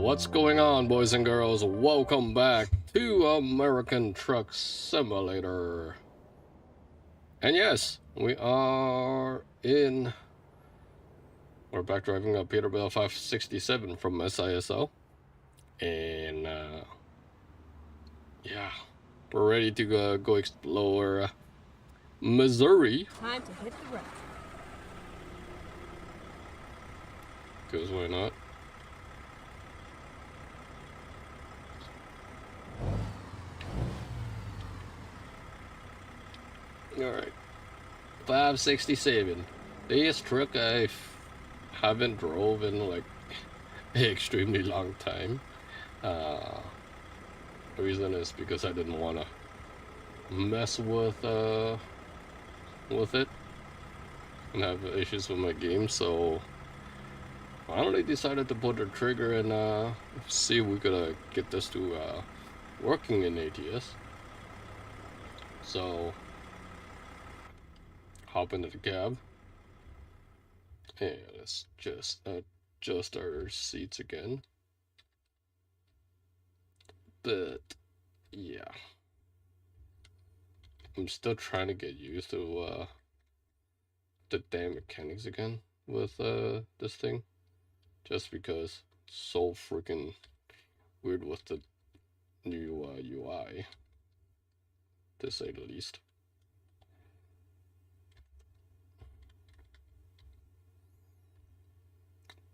What's going on, boys and girls? Welcome back to American Truck Simulator. And yes, we're back driving a Peterbilt 567 from SISO. And yeah, we're ready to go explore Missouri. Time to hit the road. Because why not? Alright, 567. This truck I haven't drove in like an extremely long time. The reason is because I didn't want to mess with it and have issues with my game, so I finally decided to put the trigger and see if we could get this to working in ATS. So hop into the cab and let's just adjust our seats again. But yeah, I'm still trying to get used to the damn mechanics again with this thing, just because it's so freaking weird with the new UI, to say the least.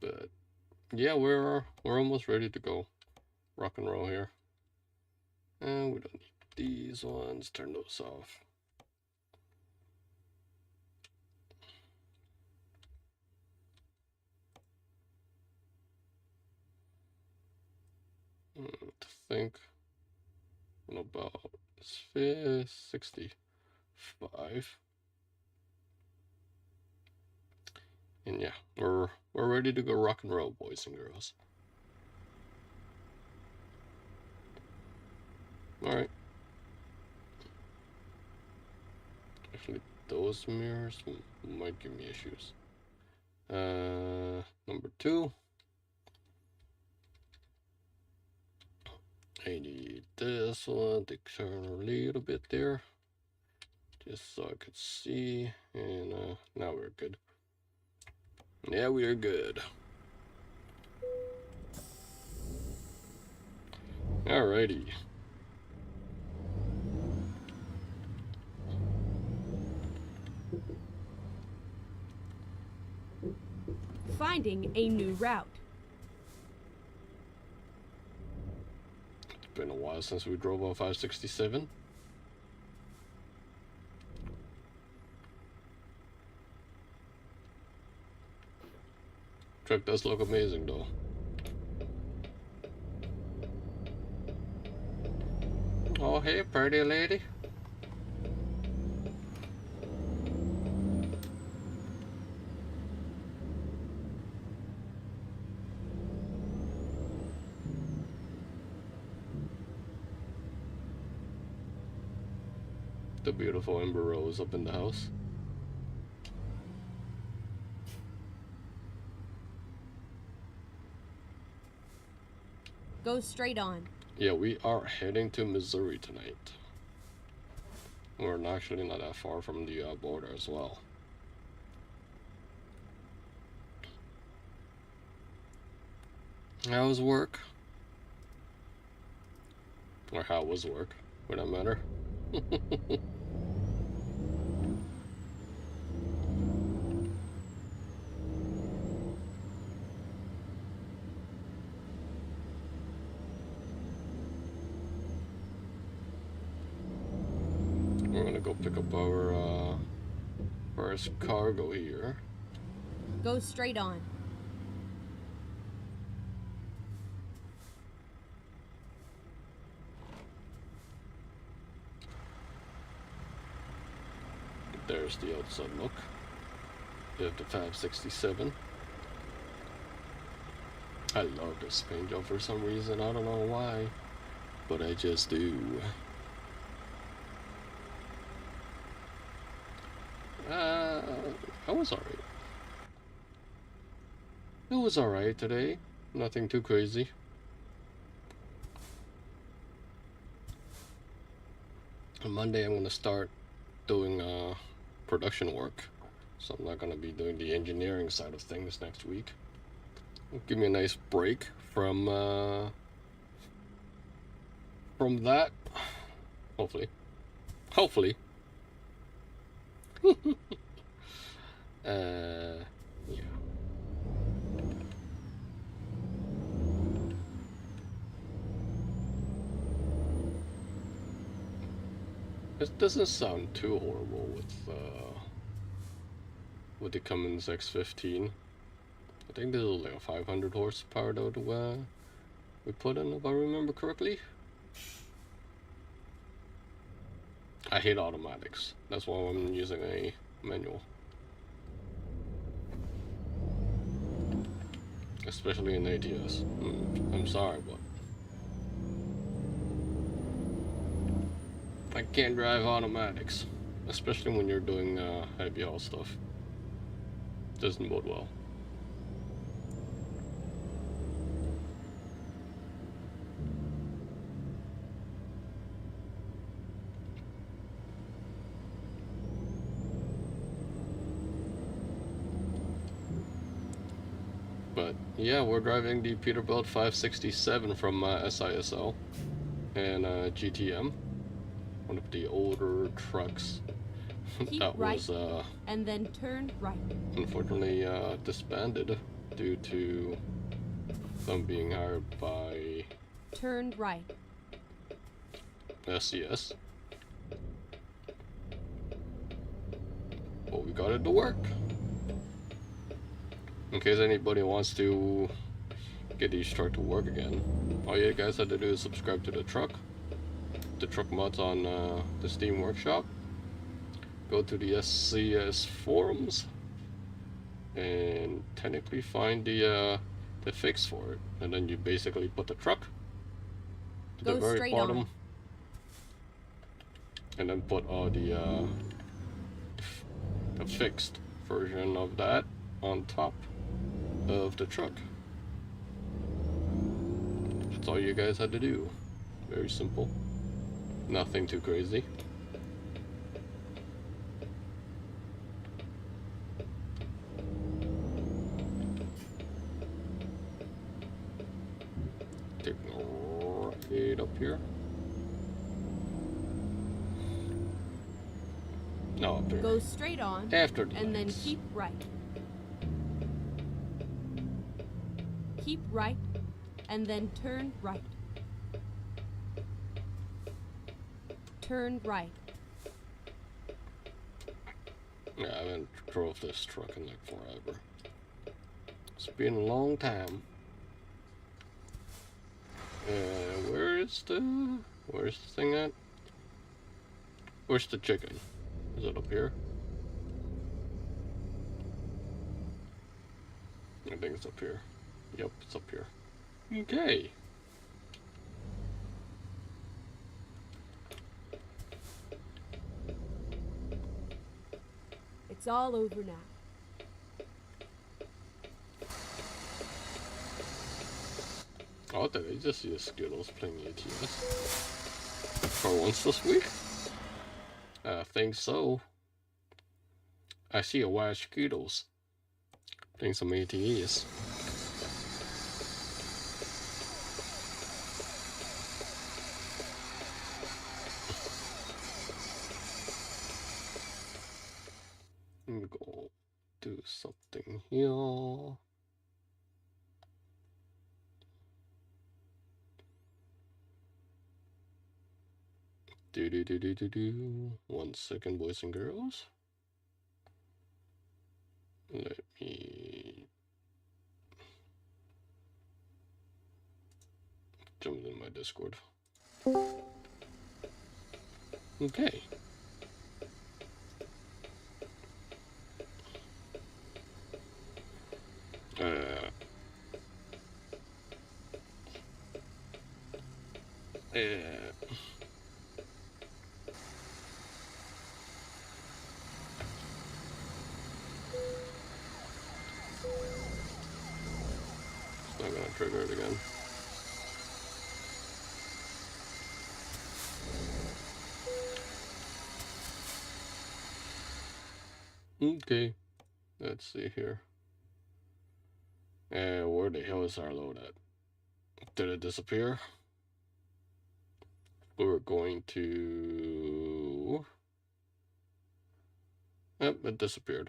But yeah, we're almost ready to go rock and roll here. And we don't need these ones. Turn those off. To think about 65. And yeah, we're ready to go rock and roll, boys and girls. Alright. Actually, those mirrors might give me issues. Number 2. I need this one to turn a little bit there, just so I could see, and now we're good. Yeah, we are good. Alrighty. Finding a new route. It's been a while since we drove on 567. Truck does look amazing though. Oh, hey, pretty lady. The beautiful Ember Rose up in the house. Go straight on. Yeah, we are heading to Missouri tonight. We're actually not that far from the border as well. How was work? Or how was work, for that matter. We're gonna go pick up our first cargo here. Go straight on. There's the outside look. You have the 567. I love this paint job for some reason. I don't know why, but I just do. I was alright. It was alright today. Nothing too crazy. On Monday I'm gonna start doing production work, so I'm not gonna be doing the engineering side of things next week. It'll give me a nice break from that. Hopefully. Yeah. It doesn't sound too horrible with the Cummins X15. I think this is like a 500 horsepower though we put in, if I remember correctly. I hate automatics. That's why I'm using a manual. Especially in ATS. I'm sorry, but I can't drive automatics. Especially when you're doing heavy haul stuff. Doesn't bode well. But yeah, we're driving the Peterbilt 567 from SISL and GTM, one of the older trucks Keep that right, was and then turn right. unfortunately disbanded due to them being hired by Turn right. SCS. But we got it to work. In case anybody wants to get each truck to work again, all you guys had to do is subscribe to the truck mods on the Steam Workshop. Go to the SCS forums and technically find the fix for it, and then you basically put the truck to the very bottom on. And then put all the fixed version of that on top of the truck. That's all you guys had to do. Very simple. Nothing too crazy. Take right up here. No, up there. Go straight on. After the and lights. Then keep right. Keep right, and then turn right. Turn right. Yeah, I haven't drove this truck in like forever. It's been a long time. Where's the thing at? Where's the chicken? Is it up here? I think it's up here. Yep, it's up here. Okay. It's all over now. Oh, did I just see a Skittles playing ATS? For once this week? I think so. I see a white Skittles playing some ATS. I'm gonna do something here. Do. 1 second, boys and girls. Let me jump in my Discord. Okay. It's not gonna trigger it again. Okay. Let's see here. And where the hell is our load at? Did it disappear? We're going to... Yep, it disappeared.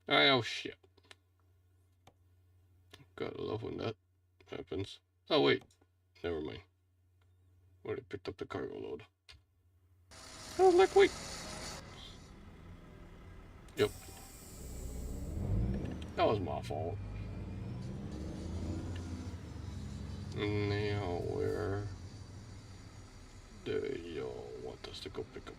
Oh, shit. Gotta love when that happens. Oh, wait. Never mind. Already picked up the cargo load. Oh, like, wait. Yep. That was my fault. Now, where do y'all want us to go pick up?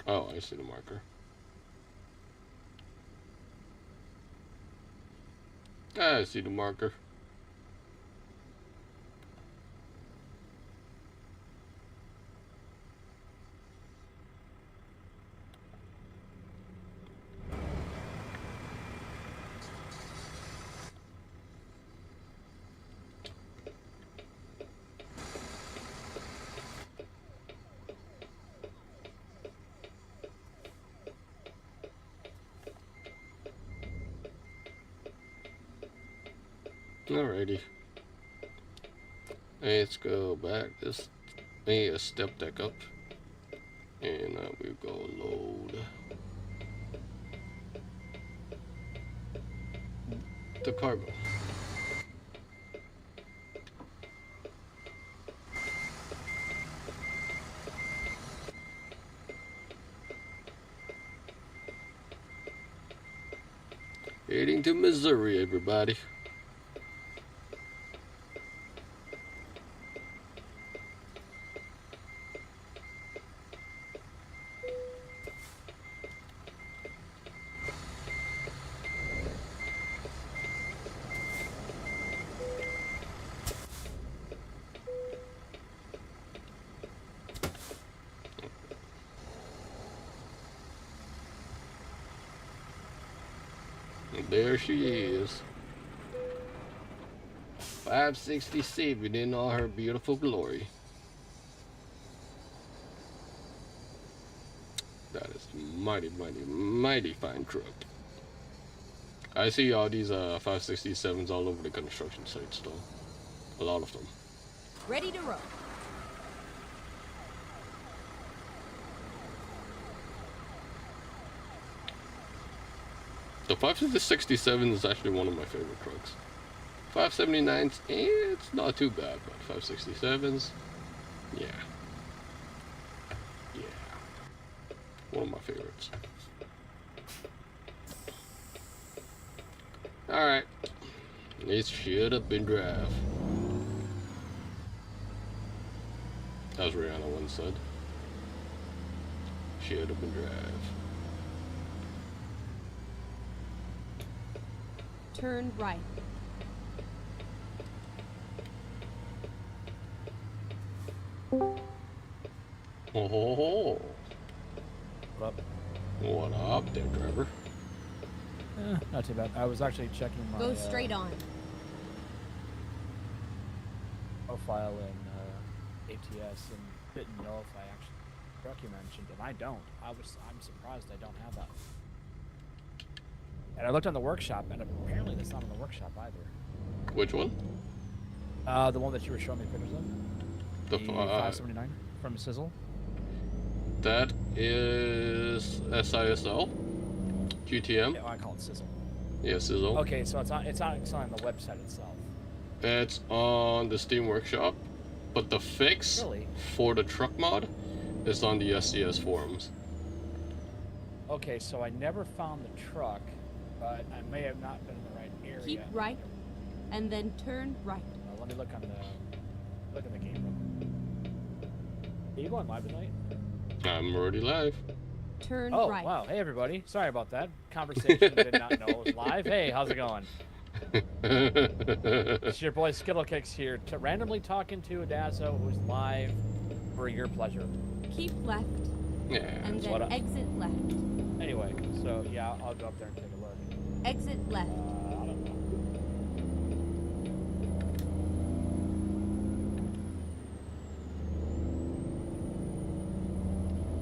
Oh, I see the marker. I see the marker. Alrighty. Let's go back this a step deck up. And we go load the cargo. Heading to Missouri, everybody. And there she is. 567 in all her beautiful glory. That is mighty, mighty, mighty fine truck. I see all these 567s all over the construction sites though. A lot of them. Ready to roll. The 567 is actually one of my favorite trucks. 579s, it's not too bad, but 567s, yeah. Yeah. One of my favorites. Alright. It should have been drive. As Rihanna once said. Should have been drive. Turn right. Oh, What up? what up there, driver? Not too bad. I was actually checking my Go straight on. profile in ATS and didn't know if I actually truck you mentioned, and I don't. I'm surprised I don't have that. And I looked on the workshop, and apparently that's not in the workshop either. Which one? The one that you were showing me pictures of. The 579 from Sizzle. That is SISL? GTM? Yeah, I call it Sizzle. Yeah, Sizzle. Okay, so it's on the website itself. It's on the Steam Workshop, but the fix Really? for the truck mod is on the SCS forums. Okay, so I never found the truck, but I may have not been in the right area. Keep right, and then turn right. Let me look on the game room. Are you going live tonight? I'm already live. Turn Oh, right. wow. Hey, everybody. Sorry about that. Conversation did not know it was live. Hey, how's it going? It's your boy Skittlecakes here, randomly talking to a Dazzo who's live for your pleasure. Keep left, Yeah. and what then up? exit left. Anyway, so yeah, I'll go up there and take a look. Exit left. I don't know.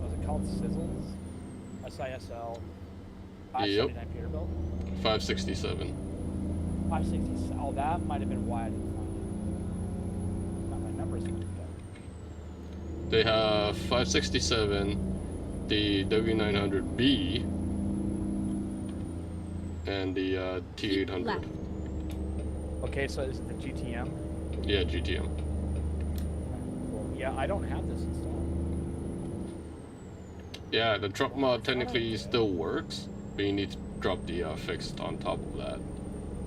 Was it called Sizzles? SISL. 579 Peterbilt? 567. 560. Oh, that might have been why I didn't find it. Got my numbers moved up. They have 567, the W900B, and the T800. Left. Okay, so is it the GTM? Yeah, GTM. Cool. Yeah, I don't have this installed. Yeah, the truck mod technically still works, but you need to drop the fixed on top of that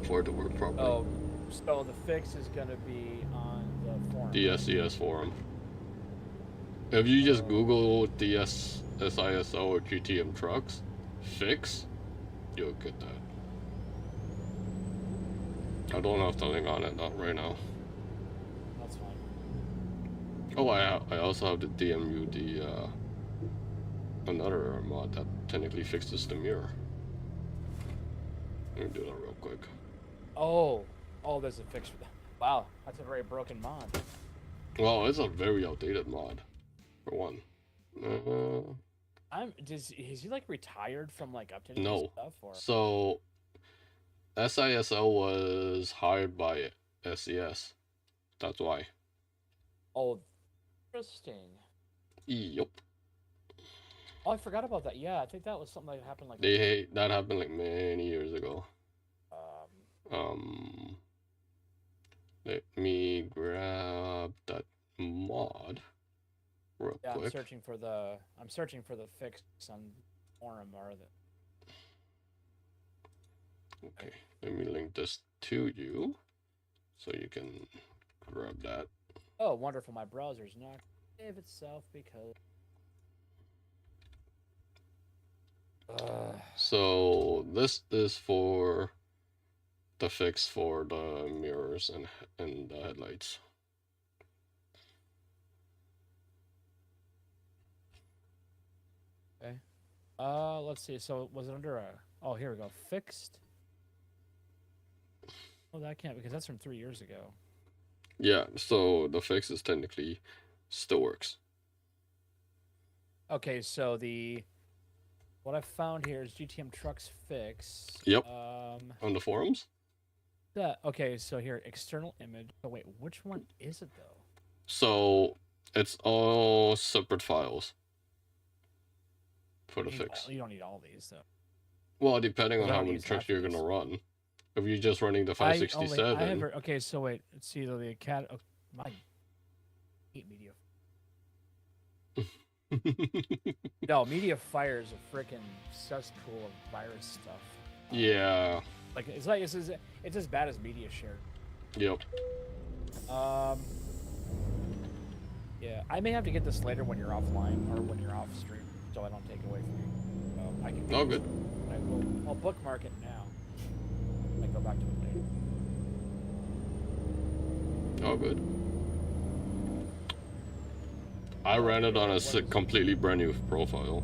for it to work properly. Oh, so the fix is going to be on the forum. The SES forum. If you just Google the SISO or GTM trucks, fix, you'll get that. I don't have the link on it, not right now. That's fine. Oh, I also have the DMU, the another mod that technically fixes the mirror. Let me do that real quick. Oh, there's a fix for that. Wow, that's a very broken mod. Well, it's a very outdated mod, for one. Is he like retired from like updating No. stuff or? So, SISL was hired by SES. That's why. Oh, interesting. Yup. Oh, I forgot about that. Yeah, I think that was something that happened like. That happened like many years ago. Let me grab that mod real Yeah, quick. I'm searching for the fix on forum or the. Okay, let me link this to you so you can grab that. Oh, wonderful! My browser's not save itself because. So this is for the fix for the mirrors and the headlights. Okay. Let's see. So was it under a? Oh, here we go. Fixed. Oh, that can't because that's from 3 years ago. Yeah, so the fix is technically still works. Okay, so what I found here is GTM trucks fix. Yep. On the forums. Okay, so here external image. Oh wait, which one is it though? So it's all separate files for the fix. You don't need all these though. Well, depending on I how don't many use trucks half you're these. gonna run. If you're just running the 567. Okay, so wait. Let's see though the cat. Oh, my. Hate media. No, media fire is a freaking cesspool of virus stuff. Yeah. Like it's as bad as media share. Yep. Yeah, I may have to get this later when you're offline or when you're off stream, so I don't take it away from you. I can. Oh, good. I'll bookmark it now. I go back to it later. Oh, good. I ran it on a completely brand new profile.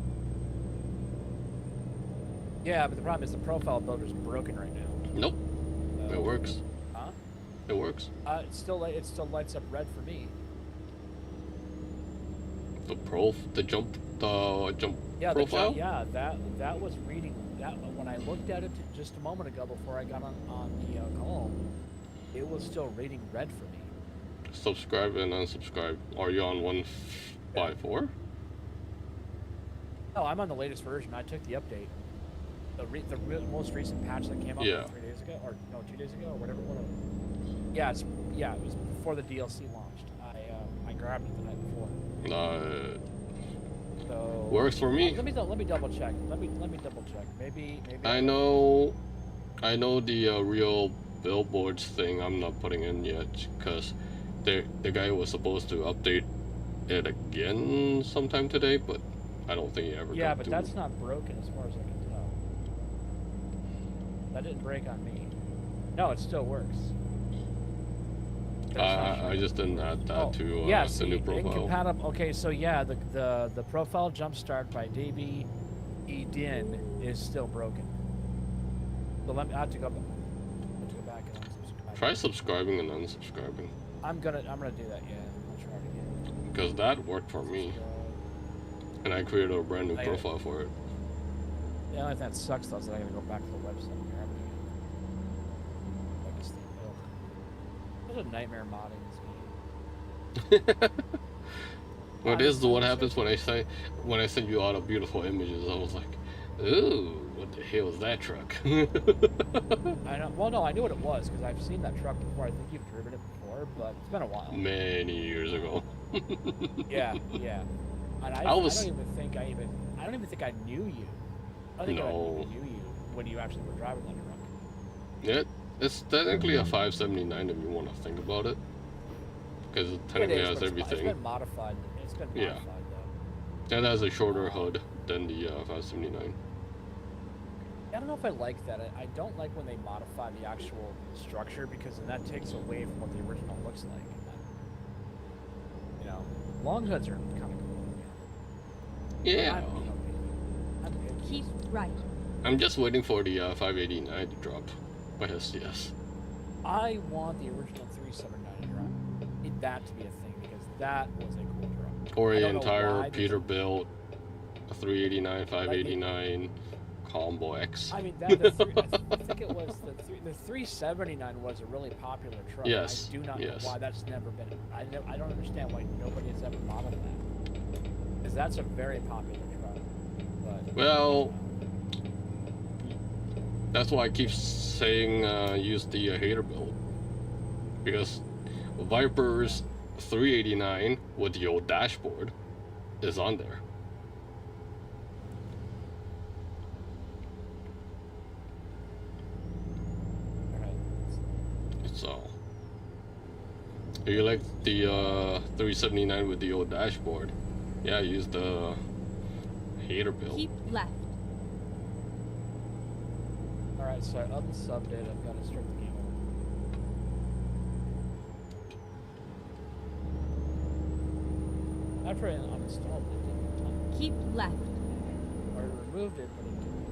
Yeah, but the problem is the profile builder's broken right now. Nope. It works. Huh? It works. It still lights up red for me. The jump Yeah, profile? that was reading that when I looked at it just a moment ago before I got on the call, it was still reading red for me. Subscribe and unsubscribe. Are you on 1.4? No, I'm on the latest version. I took the update. The most recent patch that came out 3 days ago, or no, 2 days ago, or whatever. Yeah, it was before the DLC launched. I grabbed it the night before. So works for me. Let me double check. Let me double check. Maybe. I know the real billboards thing. I'm not putting in yet because the guy was supposed to update it again sometime today, but I don't think he ever. Yeah, got but to that's not broken as far as I can tell. That didn't break on me. No, it still works. I just didn't add that to the new profile. Incompatible. Okay, so yeah, the profile jumpstart by Davey E. Din is still broken. So I have to go back and unsubscribe. Try subscribing and unsubscribing. I'm gonna do that. Yeah, I'll try it again. Because that worked for me, and I created a brand new profile for it. The only thing that sucks though is that I gotta go back to the website and grab it again. What a nightmare modding this game. Well, this is what happens when I send you all the beautiful images. I was like, ooh, what the hell is that truck? I know. Well, no, I knew what it was because I've seen that truck before. I think you've driven it before, but it's been a while. Many years ago. Yeah. And I don't even think I knew you. I think I knew you when you actually were driving that truck. Yeah, it's technically a 579 if you want to think about it, because it technically has everything. It's been modified. Though. And has a shorter hood than the 579. I don't know if I like that. I don't like when they modify the actual structure because then that takes away from what the original looks like. You know, long hoods are kind of cool. Yeah. Keep right. I'm just waiting for the 589 to drop by STS. I want the original 379 to drop. Need that to be a thing because that was a cool drop. Or the entire Peterbilt 389, 589 Combo X. I mean, I think it was the 379 was a really popular truck. Yes. I do not know why that's never been. I don't understand why nobody has ever modeled that. Because that's a very popular truck. But, well, that's why I keep saying use the Haterbilt, because Viper's 389 with the old dashboard is on there. So, if you like the 379 with the old dashboard, yeah, use the Haterbilt. Keep left. Alright, so I unsubbed it. I've got to start the game over. After I uninstalled it, keep left. I removed it, but it didn't.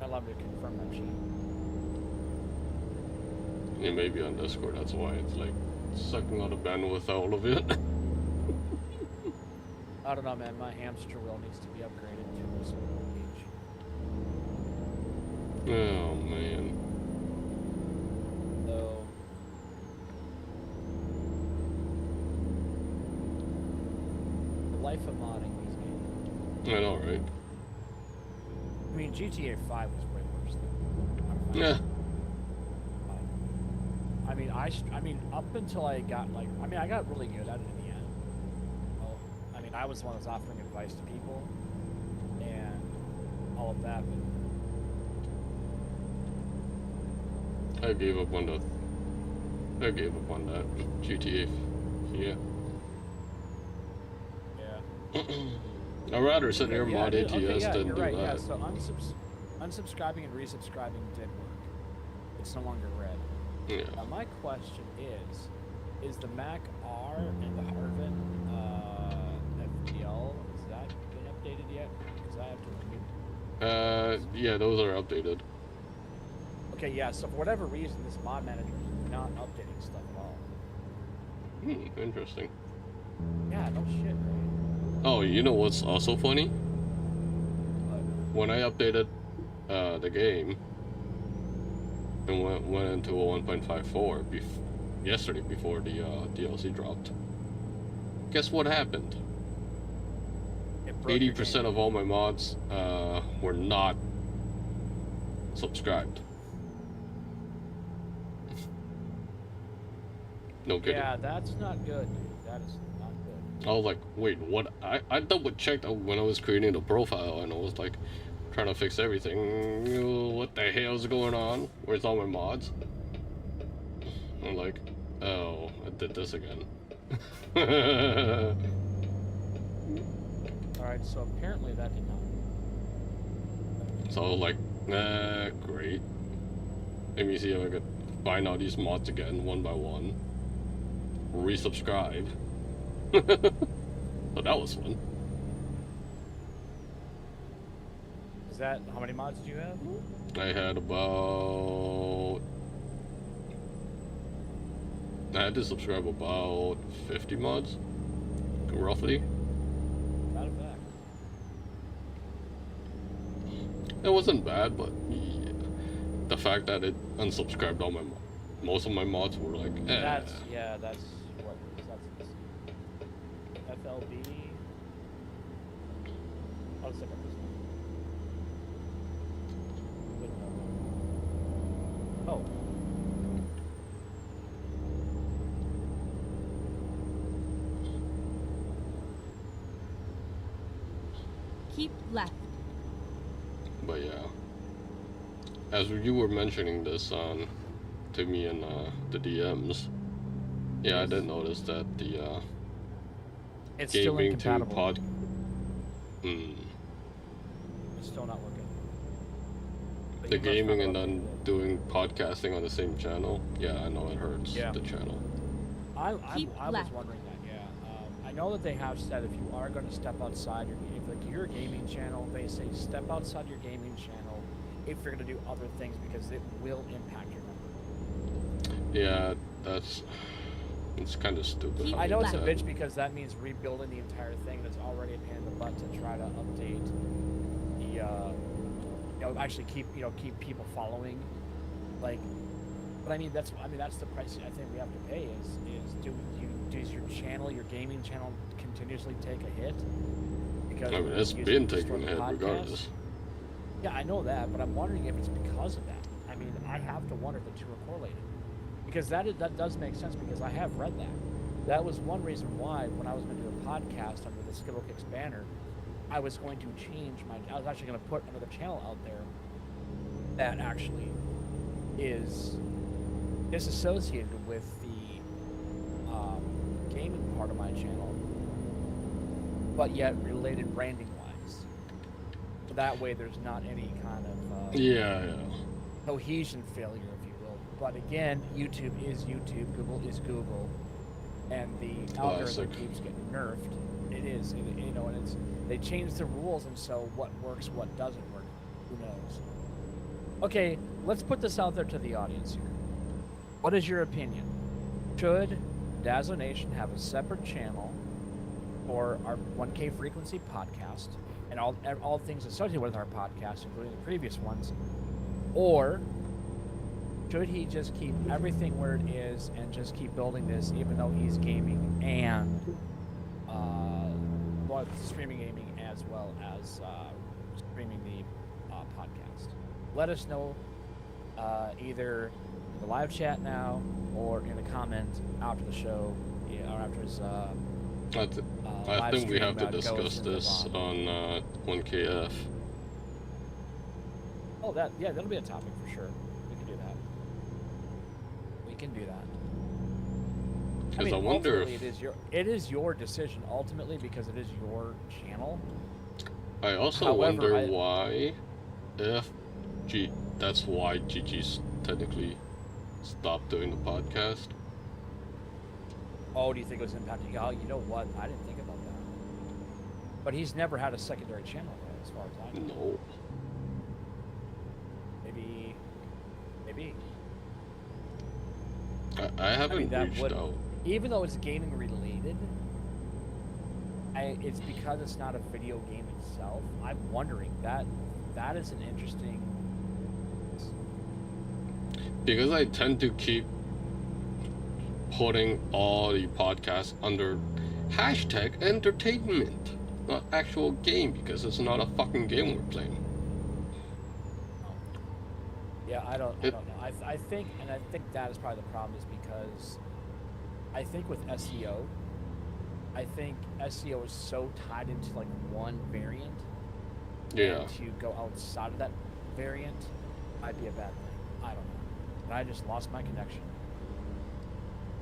I love to confirm that sheet. It may be on Discord, that's why it's like sucking all the bandwidth out of it. I don't know, man. My hamster wheel needs to be upgraded to a certain gauge. Oh, man. So, the life of modding these games. I know, right? I mean, GTA 5 was way worse than. Yeah. I mean, up until I got I got really good at it in the end. Well, I mean, I was the one that was offering advice to people and all of that. But I gave up on that GTA. Yeah. I'd rather sit here mod ATS than you're do right. that. Yeah, so unsubscribing and resubscribing did work. It's no longer red. Yeah. Now my question is the Mac R and the Harvin FPL, has that been updated yet? Because I have to renew. Yeah, those are updated. Okay, yeah, so for whatever reason, this mod manager is not updating stuff at all. Interesting. Yeah, no shit, right? Oh, you know what's also funny? But, when I updated the game and went into a 1.54 yesterday before the DLC dropped, guess what happened? 80% of all my mods were not subscribed. No kidding. yeah, that's not good, dude. That is not good. I was like, wait, what? I double checked when I was creating the profile, and I was like trying to fix everything. What the hell's going on? Where's all my mods? I'm like, oh, I did this again. Alright, so apparently that did not. So I was like, nah, great. Let me see if I could find all these mods again, one by one. Resubscribe. So that was fun. Is that how many mods did you have? I had about. I had to subscribe about 50 mods, roughly. Not a fact. It wasn't bad, but yeah, the fact that it unsubscribed all most of my mods were like, eh. That's what that's FLB. I'll stick up this one. Oh. Keep left. But yeah, as you were mentioning this to me in the DMs, yeah, I did notice that the It's still gaming to incompatible. It's still not working. But the you must gaming not and update then it. doing podcasting on the same channel. Yeah, I know it hurts the channel. I was left. wondering that. Yeah, I know that they have said if you are going to step outside if like your gaming channel, they say step outside your gaming channel if you're going to do other things because it will impact your number. Yeah, it's kind of stupid. Keep I know it's a left. bitch because that means rebuilding the entire thing. That's already a pain in the butt to try to update the, actually keep people following, like. But I mean that's the price I think we have to pay is does your channel, your gaming channel, continuously take a hit? Because I mean, it's been taking a hit regardless. Yeah, I know that, but I'm wondering if it's because of that. I mean, I have to wonder if the two are correlated. Because that does make sense because I have read that. That was one reason why when I was going to do a podcast under the Skittle Kicks banner, I was going to change I was actually going to put another channel out there that actually is disassociated with the gaming part of my channel, but yet related branding wise. So that way there's not any kind of cohesion failure, if you will. But again, YouTube is YouTube, Google is Google, and the algorithm keeps getting nerfed. It is, and they change the rules, and so what works, what doesn't work, who knows? Okay, let's put this out there to the audience here. What is your opinion? Should Dazzo Nation have a separate channel for our 1K Frequency podcast and all things associated with our podcast, including the previous ones, or should he just keep everything where it is and just keep building this, even though he's gaming and streaming gaming as well as streaming the podcast? Let us know either in the live chat now or in the comments after the show, or after his. I think we have to discuss this on 1KF. Oh, that'll be a topic for sure. We can do that. We can do that. I mean, I wonder if it is your decision ultimately because it is your channel. I also wonder why, that's why Gigi's technically stopped doing the podcast. Oh, do you think it was impacting? Oh, you know what? I didn't think about that. But he's never had a secondary channel, though, as far as I know. No. Maybe. I haven't reached out. Even though it's gaming related, it's because it's not a video game itself. I'm wondering that is an interesting. Because I tend to keep putting all the podcasts under #entertainment, not actual game, because it's not a fucking game we're playing. Yeah, I don't know. I think that is probably the problem, is because I think with SEO, SEO is so tied into like one variant. Yeah. And to go outside of that variant might be a bad thing. I don't know. But I just lost my connection.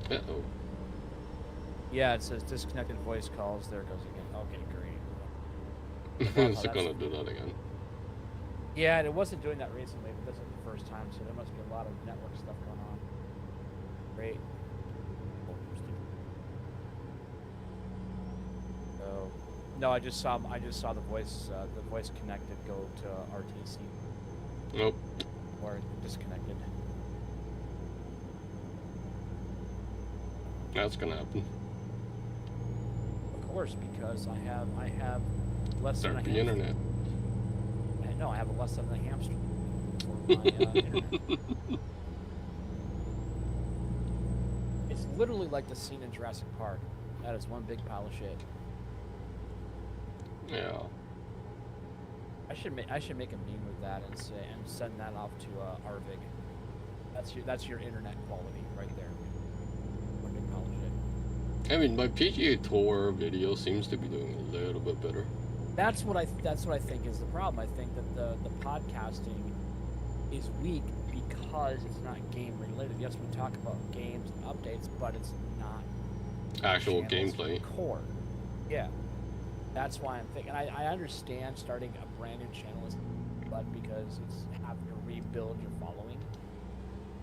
Uh-oh. Yeah, it says disconnected voice calls. There it goes again. Okay, great. Is it gonna do that again? Yeah, and it wasn't doing that recently, but this is the first time, so there must be a lot of network stuff going on. Great. So, No, I just saw the voice connected go to RTC Nope. or disconnected. That's gonna happen. Of course, because I have less than a Start the hamster. internet. No, I have a less than a hamster for my internet. It's literally like the scene in Jurassic Park. That is one big pile of shit. Yeah. I should make a meme with that and send that off to Arvig. That's your internet quality right there. One big pile of shit. I mean, my PGA Tour video seems to be doing a little bit better. That's what I think is the problem. I think that the podcasting is weak because it's not game related. Yes, we talk about games and updates, but it's not Actual channel's gameplay. core. Yeah, that's why I'm thinking. I understand starting a brand new channel is, but because it's having to rebuild your following.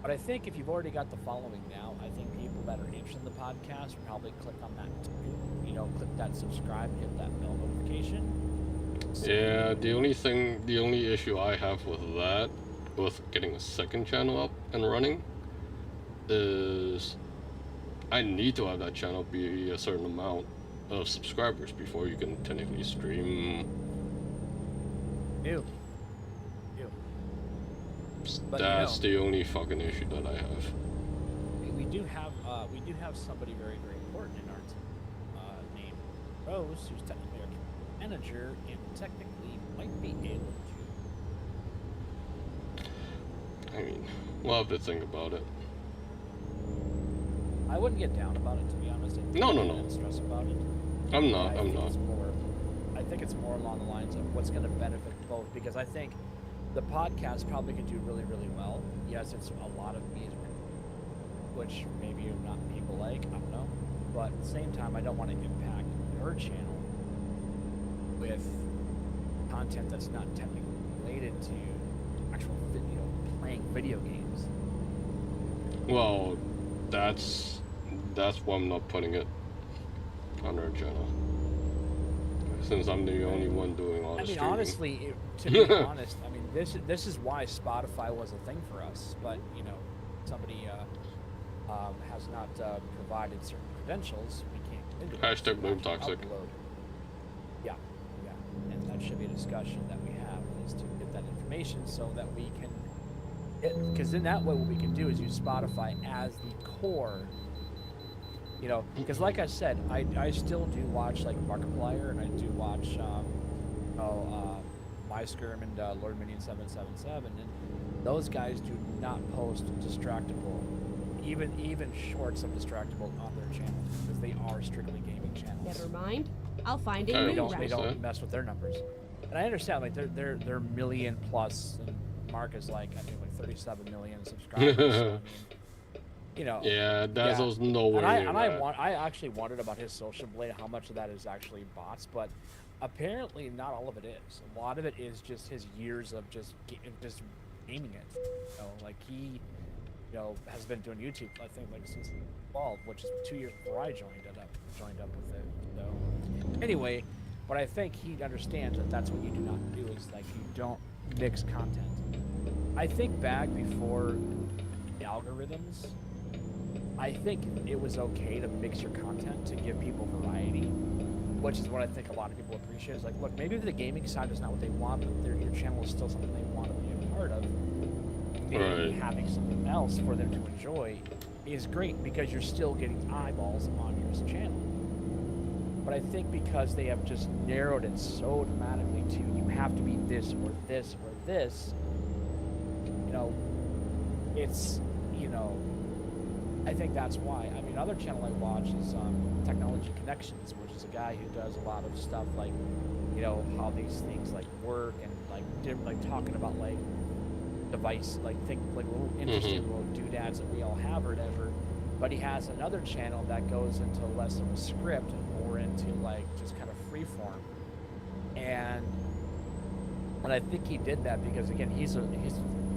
But I think if you've already got the following now, I think people that are interested in the podcast will probably click on that too. You know, click that subscribe, hit that bell notification. Yeah, the only issue I have with that, with getting a second channel up and running, is I need to have that channel be a certain amount of subscribers before you can technically stream. Ew. But That's the only fucking issue that I have. we do have somebody very, very important in our team, named Rose, who's technically our manager and technically might be able to. I mean, we'll have to think about it. I wouldn't get down about it, to be honest. No. And stress about it. I'm not. I think it's more along the lines of what's going to benefit both, because I think the podcast probably could do really, really well. Yes, it's a lot of me, which maybe not people like, I don't know. But at the same time, I don't want to impact her channel with content that's not technically related to actual playing video games. Well, that's why I'm not putting it on our channel. Since I'm the only one doing all the streaming. Honestly, to be honest, I mean, this is why Spotify was a thing for us. But, somebody has not provided certain credentials. We can't get into Hashtag blame toxic. Upload. Yeah. And that should be a discussion that we have, is to get that information so that we can... Because in that way, what we can do is use Spotify as the core. Because like I said, I still do watch like Markiplier, and I do watch MySkirm and Lord Minion 777, and those guys do not post Distractable, even shorts of Distractable on their channel, because they are strictly gaming channels. Never mind. I'll find a They new They route. don't mess with their numbers. And I understand, like they're million plus, and Mark is like, I think, like 37 million subscribers. So, I mean, Yeah, Dazzo's nowhere near that. I actually wondered about his social blade, how much of that is actually bots, but apparently not all of it is. A lot of it is just his years of just aiming it. Like he, has been doing YouTube, I think, like since 12, which is 2 years before I joined up with it. So anyway, but I think he understands that that's what you do not do, is like you don't mix content. I think back before the algorithms, I think it was okay to mix your content to give people variety, which is what I think a lot of people appreciate. Is like, look, maybe the gaming side is not what they want, but your channel is still something they want to be a part of. Maybe having something else for them to enjoy is great, because you're still getting eyeballs on your channel. But I think because they have just narrowed it so dramatically to you have to be this or this or this, it's, I think that's why. I mean, another channel I watch is Technology Connections, which is a guy who does a lot of stuff like, how these things like work, and like talking about like device, like little interesting little doodads that we all have or whatever. But he has another channel that goes into less of a script and more into like just kind of free form. And I think he did that because, again, he's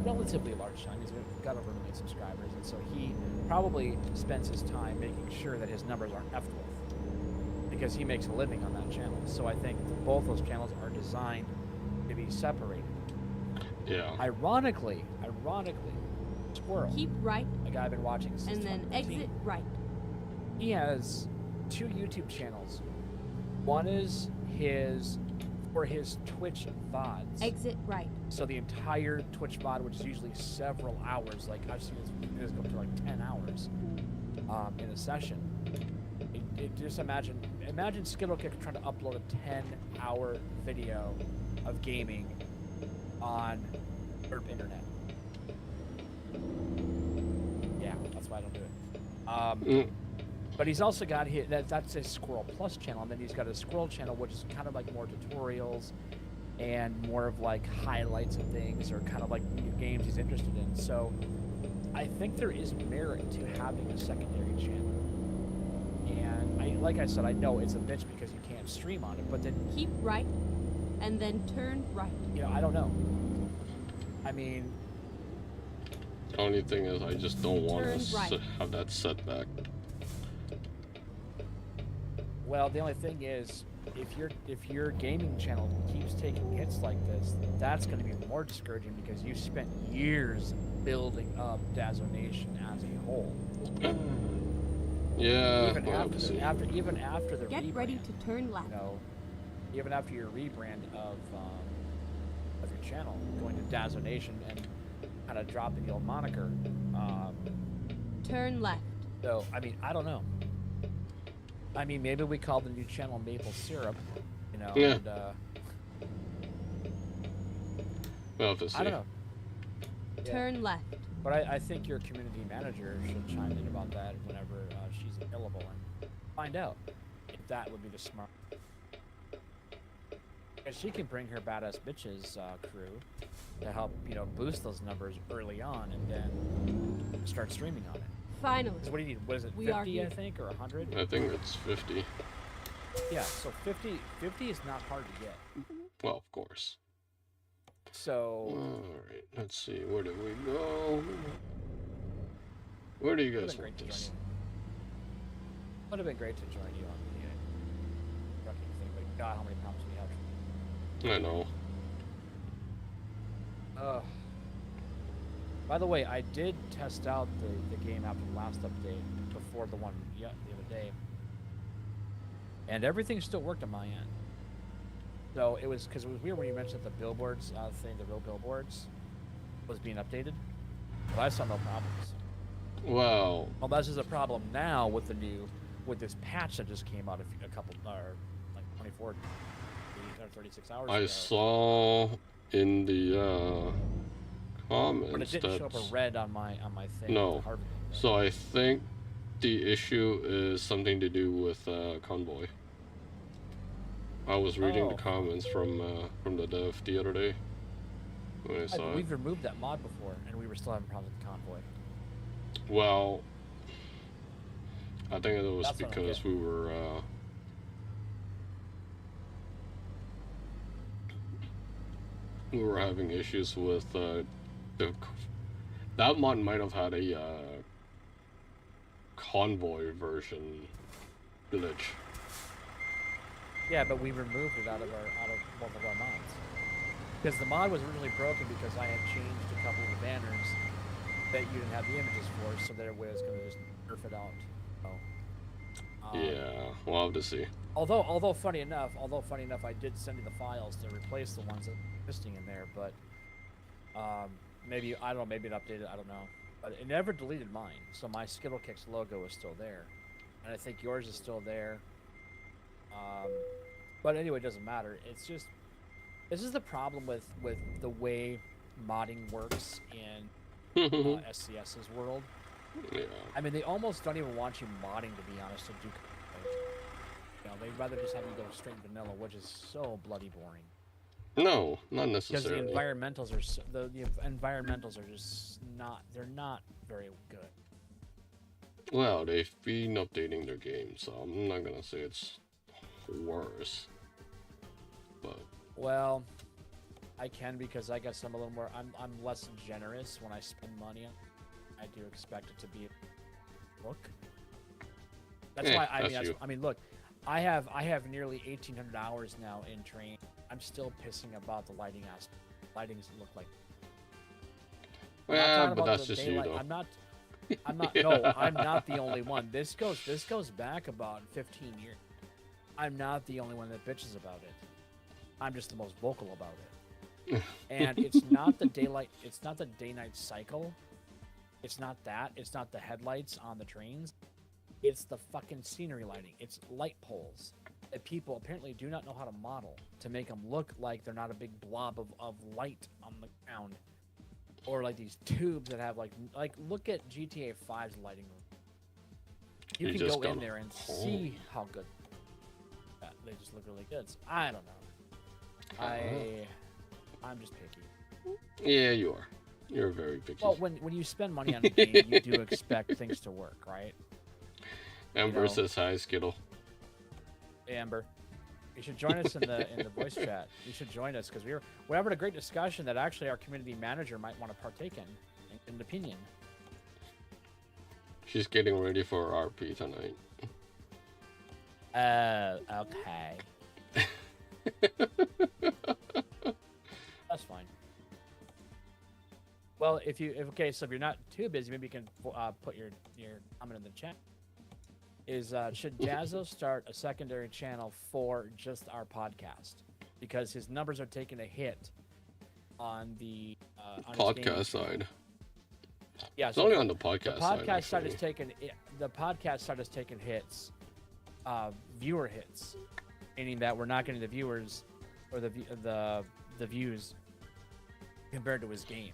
relatively large channel. He's got over 1 million subscribers, and so he probably spends his time making sure that his numbers aren't effed with. because he makes a living on that channel. So I think both those channels are designed to be separated. Yeah. Ironically, Squirrel, Keep right a guy I've been watching since and then 2015, exit right. he has 2 YouTube channels. One is for his Twitch VODs. Exit right. So the entire Twitch VOD, which is usually several hours, like I've seen this go up to like 10 hours in a session. Just imagine Skittlekick trying to upload a 10-hour video of gaming on Derp internet. Yeah, that's why I don't do it. But he's also got that's a Squirrel Plus channel, and then he's got a Squirrel channel, which is kind of like more tutorials and more of like highlights of things, or kind of like new games he's interested in. So I think there is merit to having a secondary channel. And like I said, I know it's a bitch because you can't stream on it, but then Keep right and then turn right. I don't know. I mean, The only thing is, I just don't want Turn to right. have that setback. well, the only thing is, if your gaming channel keeps taking hits like this, that's going to be more discouraging because you spent years building up Dazzo Nation as a whole. Yeah. Even well, after see. the Get rebrand, ready to turn left. Even after your rebrand of your channel, going to Dazzo Nation and kind of dropping the old moniker. Turn left. So I mean, I don't know. I mean, maybe we call the new channel Maple Syrup, Yeah. and We'll have to see. I don't know. Yeah. Turn left. But I think your community manager should chime in about that whenever she's available and find out if that would be the smart. Because she can bring her badass bitches crew to help, boost those numbers early on, and then start streaming on it. Finally. 'Cause what do you need? What is it? We are 50, I here. think, or 100? I think it's 50. Yeah. So 50 is not hard to get. Well, of course. So Alright, let's see. Where do we go? Where do you Would've guys been want great to this? join you. Would have been great to join you on the trucking thing, but God, how many problems we have. I know. By the way, I did test out the game after the last update, before the one the other day, and everything still worked on my end. So it was weird when you mentioned the billboards thing, the real billboards was being updated, but I saw no problems. Well, Well, that's just a problem now with this patch that just came out a couple, like 24 or 36 hours ago. I saw in the comments But it didn't show up a red on my thing. No. the Harvard thing. So I think the issue is something to do with Convoy. I was reading the Oh. comments from the dev the other day when I saw it. We've removed that mod before, and we were still having problems with Convoy. Well, I think it was That's what I because get. we were having issues with that mod might have had a Convoy version glitch. Yeah, but we removed it out of both of our mods. Because the mod was originally broken because I had changed a couple of the banners that you didn't have the images for, so that it was going to just nerf it out. So, Yeah, we'll have to see. Although funny enough, I did send you the files to replace the ones that were existing in there, but maybe I don't know, maybe it updated, I don't know. But it never deleted mine, so my Skittlekick's logo is still there, and I think yours is still there. But anyway, it doesn't matter. It's just this is the problem with the way modding works in SCS's world. Yeah. I mean, they almost don't even want you modding, to be honest, to do. They'd rather just have you go straight vanilla, which is so bloody boring. No, not Because the necessarily. environmentals are the environmentals are just they're not very good. Well, they've been updating their game, so I'm not gonna say it's worse. But Well, I can, because I guess I'm a little more. I'm less generous when I spend money. I do expect it to be a look. That's why that's you. I mean, look, I have nearly 1,800 hours now in train. I'm still pissing about the lighting aspect. Lighting doesn't look like. Yeah, but that's just you, though. I'm not. Yeah. No, I'm not the only one. This goes back about 15 years. I'm not the only one that bitches about it. I'm just the most vocal about it. And it's not the daylight. It's not the day-night cycle. It's not that. It's not the headlights on the trains. It's the fucking scenery lighting. It's light poles that people apparently do not know how to model to make them look like they're not a big blob of light on the ground. Or like these tubes that have like look at GTA 5's lighting. You can go in there and see how good. Yeah, they just look really good. So, I don't know. I'm just picky. Yeah, you are. You're very picky. Well, when you spend money on a game, you do expect things to work, right? Amber says hi, Skittle. Hey, Amber. You should join us in the voice chat. You should join us because we're having a great discussion that actually our community manager might want to partake in an opinion. She's getting ready for RP tonight. Okay. That's fine. Well, so if you're not too busy, maybe you can put your comment in the chat. Should Dazzo start a secondary channel for just our podcast? Because his numbers are taking a hit on the podcast side. Yeah, it's only on the podcast side. The podcast side is taking hits, viewer hits, meaning that we're not getting the viewers or the views compared to his game,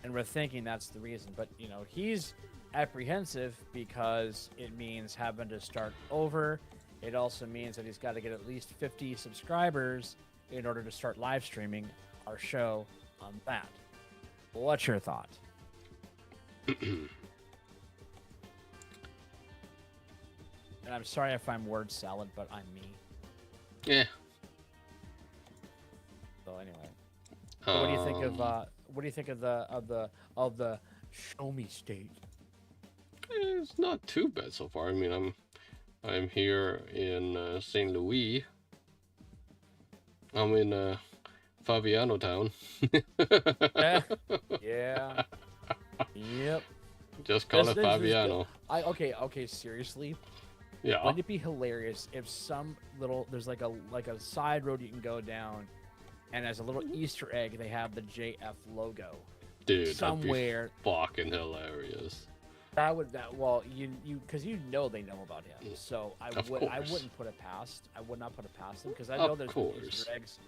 and we're thinking that's the reason. But he's apprehensive because it means having to start over. It also means that he's got to get at least 50 subscribers in order to start live streaming our show on that. What's your thought? And I'm sorry if I'm word salad, but I'm me. Yeah. So anyway, so what do you think of the show me state? It's not too bad so far. I mean, I'm here in St. Louis. I'm in Fabiano town. Yeah. Yep. Just call it Fabiano. Okay, seriously. Yeah. Wouldn't it be hilarious if there's like a side road you can go down, and as a little Easter egg they have the JF logo. Dude, somewhere. That'd be fucking hilarious. Well, because they know about him, so I wouldn't put it past. I would not put it past him because I know there's Easter eggs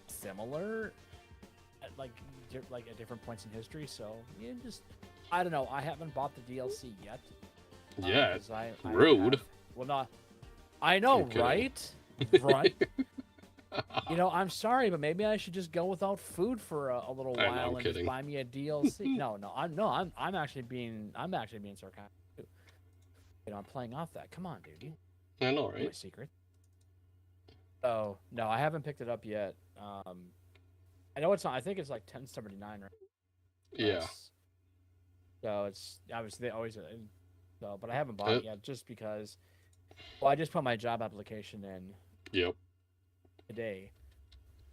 similar, at different points in history. So I don't know. I haven't bought the DLC yet. Yeah, rude. I know, right? Right. I'm sorry, but maybe I should just go without food for a little while and just buy me a DLC. I'm actually being sarcastic too. I'm playing off that. Come on, dude. I know, right? My secret. Oh no, I haven't picked it up yet. I know it's not. I think it's like 1079, right? Yeah. So it's obviously always. But I haven't bought it yet, just because. Well, I just put my job application in. Yep. Today,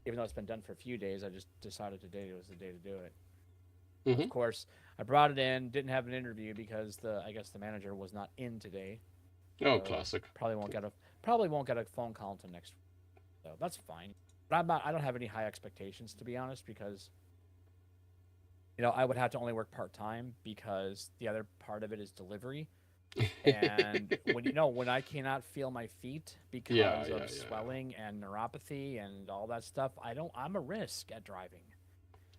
even though it's been done for a few days, I just decided today was the day to do it. Mm-hmm. Of course, I brought it in, didn't have an interview because I guess the manager was not in today. Oh, so classic. Probably won't get a phone call until next week. So that's fine. But I don't have any high expectations, to be honest, because I would have to only work part-time because the other part of it is delivery. And when I cannot feel my feet because of swelling and neuropathy and all that stuff, I'm a risk at driving.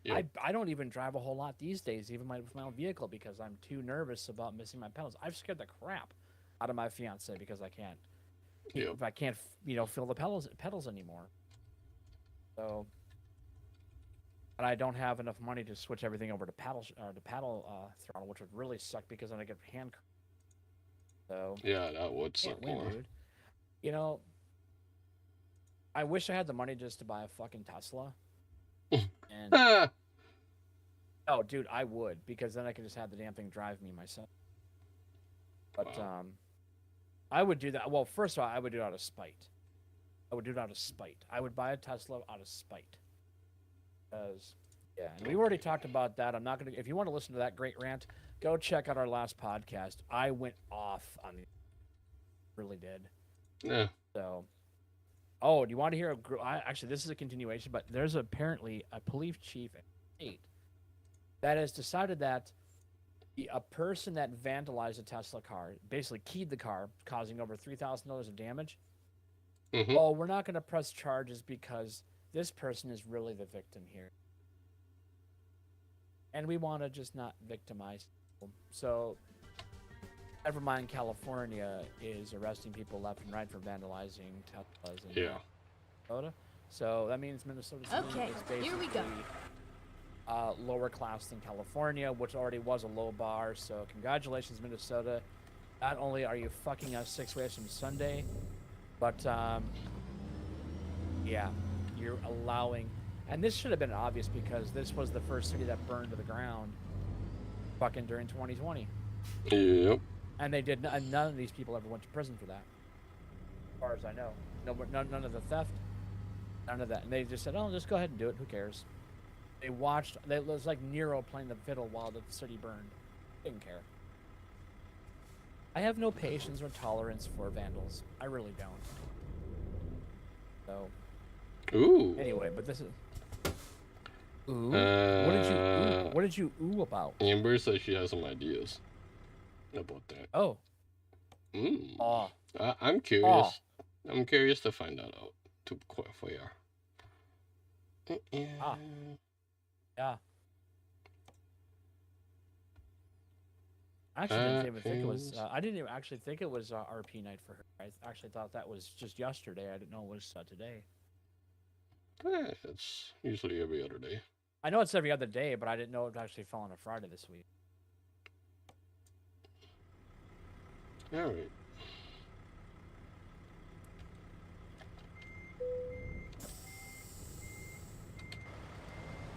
Yep. I don't even drive a whole lot these days, even with my own vehicle, because I'm too nervous about missing my pedals. I've scared the crap out of my fiance because I can't if I can't feel the pedals anymore. So, and I don't have enough money to switch everything over to paddle throttle, which would really suck because then I get hand. So yeah, that would suck more. Dude. I wish I had the money just to buy a fucking Tesla. And oh, dude, I would, because then I could just have the damn thing drive me myself. But I would do that. Well, first of all, I would do it out of spite. I would do it out of spite. I would buy a Tesla out of spite. Because, yeah, and we already talked about that. I'm not going to, if you want to listen to that great rant, go check out our last podcast. I went off on it. Really did. Yeah. So, oh, do you want to hear actually, this is a continuation, but there's apparently a police chief at state that has decided that a person that vandalized a Tesla car, basically keyed the car, causing over $3,000 of damage. Mm-hmm. Oh, we're not going to press charges because this person is really the victim here. And we want to just not victimize people. So, Nevermind California is arresting people left and right for vandalizing Teslas in Minnesota. So that means Minnesota City is basically here we go. Lower class than California, which already was a low bar. So congratulations, Minnesota. Not only are you fucking us 6 ways from Sunday, but yeah, you're allowing. And this should have been obvious because this was the first city that burned to the ground fucking during 2020. Yep. And they did. And none of these people ever went to prison for that, as far as I know. None of the theft, none of that. And they just said, "Oh, just go ahead and do it. Who cares?" They watched. It was like Nero playing the fiddle while the city burned. Didn't care. I have no patience or tolerance for vandals. I really don't. So. Ooh. Anyway, but this is. Ooh. What did you ooh about? Amber says she has some ideas about that. Oh. Mm. I'm curious. I'm curious to find that out. To quite for you. Yeah. I actually didn't even think it was. I didn't even actually think it was RP night for her. I actually thought that was just yesterday. I didn't know it was today. It's usually every other day. I know it's every other day, but I didn't know it actually fell on a Friday this week. All right.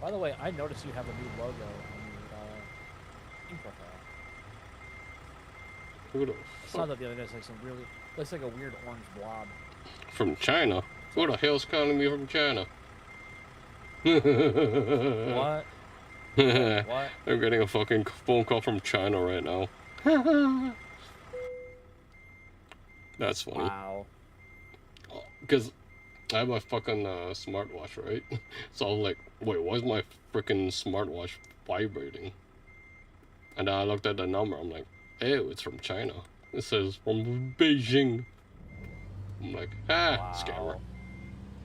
By the way, I noticed you have a new logo on your Steam profile. Who the I saw that the other day. It's like some really looks like a weird orange blob. From China? Who the hell's calling me from China? What? What? I'm getting a fucking phone call from China right now. That's funny. Wow. Because I have my fucking smartwatch, right? So I was like, wait, why is my freaking smartwatch vibrating? And then I looked at the number. I'm like, ew, it's from China. It says from Beijing. I'm like, Wow. Scammer.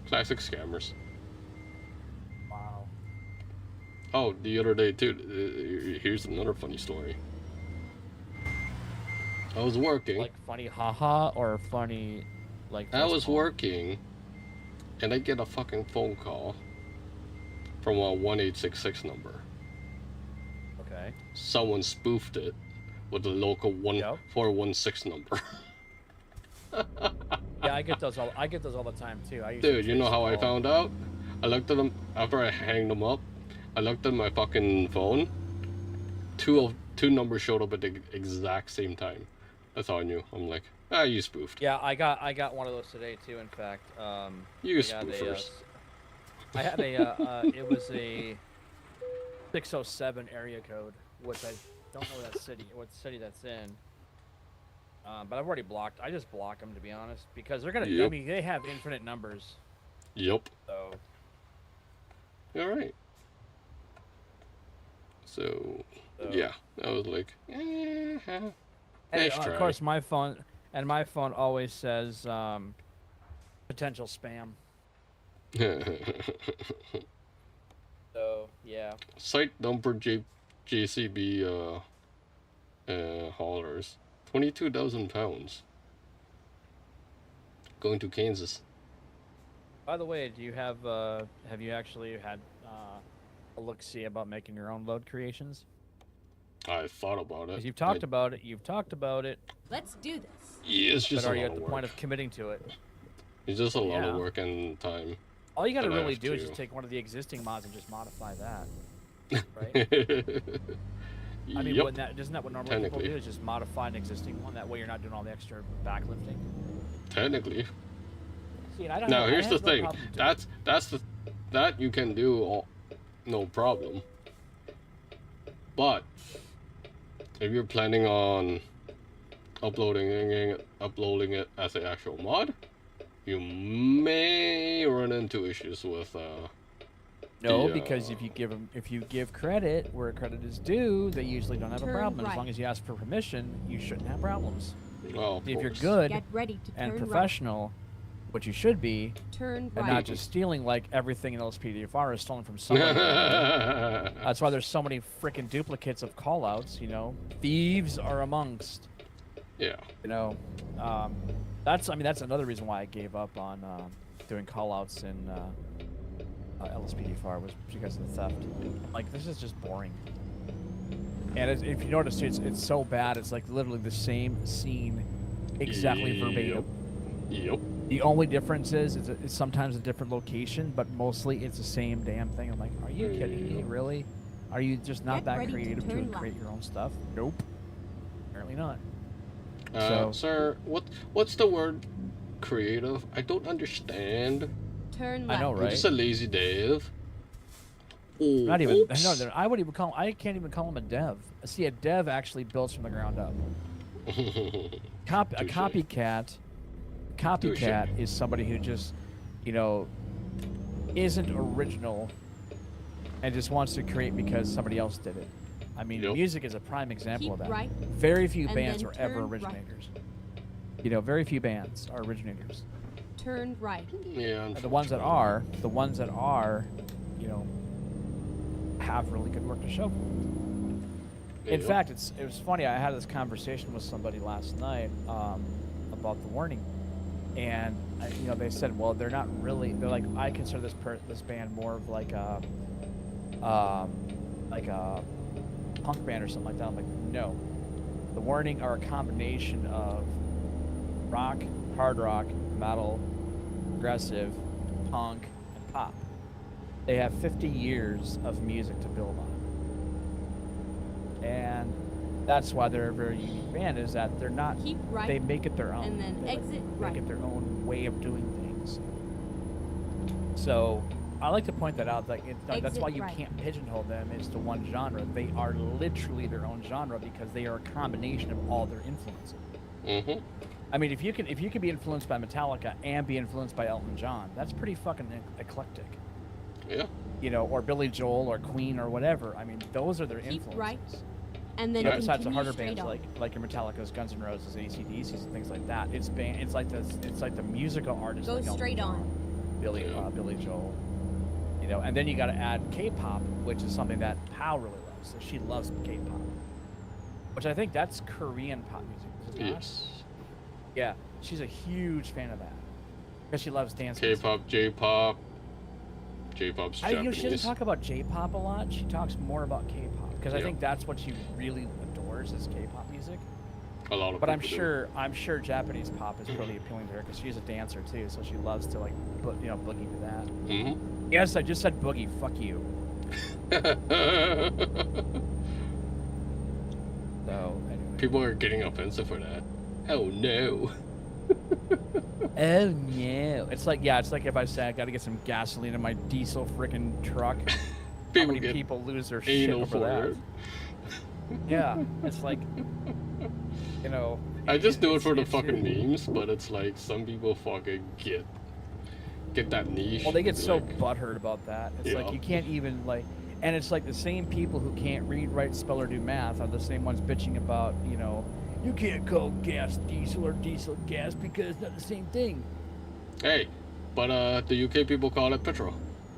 Classic scammers. Wow. Oh, the other day too. Here's another funny story. I was working. Like funny haha or funny like I was working, and I get a fucking phone call from a 1866 number. Okay. Someone spoofed it with the local 1416 number. Yeah, I get those all the time too. Dude, you know how I found out? I looked at them after I hanged them up. I looked at my fucking phone. Two numbers showed up at the exact same time. That's how I knew. I'm like, you spoofed. Yeah, I got one of those today too. In fact, You spoofers. I had a it was a 607 area code, which I don't know what city that's in. But I've already blocked. I just block them to be honest because they're gonna. Yep. I mean, they have infinite numbers. Yep. So. All right. So yeah, I was like, And nice try. of course, my phone always says potential spam. So yeah. Site number JCB haulers, 22,000 pounds. Going to Kansas. By the way, do you have you actually had a look-see about making your own load creations? I thought about it. 'Cause you've talked about it. You've talked about it. Let's do this. Yeah, it's just But a are you lot at of the work. point of committing to it? It's just a lot of Yeah. work and time. All you got to But I really have do is to. just take one of the existing mods and just modify that. Right? I mean, Yep. isn't that what normally people do? Is just modify an existing one. That way, you're not doing all the extra backlifting. Technically. See, and I don't. Now have, here's I the have no thing. problem doing That's the that you can do all, no problem. But if you're planning on uploading it as an actual mod, you may run into issues with No, because if you give credit where credit is due, they usually don't have a Turn problem. right. As long as you ask for permission, you shouldn't have problems. well, of If you're course. good Get ready to and turn professional, which you should be, Turn and right. not just stealing like everything in LSPDFR is stolen from somebody. That's why there's so many freaking duplicates of callouts. You know, thieves are amongst. Yeah. You know, that's another reason why I gave up on doing callouts in LSPDFR was because of the theft. Like, this is just boring. And if you notice, it's so bad. It's like literally the same scene, exactly verbatim. Yep. The only difference is it's sometimes a different location, but mostly it's the same damn thing. I'm like, are you kidding me? Really? Are you just not Get that ready to creative to turn create left. your own stuff? Nope. Apparently not. Sir, what's the word creative? I don't understand. Turn I left. know, I'm right? just a lazy dev. Oh, Not even. oops. No, I can't even call him a dev. See, a dev actually builds from the ground up. A Touche. copycat is somebody who just, you know, isn't original and just wants to create because somebody else did it. I mean, Yep. music is a prime example Keep of that. right. Very few and bands then are ever turn right. originators. You know, very few bands are originators. Turn right. Yeah. And the ones that are, you know, have really good work to show for it. In fact, it was funny. I had this conversation with somebody last night about the warning, and you know, they said, well, they're not really. They're like, I consider this band more of like a punk band or something like that. I'm like, no, the Warning are a combination of rock, hard rock, metal, progressive, punk, and pop. They have 50 years of music to build on. And that's why they're a very unique band, is that they're not, Keep right. they make it their own. and then They exit make right. it their own way of doing things. So I like to point that out. Like, that's Exit why you right. can't pigeonhole them into one genre. They are literally their own genre because they are a combination of all their influences. Mm-hmm. I mean, if you can be influenced by Metallica and be influenced by Elton John, that's pretty fucking eclectic. Yeah. You know, or Billy Joel or Queen or whatever. I mean, those are their Keep influences. right. And then You know, besides the continue harder straight bands on. like your Metallica's, Guns N' Roses, AC/DC's, and things like that. It's like the musical artists. Go like Elton straight John, on. Billy Joel. You know, and then you got to add K-pop, which is something that Pal really loves. So she loves K-pop, which I think that's Korean pop music. Is it not? Yes. Yeah, she's a huge fan of that because she loves dance. K-pop, J-pop. J-pop's You know, Japanese. she doesn't talk about J-pop a lot. She talks more about K-pop because I Yeah. think that's what she really adores is K-pop music. A lot of But I'm people sure Japanese pop is really appealing to her because she's a dancer too, so she loves to like, boogie to that. do. Mm-hmm. Yes, I just said boogie. Fuck you. So anyway. People are getting offensive for that. Oh no. Oh no! It's like if I say I got to get some gasoline in my diesel freaking truck. How People many get people lose their shit anal over for that? it. Yeah, it's like, you know. I just do it for the it's fucking memes, but it's like some people fucking get that niche. Well, they get so like, butthurt about that. It's Yeah. like you can't even like, and it's like the same people who can't read, write, spell, or do math are the same ones bitching about, you know, you can't call gas diesel or diesel gas because it's not the same thing. Hey, but the UK people call it petrol.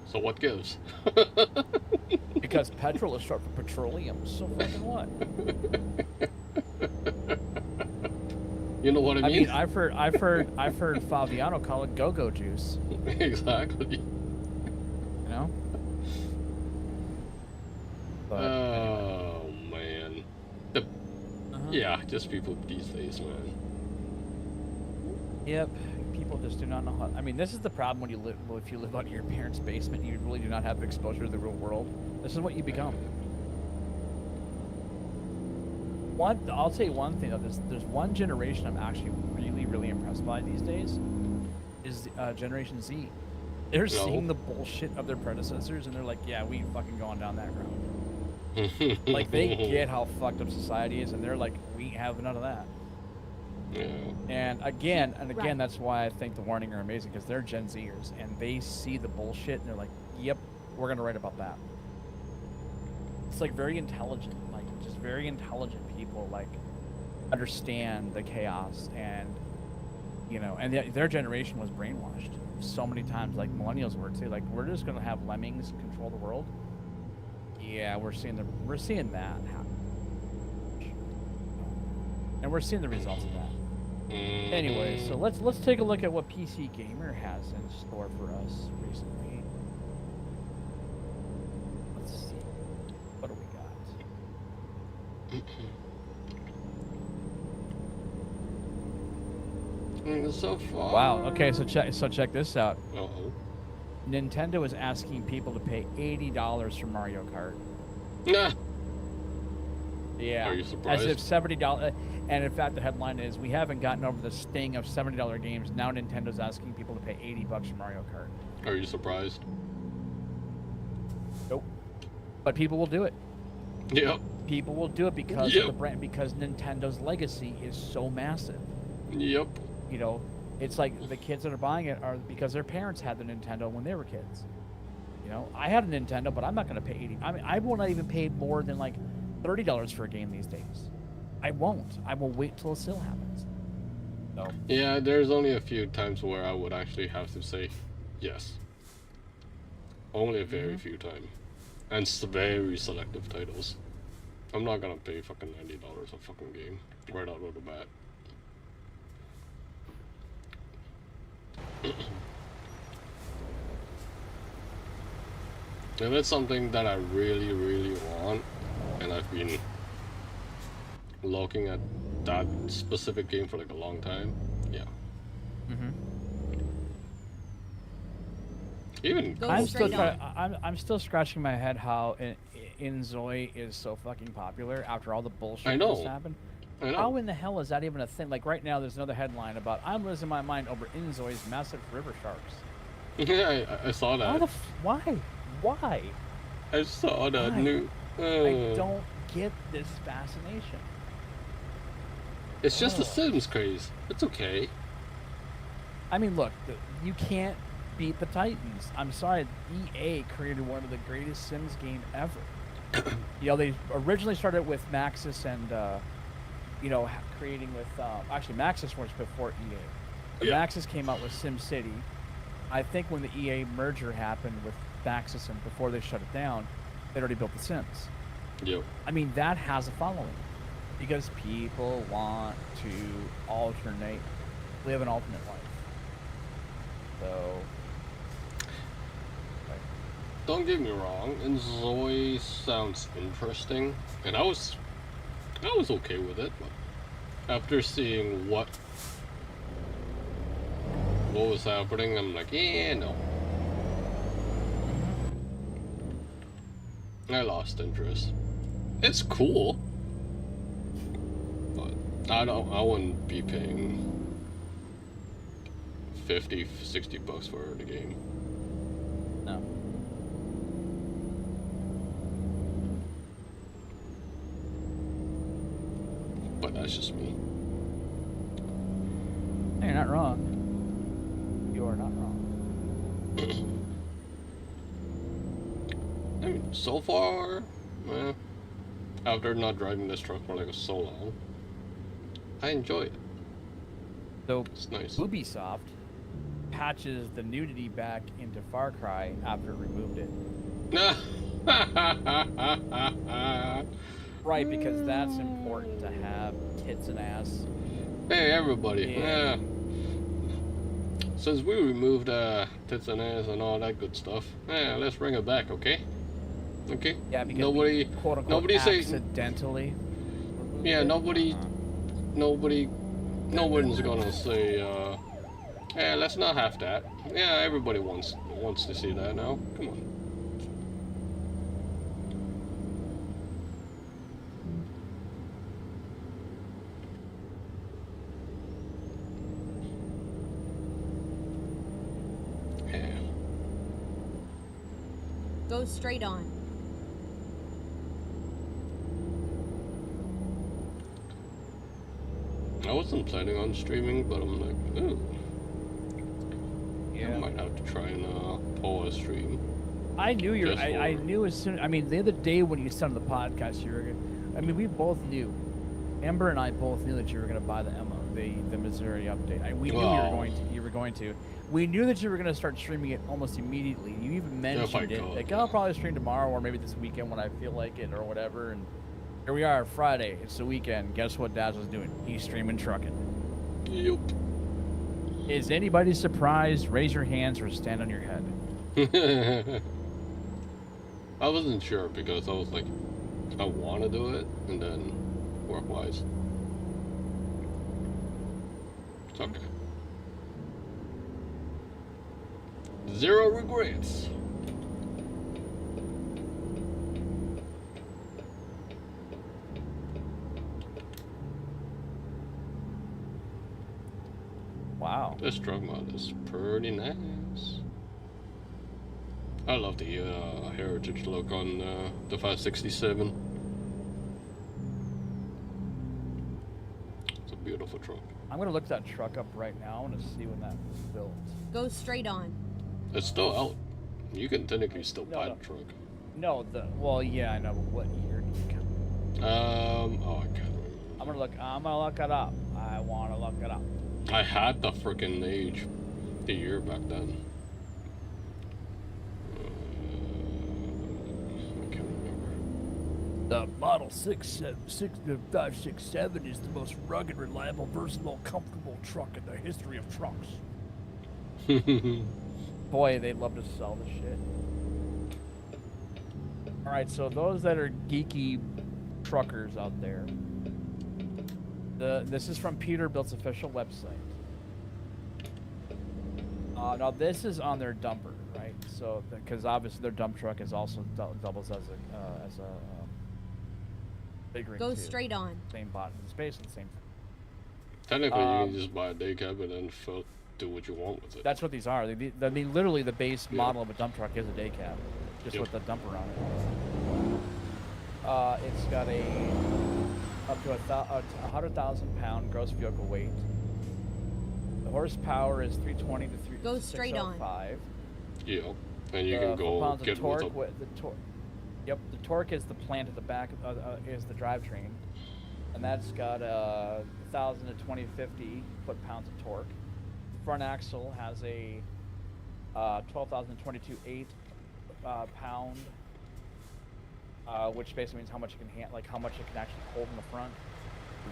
So what gives? Because petrol is short for petroleum. So fucking what? You know what I mean? I've heard Fabiano call it go-go juice. Exactly. You know. But anyway. Oh man. Uh-huh. Yeah, just people these days, man. Yep. People just do not know how. I mean, this is the problem when you live. Well, if you live out in your parents' basement, you really do not have exposure to the real world. This is what you become. I'll tell you one thing though. There's one generation I'm actually really impressed by these days, is Generation Z. They're seeing the bullshit of their predecessors, and they're like, yeah, we ain't fucking going down that road. Like, they get how fucked up society is, and they're like, we ain't having none of that. Yeah. And again, that's why I think the Warning are amazing, because they're Gen Zers, and they see the bullshit, and they're like, yep, we're gonna write about that. It's like very intelligent, like just very intelligent people, like understand the chaos, and you know, and their generation was brainwashed so many times, like millennials were too. Like, we're just gonna have lemmings control the world. Yeah, we're seeing that happen, and we're seeing the results of that. Anyway, so let's take a look at what PC Gamer has in store for us recently. Let's see, what do we got? So far. Wow. Okay, so check this out. Uh-oh. Nintendo is asking people to pay $80 for Mario Kart. Nah. Yeah. Are you surprised? As if $70, and in fact, the headline is, we haven't gotten over the sting of $70 games. Now Nintendo's asking people to pay $80 for Mario Kart. Are you surprised? Nope. But people will do it. Yep. People will do it because Yep. of the brand, because Nintendo's legacy is so massive. Yep. You know, it's like the kids that are buying it are because their parents had the Nintendo when they were kids. You know, I had a Nintendo, but I'm not going to pay 80. I mean, I will not even pay more than like $30 for a game these days. I won't. I will wait till it still happens. So. Yeah, there's only a few times where I would actually have to say yes. Only a very few times. And it's very selective titles. I'm not gonna pay fucking $90 a fucking game right out of the bat. And it's something that I really want, and I've been looking at that specific game for like a long time. Yeah. Even I'm still scratching my head how Inzoi is so fucking popular after all the bullshit that's happened. I know. How in the hell is that even a thing? Like right now, there's another headline about I'm losing my mind over Inzoi's massive river sharks. Yeah, I saw that. Why? I saw that new. I don't get this fascination. It's just a Sims craze. It's okay. I mean, look, you can't beat the Titans. I'm sorry, EA created one of the greatest Sims game ever. You know, they originally started with Maxis and, you know, creating with, actually Maxis was before EA. But Maxis came out with SimCity. I think when the EA merger happened with Maxis and before they shut it down, they'd already built the Sims. Yep. I mean, that has a following because people want to live an alternate life. So, don't get me wrong, and Zoe sounds interesting, and I was okay with it, but after seeing what was happening, I'm like, yeah, no. I lost interest. It's cool, but I wouldn't be paying $50-$60 for the game. No. But that's just me. You're not wrong. You are not wrong. I mean, so far, after not driving this truck for like so long, I enjoy it. So, it's nice. Ubisoft patches the nudity back into Far Cry after it removed it. Right, because that's important to have tits and ass. Hey, everybody. Yeah. Since we removed tits and ass and all that good stuff, let's bring it back, okay? Okay? Yeah, because nobody, quote unquote, nobody accidentally. Yeah, nobody's gonna say, let's not have that. Yeah, everybody wants to see that now. Come on. Go straight on. I wasn't planning on streaming, but I'm like, ooh. Yeah. I might have to try and pull a stream. I knew you. I for- knew as soon. I mean, the other day when you started the podcast, you were gonna. I mean, we both knew. Amber and I both knew that you were gonna buy the Missouri update. We knew Well- you were going to. We knew that you were gonna start streaming it almost immediately. You even mentioned it, could, like, yeah. I'll probably stream tomorrow or maybe this weekend when I feel like it or whatever. And here we are, Friday. It's the weekend. Guess what Dazzo's doing? He's streaming trucking. Yup. Is anybody surprised? Raise your hands or stand on your head. I wasn't sure because I was like, I want to do it, and then work-wise. It's okay. Zero regrets. Wow. This truck mod is pretty nice. I love the heritage look on the 567. It's a beautiful truck. I'm gonna look that truck up right now and see when that was built. Go straight on. It's still out. You can technically still No, buy no. the truck. No, well, yeah, I know, but what year did you come? Oh, I can't remember. I'm gonna look it up. I wanna look it up. I had the freaking age, the year back then. I can't remember. The Model 567 is the most rugged, reliable, versatile, comfortable truck in the history of trucks. Boy, they'd love to sell this shit. Alright, so those that are geeky truckers out there, this is from Peterbilt's official website. Now this is on their dumper, right? So, because obviously their dump truck is also doubles as a big rig Go too. straight on. Same bottom space and the same. Technically, you can just buy a day cab and then do what you want with it. That's what these are. I mean, literally the base Yeah. model of a dump truck is a day cab, just Yep. with the dumper on it. It's got up to a 100,000-pound gross vehicle weight. The horsepower is 320 to 3. Go straight on. 605. Yeah, and you can go foot-pounds of get torque. with The torque. Yep, the torque is the plant at the back. Is the drivetrain, and that's got 1,000 to 2,050 foot-pounds of torque. Front axle has a 12,022 pound, which basically means how much it can how much it can actually hold in the front.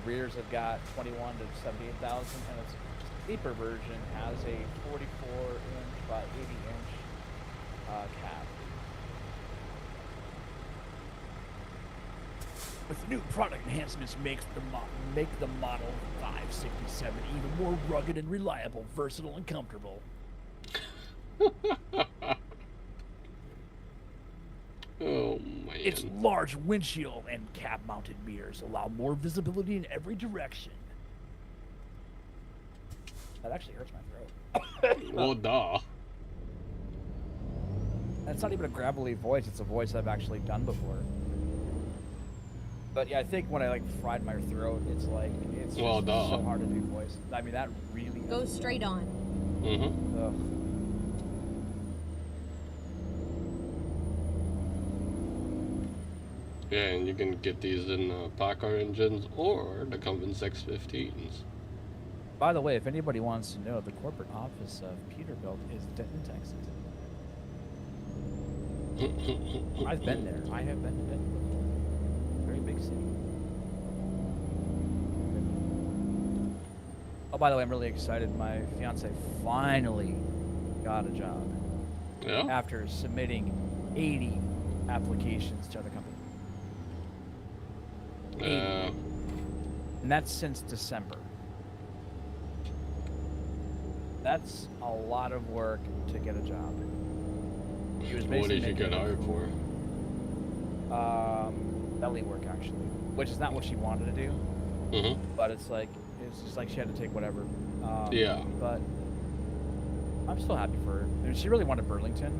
The rears have got 21 to 78,000, and its sleeper version has a 44-inch by 80-inch cab. With new product enhancements, make the Model 567 even more rugged and reliable, versatile and comfortable. Oh man. Its large windshield and cab-mounted mirrors allow more visibility in every direction. That actually hurts my throat. Well, duh. That's not even a gravelly voice. It's a voice I've actually done before. But yeah, I think when I fried my throat, it's it's Well, just duh. so hard to do voice. I mean, that really. Go straight on. Mm-hmm. Ugh. Yeah, and you can get these in Packard engines or the Cummins X15s. By the way, if anybody wants to know, the corporate office of Peterbilt is Denton, Texas. I've been there. I have been to Denton before. Very big city. Oh, by the way, I'm really excited. My fiance finally got a job Yeah? after submitting 80 applications to other companies. And that's since December. That's a lot of work to get a job. He was What basically did you get making, hired for? belly work actually, which is not what she wanted to do, Mm-hmm. but it's just like she had to take whatever. Yeah. But I'm still happy for her. I mean, she really wanted Burlington,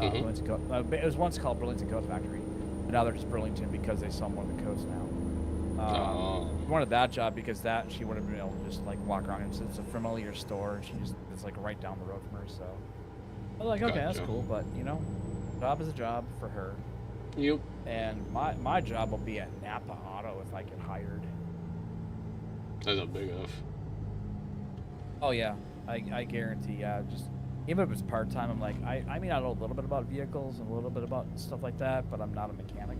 Burlington Coat. It was once called Burlington Coat Factory, but now they're just Burlington because they sell more than coats now. She wanted that job because she would have been able to just like walk around. It's a familiar store, and it's like right down the road from her. So I was like, okay, that's cool, but you know, job is a job for her. Yep. And my job will be at Napa Auto if I get hired. That's not big enough. Oh yeah, I guarantee. Yeah, just even if it's part time, I'm like, I mean, I know a little bit about vehicles and a little bit about stuff like that, but I'm not a mechanic.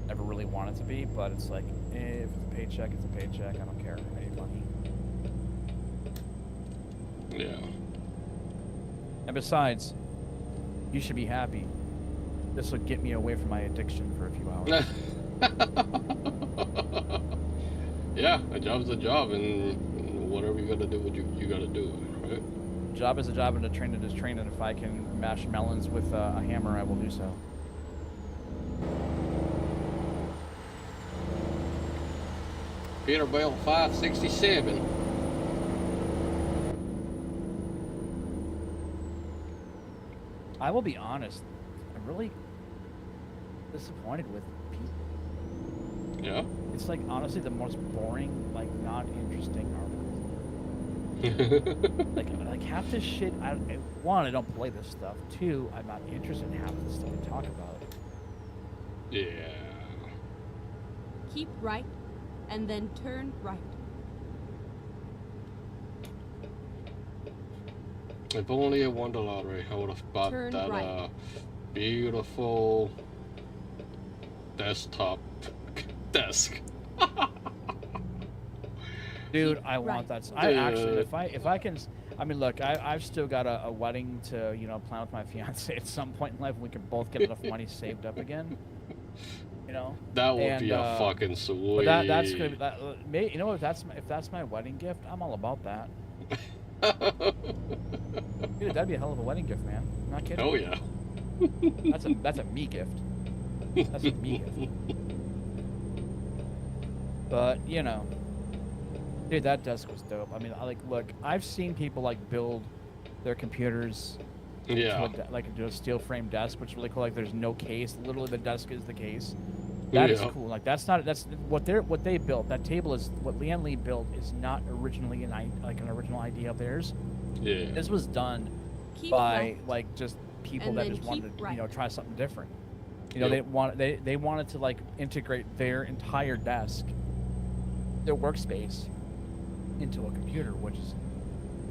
Never really wanted to be, but it's like, if it's a paycheck, it's a paycheck. I don't care. I need money. Yeah. And besides, you should be happy. This will get me away from my addiction for a few hours. Yeah, a job's a job, and whatever you gotta do, you gotta do, right? Job is a job, and a train is train, and if I can mash melons with a hammer, I will do so. Peterbilt 567. I will be honest. I'm really disappointed with people. Yeah. It's like honestly the most boring, like not interesting articles. like half this shit. One, I don't play this stuff. Two, I'm not interested in half the stuff they talk about. Yeah. Keep right, and then turn right. If only I won the lottery, I would have bought Turn that right. Beautiful desktop desk. Dude, I want that. I actually, Dude. if I can, I mean, look, I've still got a wedding to plan with my fiance at some point in life. We can both get enough money saved up again. You know. That would be a fucking sweet. But that's gonna be you know what? If that's my wedding gift, I'm all about that. Dude, that'd be a hell of a wedding gift, man. I'm not kidding. Oh yeah. That's a me gift. That's a me gift. But dude, that desk was dope. I mean, look, I've seen people like build their computers Yeah. into a steel frame desk, which is really cool. Like, there's no case. Literally, the desk is the case. That is cool. Like, that's what they built. That table is what Leanne Lee built is not originally an original idea of theirs. Yeah. This was done Keep by left, just people and that then just wanted to keep right. try something different. Yep. They wanted to like integrate their entire desk, their workspace, into a computer, which is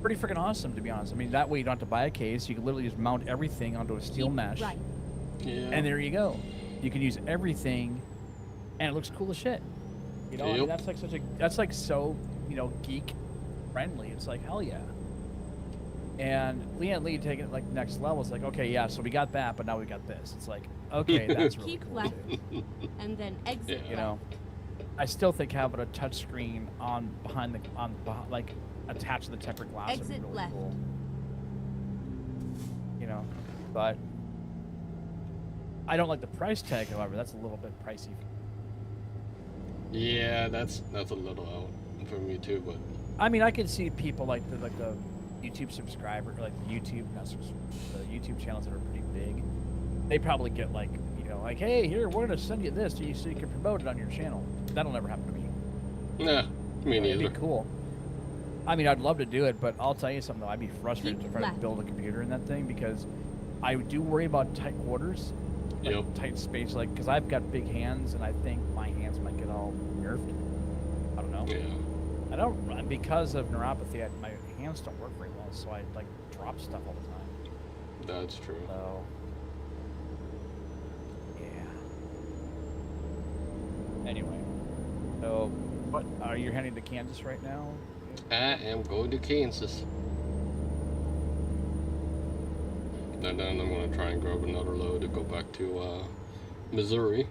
pretty freaking awesome, to be honest. I mean, that way you don't have to buy a case. You can literally just mount everything onto a steel keep mesh, right. Yeah. and there you go. You can use everything, and it looks cool as shit. I mean, Yep. that's like so geek friendly. It's like, hell yeah. And Leanne Lee taking it like next level. It's like, okay, yeah, so we got that, but now we got this. It's like, okay, that's really Keep cool left, too. and then exit Yeah. left. I still think having a touch screen behind like attached to the tempered glass would be Exit really left. cool. But I don't like the price tag. However, that's a little bit pricey. Yeah, that's a little out for me too, but I mean, I can see people like the YouTube subscriber, like the YouTube channels that are pretty big. They probably get like hey, here, we're gonna send you this so you can promote it on your channel. That'll never happen to me. nah, me It'd neither. be cool. I mean, I'd love to do it, but I'll tell you something though. I'd be frustrated Keep to try to left. build a computer in that thing because I do worry about tight quarters, like Yep. tight space, like because I've got big hands and I think my hands might get all nerfed. I don't know. Yeah. I don't because of neuropathy. My hands don't work very well, so I like drop stuff all the time. That's true. So yeah. Anyway, so what are you heading to Kansas right now? I am going to Kansas. And then I'm gonna try and grab another load to go back to Missouri.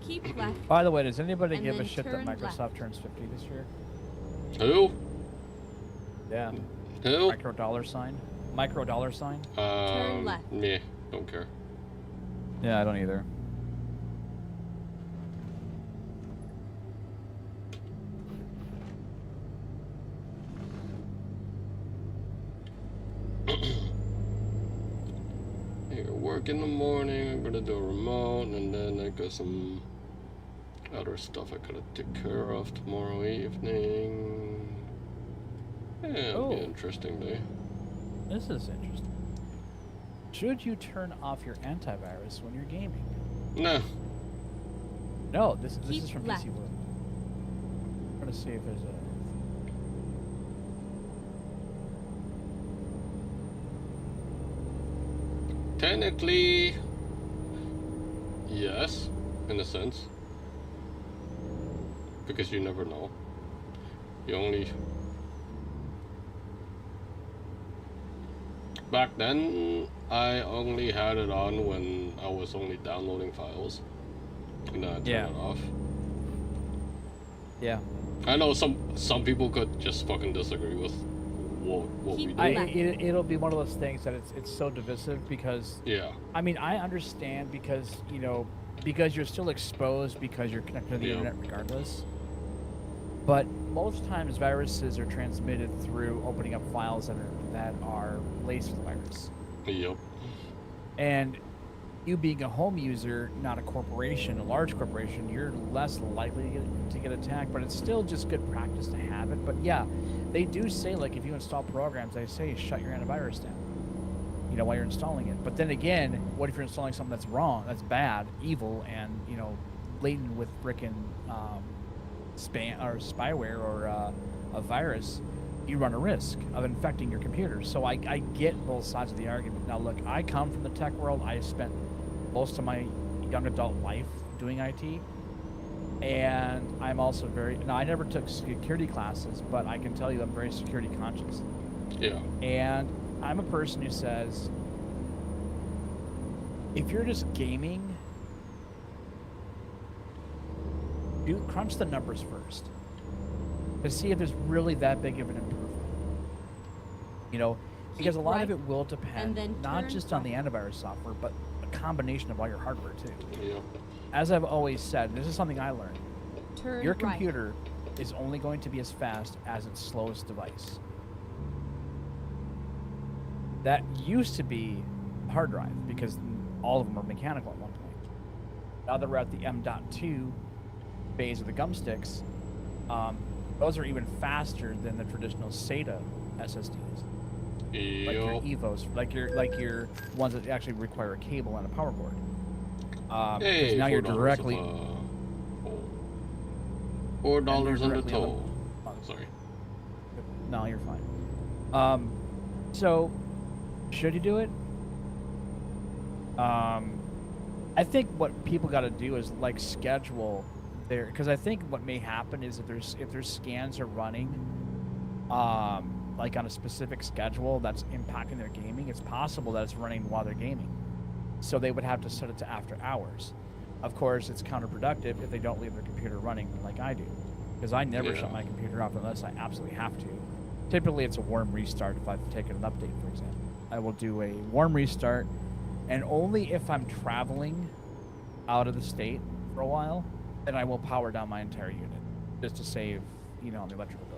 Keep left, By the way, does anybody And give a then shit that turn Microsoft left. turns 50 this year? Who? Yeah. Who? Micro dollar sign. Turn left. Meh, don't care. Yeah, I don't either. work in the morning. I'm gonna do a remote, and then I got some other stuff I gotta take care of tomorrow evening. Yeah, it'll be an interesting day. This is interesting. Should you turn off your antivirus when you're gaming? No. No, this is from left. PC World. I'm gonna see if there's a. Technically, yes, in a sense. Because you never know. You only... Back then, I only had it on when I was only downloading files. And then I turned it off. Yeah. I know some people could just fucking disagree with what we do. It'll be one of those things that it's so divisive because... Yeah. I mean, I understand because, you know, because you're still exposed because you're connected to the internet regardless. But most times viruses are transmitted through opening up files that are laced with virus. Yep. And you being a home user, not a corporation, a large corporation, you're less likely to get attacked, but it's still just good practice to have it. But yeah, they do say, like, if you install programs, they say shut your antivirus down, you know, while you're installing it. But then again, what if you're installing something that's wrong, that's bad, evil, and, you know, laden with frickin' spam or spyware or a virus, you run a risk of infecting your computer. So I get both sides of the argument. Now look, I come from the tech world. I spent most of my young adult life doing IT, and I'm also now I never took security classes, but I can tell you I'm very security conscious. Yeah. And I'm a person who says, if you're just gaming, crunch the numbers first to see if there's really that big of an improvement. You know, because a lot of it will depend not just on the antivirus software, but a combination of all your hardware too. Yeah. As I've always said, and this is something I learned, your computer is only going to be as fast as its slowest device. That used to be hard drive because all of them were mechanical at one point. Now that we're at the M.2 phase of the gum sticks, those are even faster than the traditional SATA SSDs. Yep. Like your EVOs, like your ones that actually require a cable and a power cord. Hey, now you're directly $4 on the toll. Sorry. No, you're fine. So should you do it? I think what people got to do is like schedule there, because I think what may happen is if their scans are running like on a specific schedule that's impacting their gaming, it's possible that it's running while they're gaming, so they would have to set it to after hours. Of course, it's counterproductive if they don't leave their computer running like I do, because I never shut my computer off unless I absolutely have to. Typically it's a warm restart. If I've taken an update, for example, I will do a warm restart, and only if I'm traveling out of the state for a while, then I will power down my entire unit, just to save, you know, the electrical bill.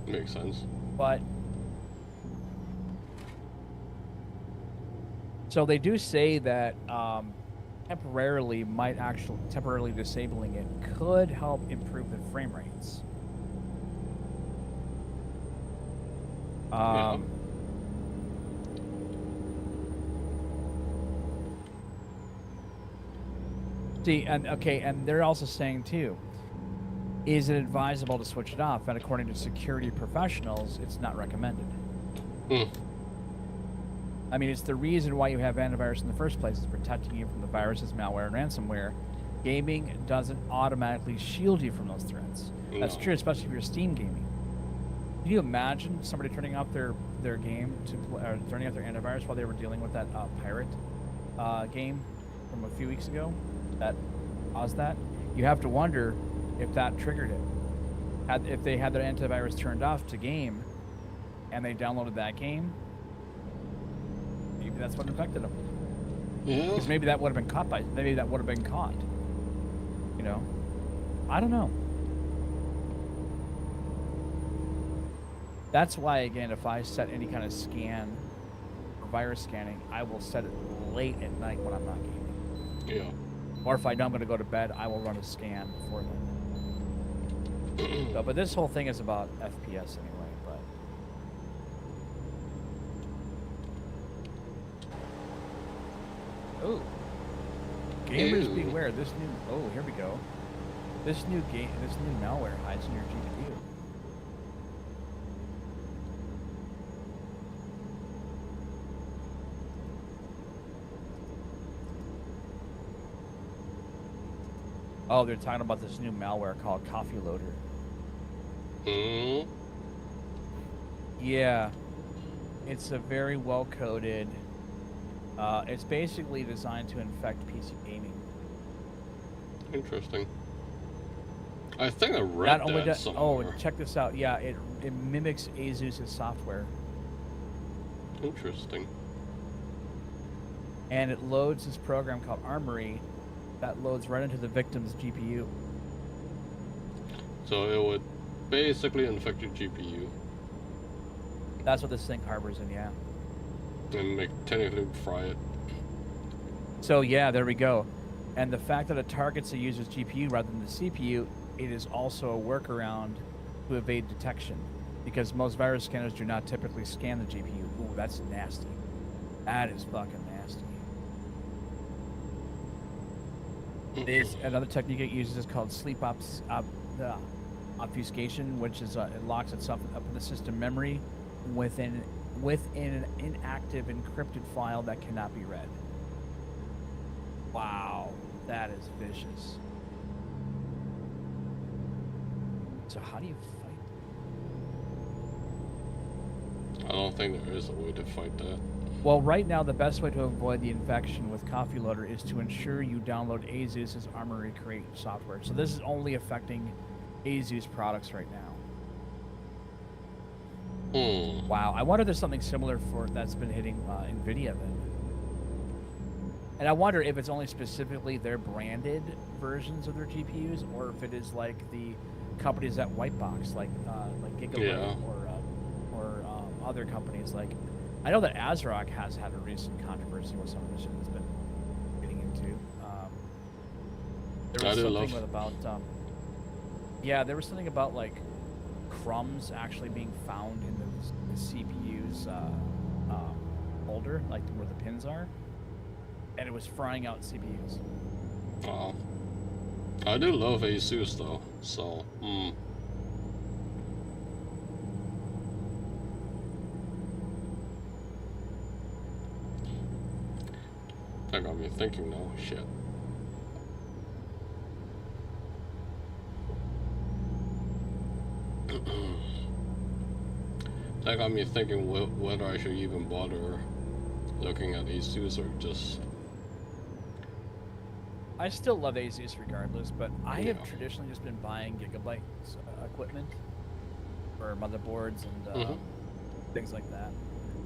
Makes sense. But so they do say that temporarily disabling it could help improve the frame rates. See, and they're also saying too, is it advisable to switch it off? And according to security professionals, it's not recommended. I mean, it's the reason why you have antivirus in the first place, is protecting you from the viruses, malware, and ransomware. Gaming doesn't automatically shield you from those threats. No. That's true, especially if you're Steam gaming. Can you imagine somebody turning off their game turning off their antivirus while they were dealing with that pirate game from a few weeks ago that caused that? You have to wonder if that triggered it. If they had their antivirus turned off to game and they downloaded that game, maybe that's what infected them. Yeah. Because maybe that would have been caught. You know? I don't know. That's why, again, if I set any kind of scan virus scanning, I will set it late at night when I'm not gaming. Yeah. Or if I know I'm going to go to bed, I will run a scan before then. So, but this whole thing is about FPS anyway. But oh, gamers beware! This new here we go. This new malware hides in your GPU. Oh, they're talking about this new malware called Coffee Loader. Hmm. Yeah, it's a very well coded. It's basically designed to infect PC gaming. Interesting. I think I read that somewhere. Oh, check this out. Yeah, it mimics ASUS's software. Interesting. And it loads this program called Armory that loads right into the victim's GPU. So it would basically infect your GPU. That's what this thing harbors in, yeah. And technically fry it. So yeah, there we go. And the fact that it targets the user's GPU rather than the CPU, it is also a workaround to evade detection. Because most virus scanners do not typically scan the GPU. Ooh, that's nasty. That is fucking nasty. There's another technique it uses is called sleep obfuscation, which is it locks itself up in the system memory within an inactive encrypted file that cannot be read. Wow, that is vicious. So how do you fight? I don't think there is a way to fight that. Well, right now the best way to avoid the infection with Coffee Loader is to ensure you download ASUS's Armory Create software. So this is only affecting ASUS products right now. Wow, I wonder if there's something similar that's been hitting NVIDIA then. And I wonder if it's only specifically their branded versions of their GPUs, or if it is like the companies that white box, like Gigabyte or other companies. Like, I know that ASRock has had a recent controversy with some of the shit that's been getting into. There was something about there was something about like crumbs actually being found in the CPU's holder, like where the pins are, and it was frying out CPUs. Wow. I do love ASUS though, so That got me thinking now. Shit. That got me thinking whether I should even bother looking at ASUS or just... I still love ASUS regardless, but I have traditionally just been buying Gigabyte equipment for motherboards and things like that.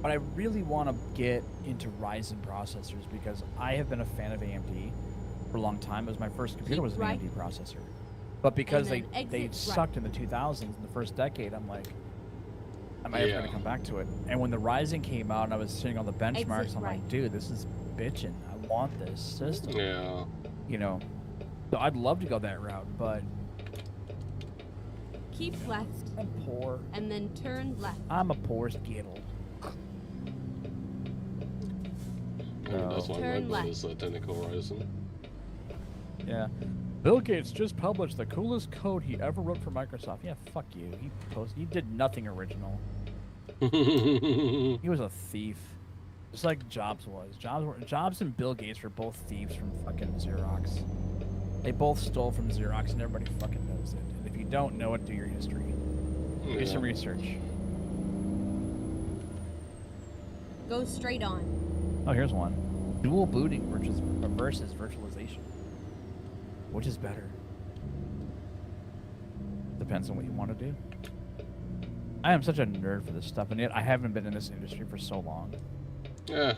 But I really want to get into Ryzen processors because I have been a fan of AMD for a long time. It was my first computer was an AMD processor. But because they sucked in the 2000s, in the first decade, I'm like, am I ever going to come back to it? And when the Ryzen came out and I was seeing all the benchmarks, I'm like, dude, this is bitching. I want this system. Yeah. You know, so I'd love to go that route, but... Keep left. I'm poor. And then turn left. I'm a poor skittle. I mean, that's why my build is identical Ryzen. Yeah. Bill Gates just published the coolest code he ever wrote for Microsoft. Yeah, fuck you. He did nothing original. He was a thief. Just like Jobs was. Jobs and Bill Gates were both thieves from fucking Xerox. They both stole from Xerox and everybody fucking knows it. And if you don't know it, do your history. Do some research. Go straight on. Oh, here's one. Dual booting versus virtualization. Which is better? Depends on what you want to do. I am such a nerd for this stuff, and yet I haven't been in this industry for so long. Yeah.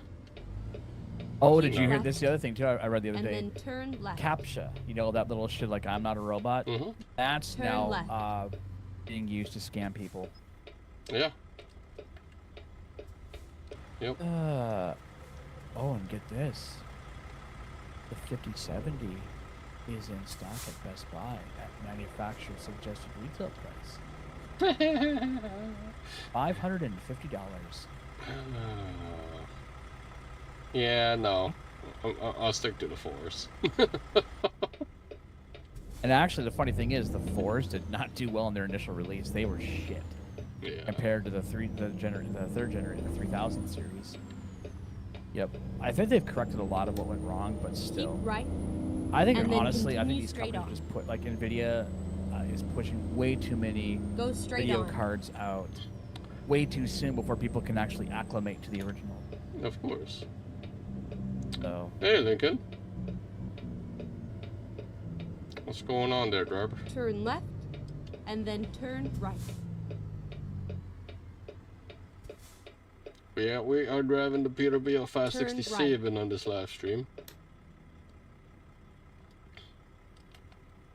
Oh, did you hear this? The other thing too, I read the other day. And then turn left. CAPTCHA, you know, that little shit like I'm not a robot. That's turn now left. Being used to scam people. Yeah. Yep. Oh, and get this. The 5070 is in stock at Best Buy at manufacturer suggested retail price. $550. Yeah, no. I'll stick to the 4s. And actually, the funny thing is, the 4s did not do well in their initial release. They were shit. Yeah. Compared to the third generation, the 3000 series. Yep. I think they've corrected a lot of what went wrong, but still. Keep right. I think and then honestly, I think continue these straight companies on. just put like Nvidia is pushing way too many Go straight video on. cards out way too soon before people can actually acclimate to the original. Of course. So. Hey, Lincoln. What's going on there, driver? Turn left, and then turn right. Yeah, we are driving the Peterbilt 567 right. on this live stream.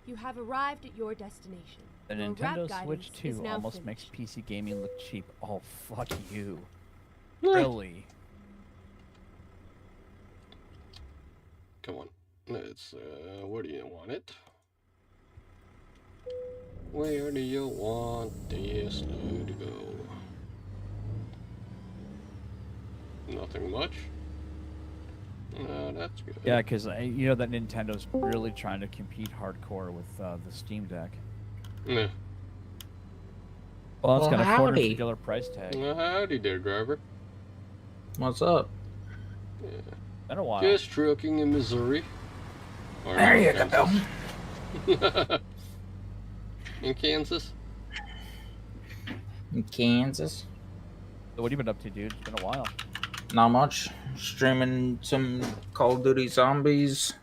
You have arrived at your destination. The Your Nintendo route Switch guidance is 2 now almost finished. makes PC gaming look cheap. Oh, fuck you. Really? Come on. Let's, where do you want it? Where do you want this load to go? Nothing much. That's good. Yeah, because you know that Nintendo's really trying to compete hardcore with the Steam Deck. Yeah. Well, it's got a howdy. $450 price tag. Howdy there, driver. What's up? Yeah. Been a while. Just trucking in Missouri. Or There you Kansas. In Kansas? In Kansas? So what have you been up to, dude? It's been a while. Not much. Streaming some Call of Duty Zombies.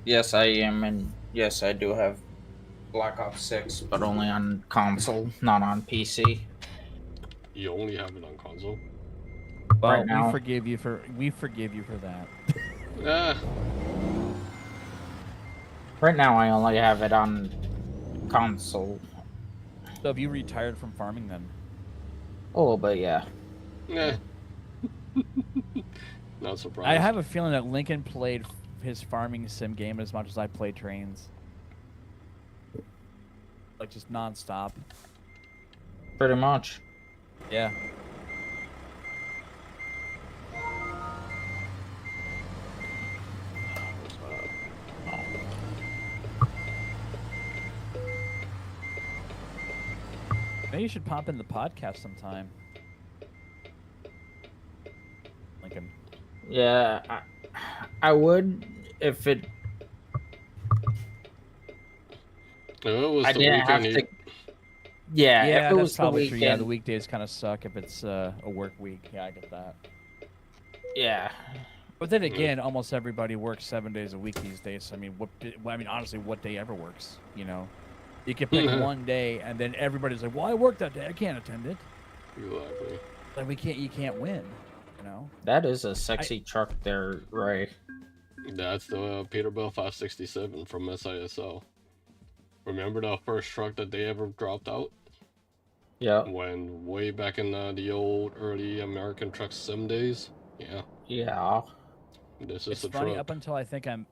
Yes, I am, and yes, I do have Black Ops 6, but only on console, not on PC. You only have it on console? Well, Right now. we forgive you for that. Ah. Right now, I only have it on console. So have you retired from farming then? A little bit, yeah. Yeah. Not surprised. I have a feeling that Lincoln played his farming sim game as much as I play trains. Like just non-stop. Pretty much. Yeah. Maybe you should pop in the podcast sometime. Lincoln. Yeah, I would if it. If it was I the didn't have weekend, to. Yeah, Yeah, if it that's was the probably true. weekend. Yeah, the weekdays kind of suck if it's a work week. Yeah, I get that. Yeah. But then again, almost everybody works 7 days a week these days. So, I mean, honestly, what day ever works? You know, you can pick one day, and then everybody's like, "Well, I worked that day. I can't attend it." Exactly. Like you can't win. You know. That is a sexy truck there, Ray. That's the Peterbilt 567 from SISL. Remember the first truck that they ever dropped out? Yeah. When way back in the old early American Truck Sim days? Yeah. Yeah. This is It's the funny truck. up until I hung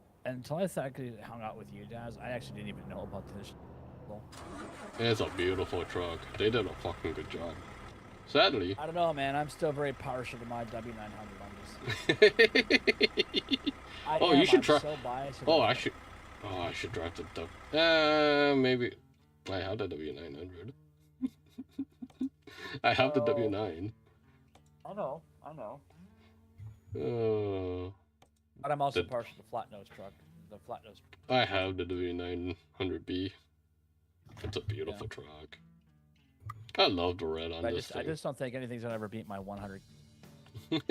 out with you, Daz. I actually didn't even know about this. It's a beautiful truck. They did a fucking good job. Sadly. I don't know, man. I'm still very partial to my W900. Oh, you should I'm try. So biased Oh, about I it. should. Oh, I should drive the maybe. I have the W900. I have the W9. I know. But I'm also partial to the flat nose truck. The flat nose. I have the W900B. It's a beautiful truck. I love the red on this I thing. just don't think anything's gonna ever beat my 100 truck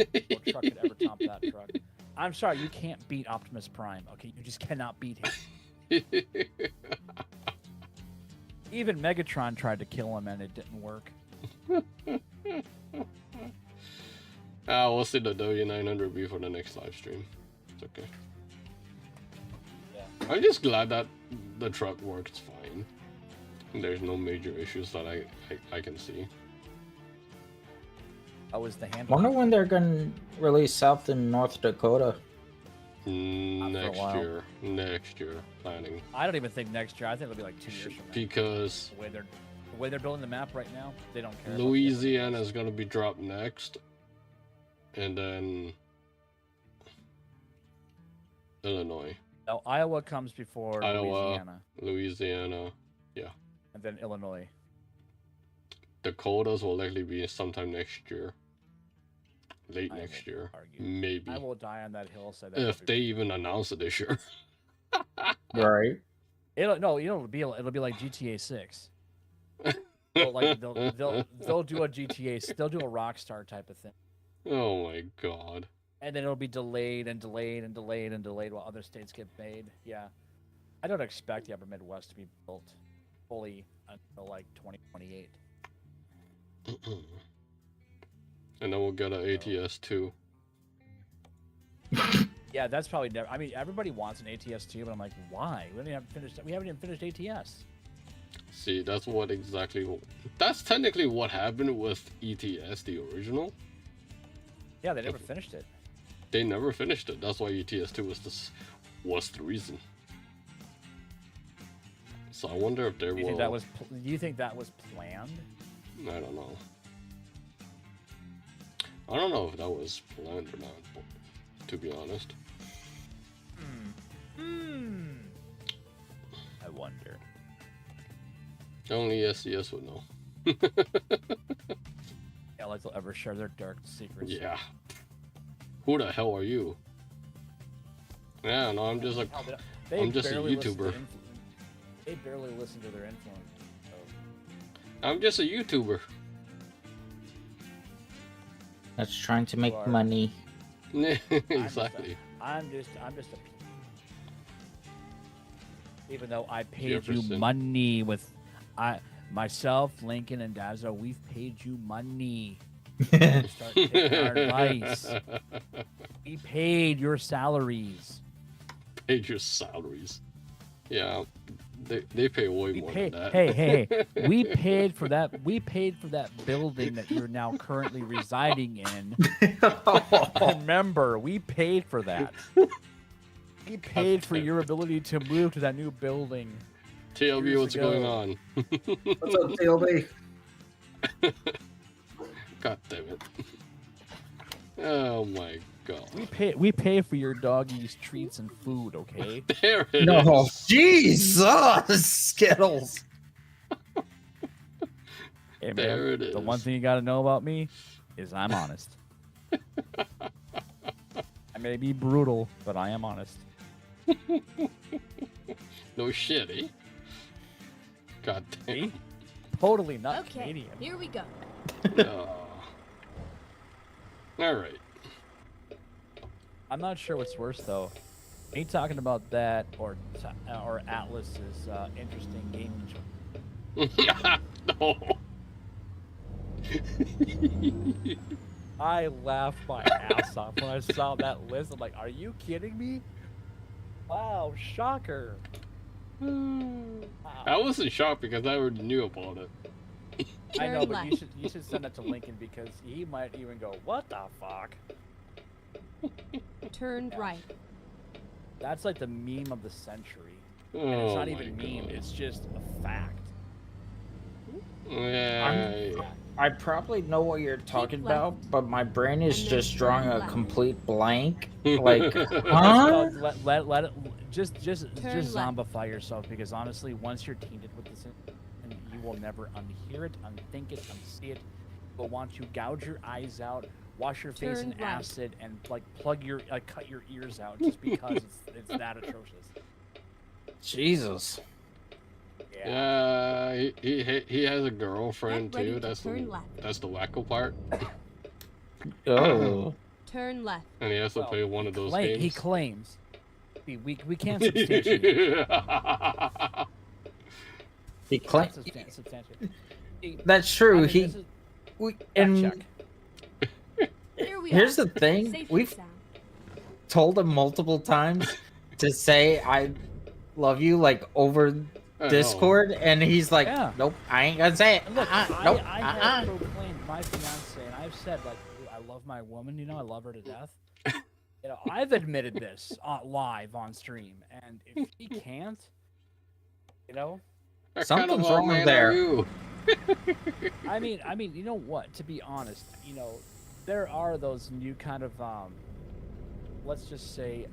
could ever top that truck. I'm sorry, you can't beat Optimus Prime. Okay, you just cannot beat him. Even Megatron tried to kill him and it didn't work. We'll see the W900B for the next live stream. It's okay. Yeah. I'm just glad that the truck works fine. There's no major issues that I can see. How was the handle? Wonder when they're gonna release South and North Dakota. Next year planning. I don't even think next year. I think it'll be like 2 years from now. Because The way they're building the map right now, they don't care. Louisiana is gonna be dropped next, and then Illinois. No, Iowa comes before Louisiana, yeah. and then Illinois. Dakotas will likely be sometime next year. Late I next will year, argue. maybe. I will die on that hill. Say that If they even announce it this year. Right. It'll be like GTA 6. They'll do a GTA. They'll do a Rockstar type of thing. Oh my god. And then it'll be delayed and delayed and delayed and delayed while other states get made. Yeah. I don't expect the Upper Midwest to be built fully until like 2028. And then we'll get an ATS too. Yeah, that's probably never. I mean, everybody wants an ATS too, but I'm like, why? We haven't even finished ATS. See, that's that's technically what happened with ETS, the original. Yeah, they never finished it. They never finished it. That's why ETS 2 was the reason. So I wonder if there Do you think that was planned? I don't know. I don't know if that was planned or not, to be honest. I wonder. Only SCS would know. Yeah, like they'll ever share their dark secrets. Yeah. Who the hell are you? Yeah, no, I'm just I'm just a YouTuber. They barely listen to their influence. So. I'm just a YouTuber. That's trying to make money. Exactly. I'm just a. Even though I paid Jefferson. you money with, myself, Lincoln, and Dazzo, we've paid you money. To start taking our advice. We paid your salaries. Paid your salaries. Yeah, they pay way more than that. Hey, we paid for that. We paid for that building that you're now currently residing in. Remember, we paid for that. We paid for your ability to move to that new building. TLB, what's going on? What's up, TLB? God damn it. Oh my god. We pay for your doggies treats and food, okay? There it No, is. Jesus, Skittles. Hey, man, There it the is. one thing you gotta know about me is I'm honest. I may be brutal, but I am honest. No shit, eh? God damn. See? Totally not Okay, Canadian. here we go. Alright. I'm not sure what's worse though. Me talking about that or Atlas's interesting gaming choice. No. I laughed my ass off when I saw that list. I'm like, are you kidding me? Wow, shocker. Wow. I wasn't shocked because I already knew about it. I know, Turn but left. you should send that to Lincoln because he might even go, what the fuck? Turn right. That's like the meme of the century. Oh, And it's not my even meme, God. it's just a fact. Yeah. I probably know what you're talking left. about, but my brain is And then just drawing turn a left. complete blank. Like, Well, huh? let it just Turn left. zombify yourself because honestly, once you're tainted with this, and you will never unhear it, unthink it, unsee it. But once you gouge your eyes out, wash your face Turn in right. acid, and like cut your ears out just because it's that atrocious. Jesus. Yeah, he has a girlfriend Get ready too. to turn left. That's the wacko part. Oh. Turn left. And he has to Well, play one of those He games. claims. We can't substantiate. He claims. Substantiate. That's true. I mean, He. this is- We, fact and check. Here we here's are. the thing. Safe and We've sound. told him multiple times to say I love you like over Discord, and he's like, Yeah. "Nope, I ain't gonna say it. And look, Nope, I have proclaimed my fiance, and I've said like, I love my woman. You know, I love her to death. You know, I've admitted this live on stream, and if he can't, you know, What kind of Something's old wrong man there. are you? I mean, you know what? To be honest, you know, there are those new kind of, let's just say,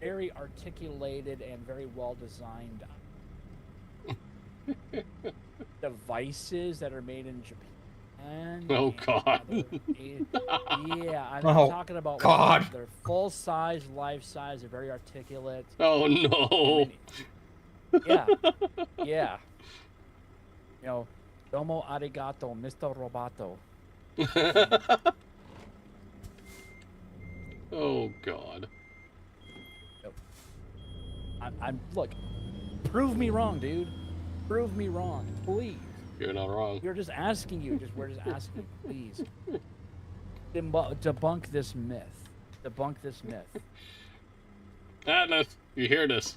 very articulated and very well designed devices that are made in Japan. Oh, and God. yeah, I'm Oh, talking about God. They're full size, life size. They're very articulate. Oh I no. mean, yeah, yeah. You know, domo arigato, Mr. Roboto. Oh God. I'm look. Prove me wrong, dude. Prove me wrong, please. You're not wrong. We're just asking you. We're just asking you, please. Debunk this myth. Debunk this myth. Atlas, you hear this?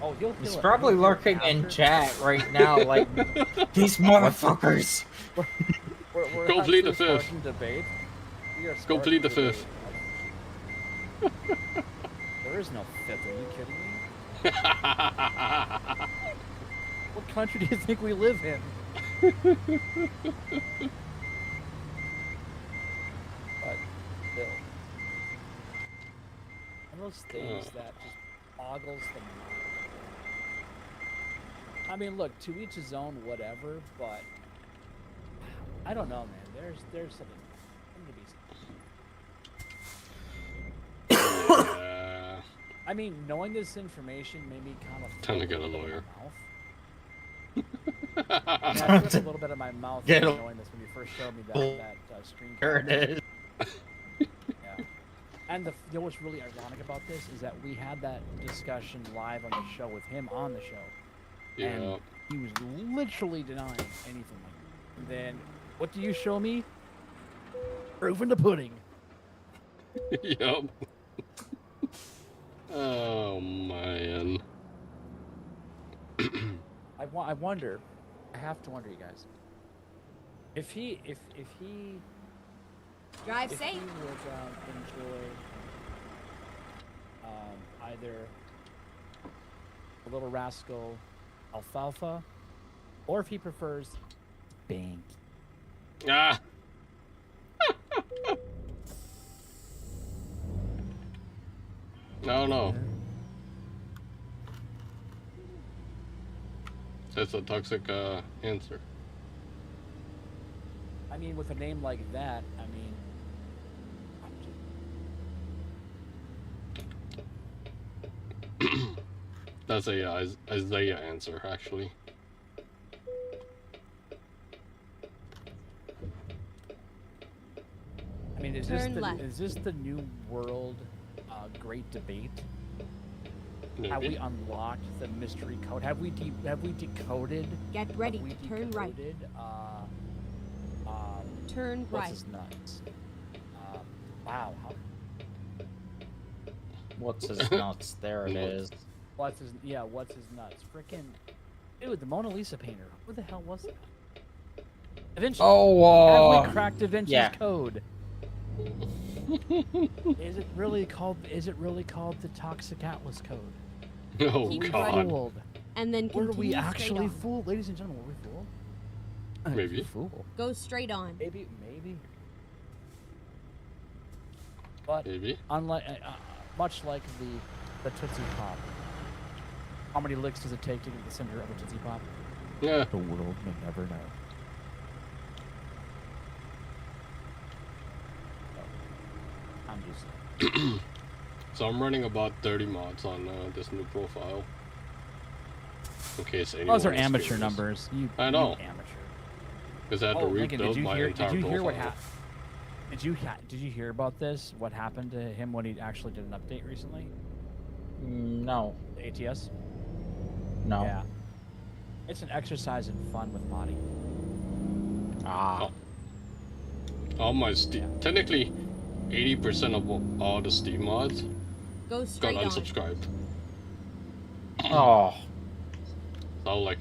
Oh, He's probably lurking in chat right now, like these motherfuckers. We're Go plead the actually fifth. starting Debate. We are Go starting plead the debate. fifth. There is no fifth. Are you kidding me? What country do you think we live in? But still, one of those things that just boggles the mind. I mean, look, to each his own, whatever. But I don't know, man. There's something to be said. I mean, knowing this information made me kind of Time to get a lawyer. I took a little bit of my mouth Get a- knowing this when you first showed me that screen. Here it is. Yeah. And you know what's really ironic about this is that we had that discussion live on the show with him on the show. Yeah. And he was literally denying anything like that. And then, what do you show me? Proof in the pudding. Yup. Oh man. I wonder. I have to wonder, you guys. If he Drive if safe. he would enjoy either a little rascal alfalfa, or if he prefers bank. Ah. No. That's a toxic answer. I mean, with a name like that, I mean, That's a Isaiah answer, actually. is Turn left. this the new world great debate? Have we Maybe. unlocked the mystery code? Have we decoded? Get ready have we to turn right. decoded, Turn what's right. his nuts? Wow. What's his nuts? There it is. What's his nuts? Frickin' dude, the Mona Lisa painter. Who the hell was that? Da Vinci. Oh, Have we cracked Da Vinci's yeah. code? Is it really called the Toxic Atlas Code? Oh Keep God. Fooled. And then Were continue we straight actually on. fooled, ladies and gentlemen? Were we fooled? Maybe. Fool. Go straight on. Maybe. But Maybe. unlike, much like the Tootsie Pop, how many licks does it take to get the center of a Tootsie Pop? Yeah. The world may never know. I'm just. So I'm running about 30 mods on this new profile. In case anyone Those are is amateur curious. numbers. I know. You amateur. Because I had to Lincoln, rebuild my entire did you hear what profile. happened? Did you hear about this? What happened to him when he actually did an update recently? No. The ATS? No. Yeah. It's an exercise in fun with modding. Ah. All my Steam, technically 80% of all the Steam mods Go got straight on. unsubscribed. Oh, So I was like,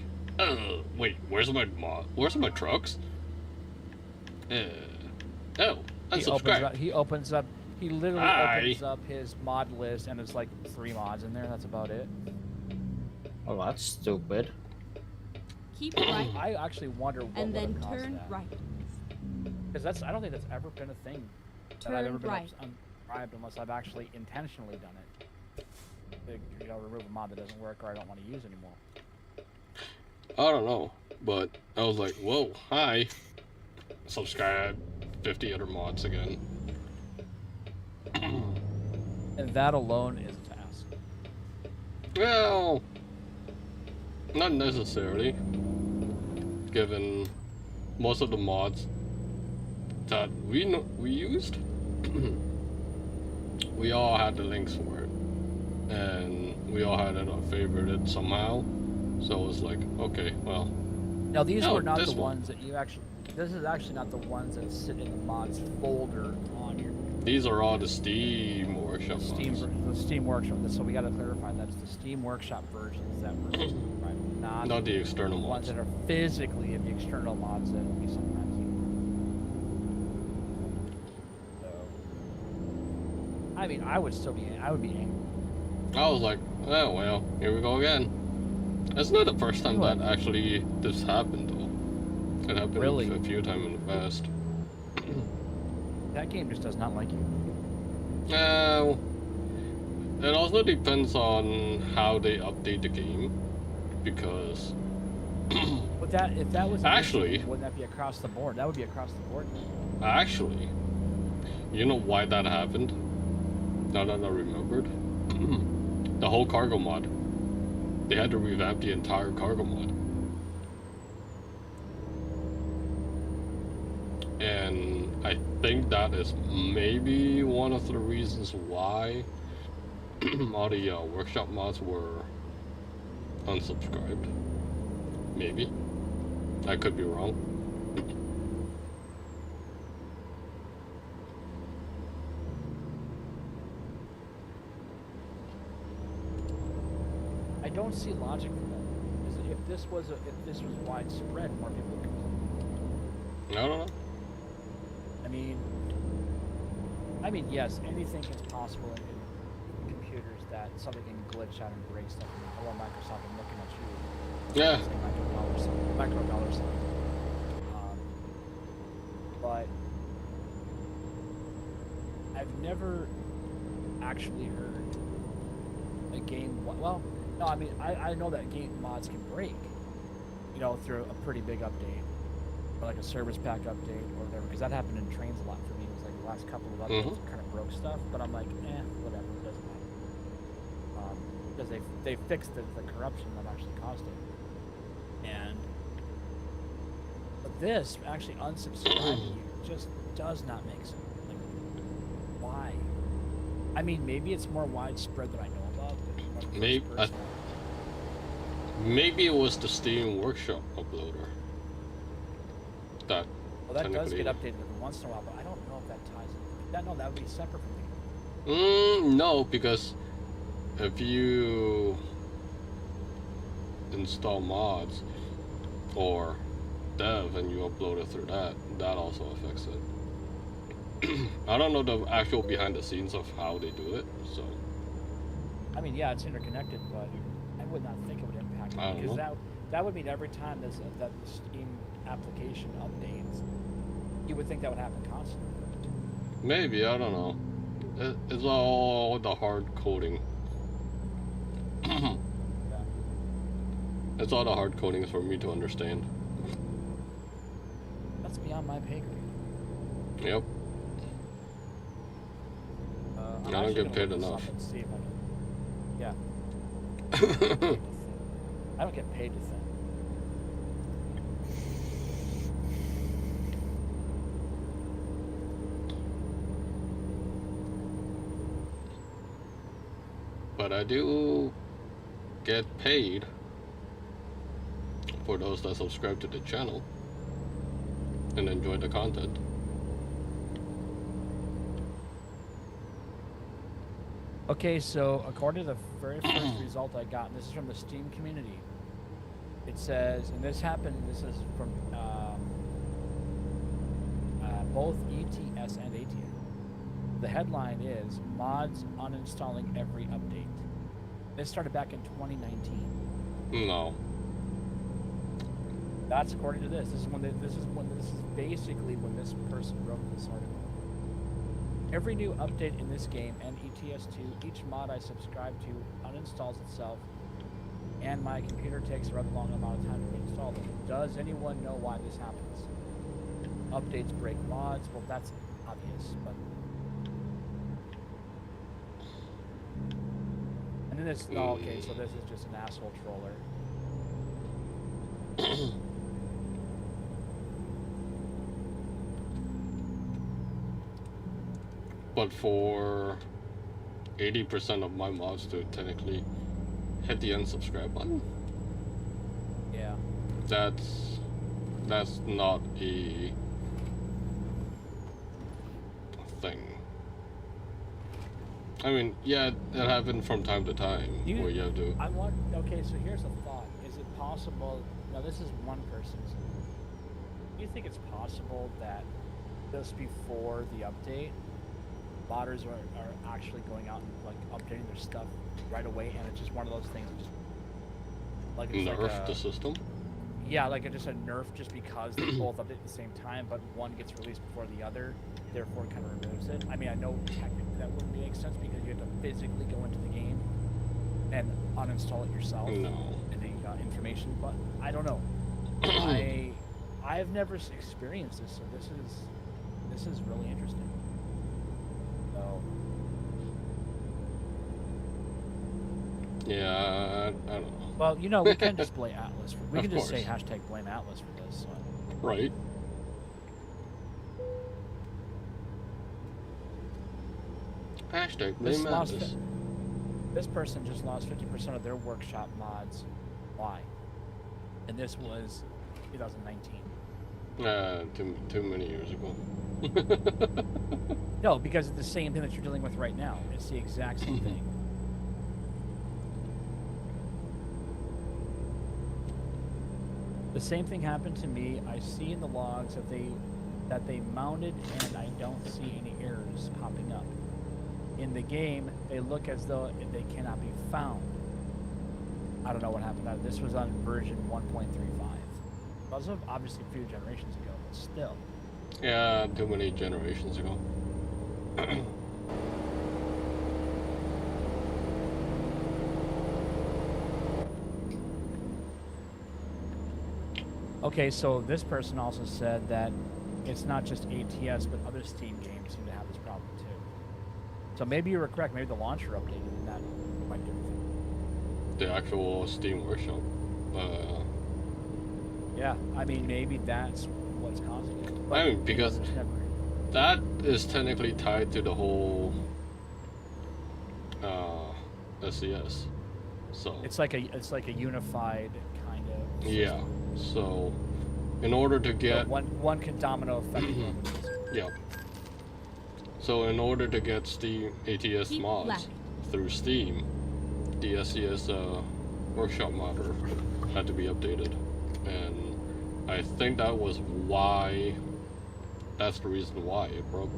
wait, where's my trucks? Oh, unsubscribed. He literally Hi. opens up his mod list, and it's like 3 mods in there. That's about it. well, that's stupid. Keep right I actually wonder what and would then have caused turn that. right. Because I don't think that's ever been a thing that I've Turn ever been right. unsubscribed unless I've actually intentionally done it. To, remove a mod that doesn't work or I don't want to use anymore. I don't know, but I was like, whoa, hi. Subscribe, 50 other mods again. And that alone is a task. Well, not necessarily, given most of the mods that we used, we all had the links for it, and we all had it favorited somehow. So it was like, okay, well. Now these No, were not the this one. ones that you actually. This is actually not the ones that sit in the mods folder on your These are all the Steam Workshop mods. The Steam Workshop. So we got to clarify that's the Steam Workshop versions that were right, Not the external the ones mods. that are physically in the external mods that we sometimes use. So, I mean, I would be angry. I was like, oh well, here we go again. It's not the first time that actually this happened though. It happened Really? a few times in the past. That game just does not like you. It also depends on how they update the game, because But if that was an Actually- issue, wouldn't that be across the board? That would be across the board. actually, you know why that happened? Now that I remembered, the whole cargo mod. They had to revamp the entire cargo mod. And I think that is maybe one of the reasons why all the workshop mods were unsubscribed. Maybe. I could be wrong. I don't see logic for that. Because if this was widespread, more people would complain. I don't know. I mean, yes, anything is possible in computers that something can glitch out and break stuff. I mean, hello, Microsoft, I'm looking at you. Yeah. Saying micro dollar sign. But I've never actually heard a game. Well, no, I mean, I know that game mods can break, through a pretty big update, or like a service pack update or whatever. Because that happened in trains a lot for me. It was like the last couple of updates kind of broke stuff, but I'm like, whatever, it doesn't matter. Because they fixed the corruption that actually caused it. And but this actually unsubscribing you just does not make sense. Like, why? I mean, maybe it's more widespread than I know about. But Maybe it was the Steam Workshop uploader. That does get updated every once in a while, but I don't know if that ties in. That would be separate from me. No, because if you install mods or dev and you upload it through that also affects it. I don't know the actual behind the scenes of how they do it, so. I mean, yeah, it's interconnected, but I would not think it would impact I it, don't because know. that would mean every time that the Steam application updates, you would think that would happen constantly. Maybe, I don't know. It's all the hard coding. Yeah. It's all the hard coding for me to understand. That's beyond my pay grade. Yep. I'm I don't actually get gonna paid look this enough. up and see if I can. Yeah. I don't get paid to think. But I do get paid for those that subscribe to the channel and enjoy the content. Okay, so according to the very first result I got, and this is from the Steam community, it says, and this is from both ETS and ATN. The headline is, mods uninstalling every update. This started back in 2019. No. That's according to this. This is basically when this person wrote this article. Every new update in this game and ETS2, each mod I subscribe to uninstalls itself, and my computer takes a rather long amount of time to reinstall them. Does anyone know why this happens? Updates break mods. Well, that's obvious, but. And then this. Oh, okay, so this is just an asshole troller. But for 80% of my mods to technically hit the unsubscribe button, Yeah. that's not a thing. I mean, yeah, it happens from time to time where you have to. Okay, so here's a thought. Is it possible? Now, this is one person's. Do you think it's possible that just before the update, modders are actually going out and like updating their stuff right away, and it's just one of those things, just like it's Nerf like the system? Yeah, like just a nerf just because they both update at the same time, but one gets released before the other, therefore it kind of removes it. I mean, I know technically that wouldn't make sense because you have to physically go into the game and uninstall it yourself. No. In the information, but I don't know. I've never experienced this, so this is really interesting. So. Yeah, I don't know. Well, you know, we can just blame Atlas. We can Of just say course. hashtag blame Atlas for this. So. Right. Hashtag blame Atlas. This person just lost 50% of their workshop mods. Why? And this was 2019. Too many years ago. No, because it's the same thing that you're dealing with right now. It's the exact same thing. The same thing happened to me. I see in the logs that they mounted, and I don't see any errors popping up. In the game, they look as though they cannot be found. I don't know what happened. This was on version 1.35. That was obviously a few generations ago, but still. Yeah, too many generations ago. Okay, so this person also said that it's not just ATS, but other Steam games seem to have this problem too. So maybe you were correct. Maybe the launcher updated, and that might do it. The actual Steam Workshop. Yeah, I mean, maybe that's what's causing it. But, I mean, because there's never... that is technically tied to the whole SES. So it's like a unified kind of system. yeah. So in order to get one can domino effect. yeah. So in order to get Steam ATS Keep mods left. through Steam, the SES workshop modder had to be updated, and I think that was why. That's the reason why it broke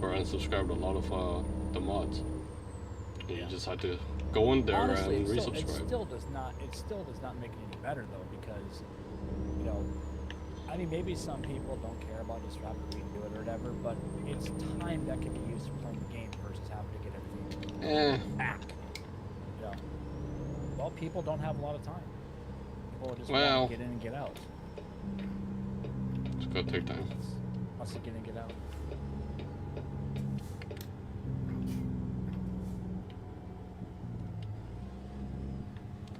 or unsubscribed a lot of the mods. And you just had to go in there Honestly, and it resubscribe. still does not make it any better though, because you know, I mean, maybe some people don't care about just having to redo it or whatever, but it's time that can be used to play the game versus having to get everything back. You know, well, people don't have a lot of time. People just want to get in and get out. It's gonna take time. Wants to get in and get out.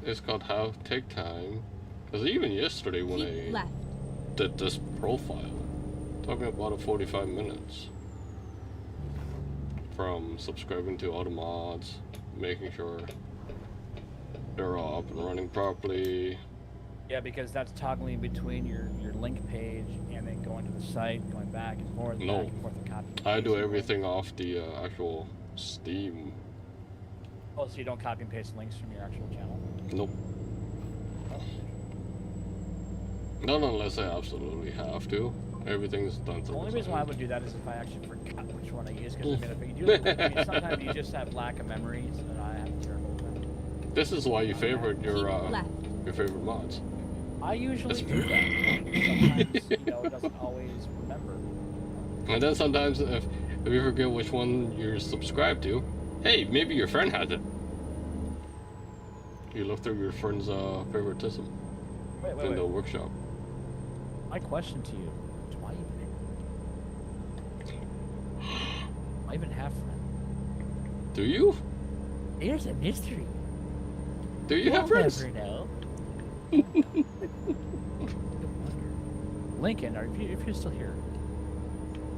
It's called How Take Time. Because even yesterday when Keep I left. did this profile, talking about 45 minutes from subscribing to all the mods, making sure they're all up and running properly. Yeah, because that's toggling between your link page and then going to the site, going back and forth, No. back and forth, and copy. I do everything off the actual Steam Oh, so you don't copy and paste links from your actual channel? Nope. Oh. Not unless I absolutely have to. Everything's done The through only the reason why I site. would do that is if I actually forgot which one I use. Because I mean, if you do, I mean, sometimes you just have lack of memories, and I have terrible memory. This is why you favorite Keep left. your favorite mods. I usually do that. Sometimes, you know, it doesn't always remember. And then sometimes if you forget which one you're subscribed to, hey, maybe your friend has it. You look through your friend's favoritism in the workshop. My question to you: do I even have friends? Do you? Here's a mystery. Do you have friends? Never know. Lincoln, if you're still here,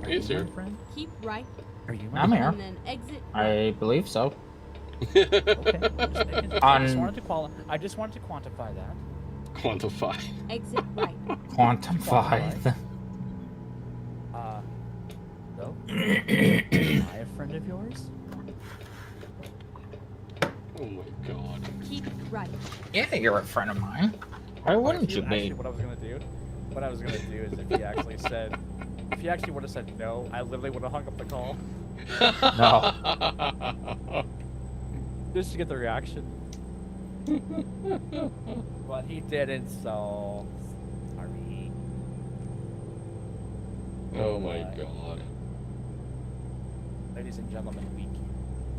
are He's you here. my friend? Keep right, Are you my I'm friend? here. and then exit. I believe so. Okay. I just wanted to quantify that. Quantify. Exit right. Quantify. So, am I a friend of yours? Oh my god. Keep right. Yeah, you're a friend of mine. Why wouldn't you Actually, be? what I was gonna do is if he actually said, if he actually would have said no, I literally would have hung up the call No. just to get the reaction. But he didn't, so sorry. Oh my god. Ladies and gentlemen,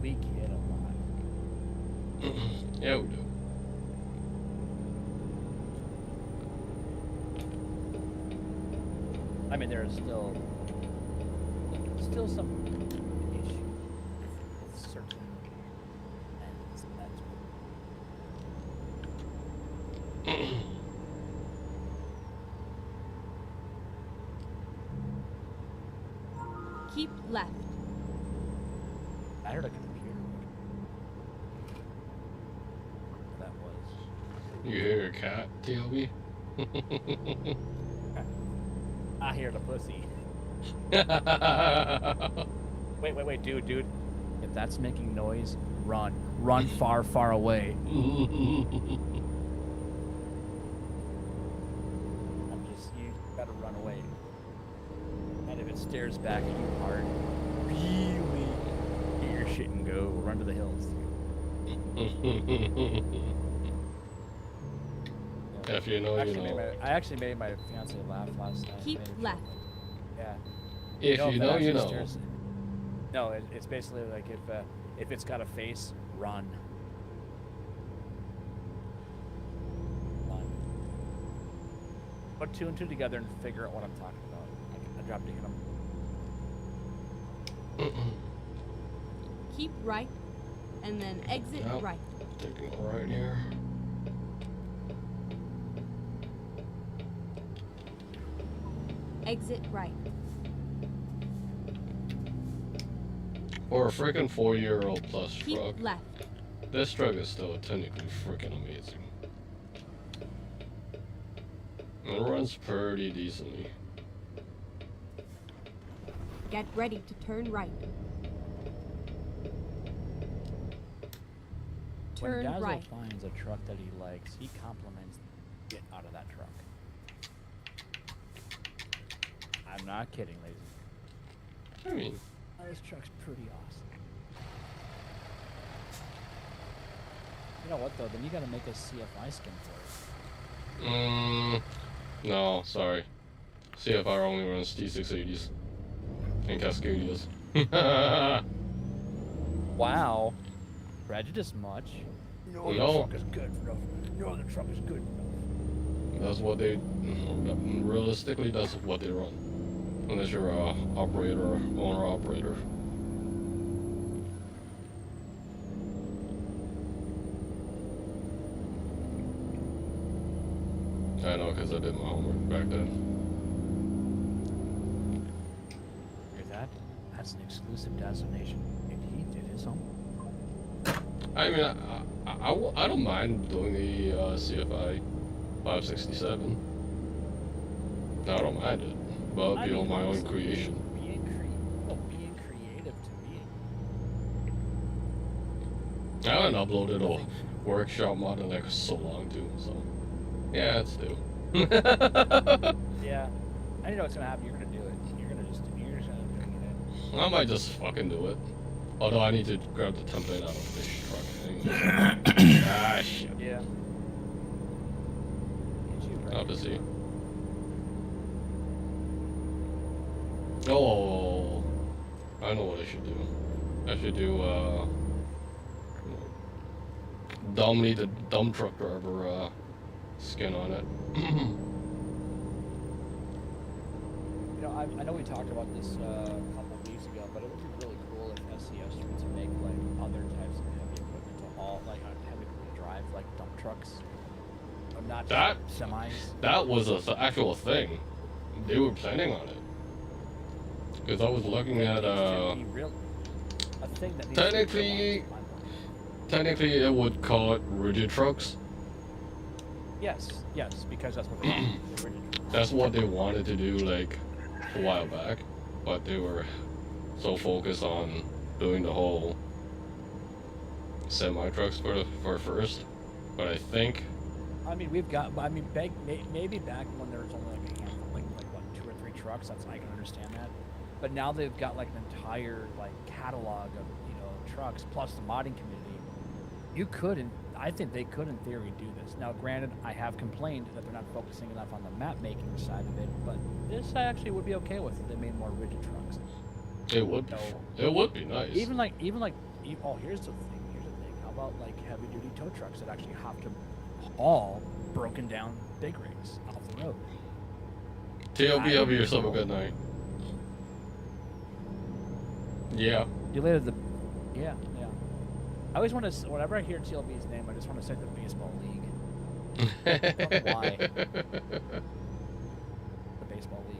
we kid alive. Yeah, we do. I mean, there is still some issue with certain ends that Keep left. I heard a computer. That was. You hear a cat, TLB? I hear the pussy. Wait, dude. If that's making noise, run. Run far, far away. You gotta run away. And if it stares back at you hard, really get your shit and go. Run to the hills. If you know, you know. I actually made my fiance laugh last night. Keep left. Yeah. If you know, you know. No, it's basically like if it's got a face, run. Run. Put two and two together and figure out what I'm talking about. I dropped to hit him. Keep right, and then exit Yep. right. Taking a right here. Exit right. For a freaking 4-year-old plus Keep truck, left. this truck is still technically freaking amazing. It runs pretty decently. Get ready to turn right. When Turn Dazzo right. finds a truck that he likes, he compliments the shit out of that truck. I'm not kidding, ladies. I mean, This truck's pretty awesome. You know what though? Then you gotta make a CFI skin for it. no, sorry. CFR only runs T680s and Cascadias. Wow. Prejudice much? No. The truck is good enough. No, the truck is good enough. That's what they, realistically, that's what they run. Unless you're a operator, owner-operator. I know, because I did my homework back then. Hear that? That's an exclusive Dazzo Nation. And he did his homework. I mean, I don't mind doing the CFI 567. I don't mind it, but I be mean, on my own honestly, creation. Being creative to me. I haven't uploaded a workshop mod in like so long too, so yeah, it's due. Yeah, I know what's gonna happen. You're gonna do it. You're just gonna doing it. I might just fucking do it. Although I need to grab the template out of this truck thing. Ah, shit. Yeah. Obviously. Oh, I know what I should do. I should do, Domly the dump truck driver, skin on it. You know, I know we talked about this a couple of weeks ago, but it would be really cool if SCS were to make like other types of heavy equipment to all like heavy equipment drive, like dump trucks, or not That- just semis. That was a actual thing. They were planning on it. Because I was looking at, a thing that needs to be technically- realized. technically it would call it rigid trucks. Yes, because that's what they're original. That's what they wanted to do like a while back, but they were so focused on doing the whole semi trucks for first. But I think I mean, maybe back when there was only like a handful, like what, 2 or 3 trucks. I can understand that. But now they've got like an entire like catalog of trucks plus the modding community. I think they could in theory do this. Now, granted, I have complained that they're not focusing enough on the map making side of it, but this I actually would be okay with if they made more rigid trucks. it would be nice. Even like oh, here's the thing. How about like heavy duty tow trucks that actually have to haul broken down big rigs off the road? TLB, have yourself a good night. Yeah. You later yeah. I always want to, whenever I hear TLB's name, I just want to say the baseball league. I don't know why. The baseball league.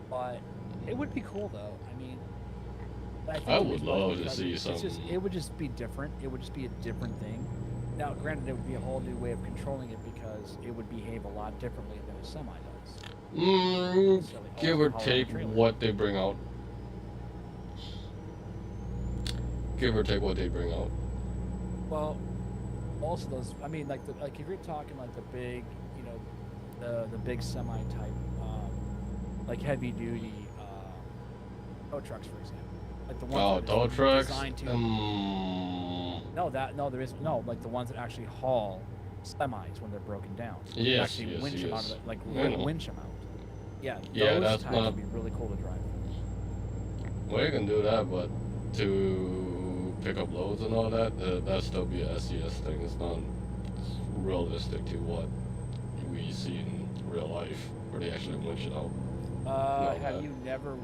But it would be cool though. I mean, I would love to see some. It would just be different. It would just be a different thing. Now, granted, it would be a whole new way of controlling it because it would behave a lot differently than a semi does. Give or take what they bring out. Give or take what they bring out. Well, also those. I mean, like if you're talking like the big, the big semi type, like heavy duty tow trucks, for example. Like the ones tow trucks. Designed to, like the ones that actually haul semis when they're broken down. Yes, actually winch them out of it, like winch them out. Yeah, Yeah, those that's types would be really cool to drive. Well, you can do that, but to pick up loads and all that, that'd still be a SCS thing. It's not realistic to what we see in real life, where they actually winch it out. Have you never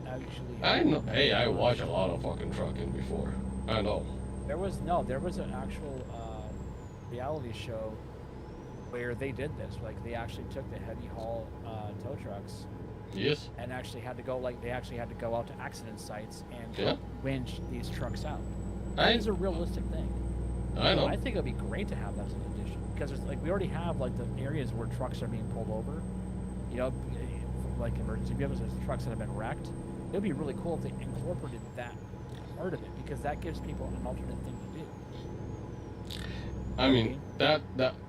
actually? I know. Hey, I watch a lot of fucking trucking before. I know. There was an actual reality show where they did this. Like they actually took the heavy haul tow trucks. Yes. And actually had to go out to accident sites and winch these trucks out. That is a realistic thing. I know. I think it'd be great to have that as an addition because it's like we already have like the areas where trucks are being pulled over. Like emergency vehicles, there's trucks that have been wrecked. It'd be really cool if they incorporated that part of it because that gives people an alternate thing to do. I mean,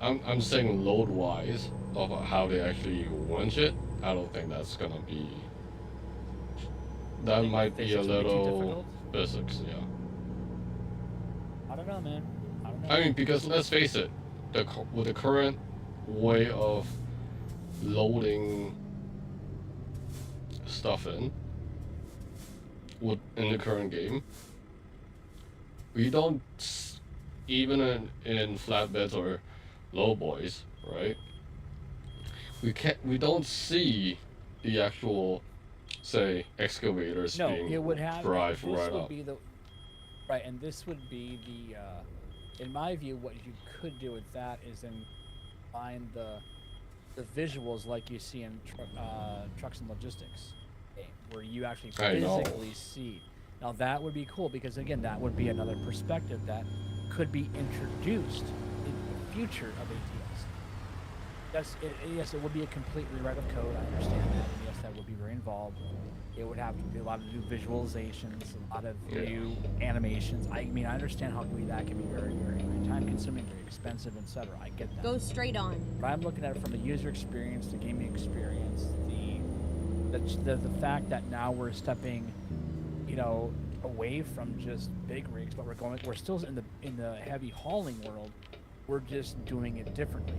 I'm saying load wise of how they actually winch it. I don't think that's gonna be. That might be a little physics, yeah. I don't know, man. I don't know. I mean, because let's face it, with the current way of loading stuff in the current game, we don't even in flatbeds or low boys, right? We don't see the actual, say, excavators being it would have drive this right would up. be the right, and this would be the in my view, what you could do with that is then find the visuals like you see in Trucks and Logistics game, where you actually physically see. Now that would be cool because again, that would be another perspective that could be introduced in the future of ATS. Yes, it would be a complete rewrite of code. I understand that. And yes, that would be very involved. It would have to be a lot of new visualizations, a lot of Yeah. new animations. I mean, I understand how that can be very, very, very time-consuming, very expensive, etc. I get that. Go straight on. But I'm looking at it from the user experience, the gaming experience, the fact that now we're stepping, you know, away from just big rigs, but we're still in the heavy hauling world. We're just doing it differently,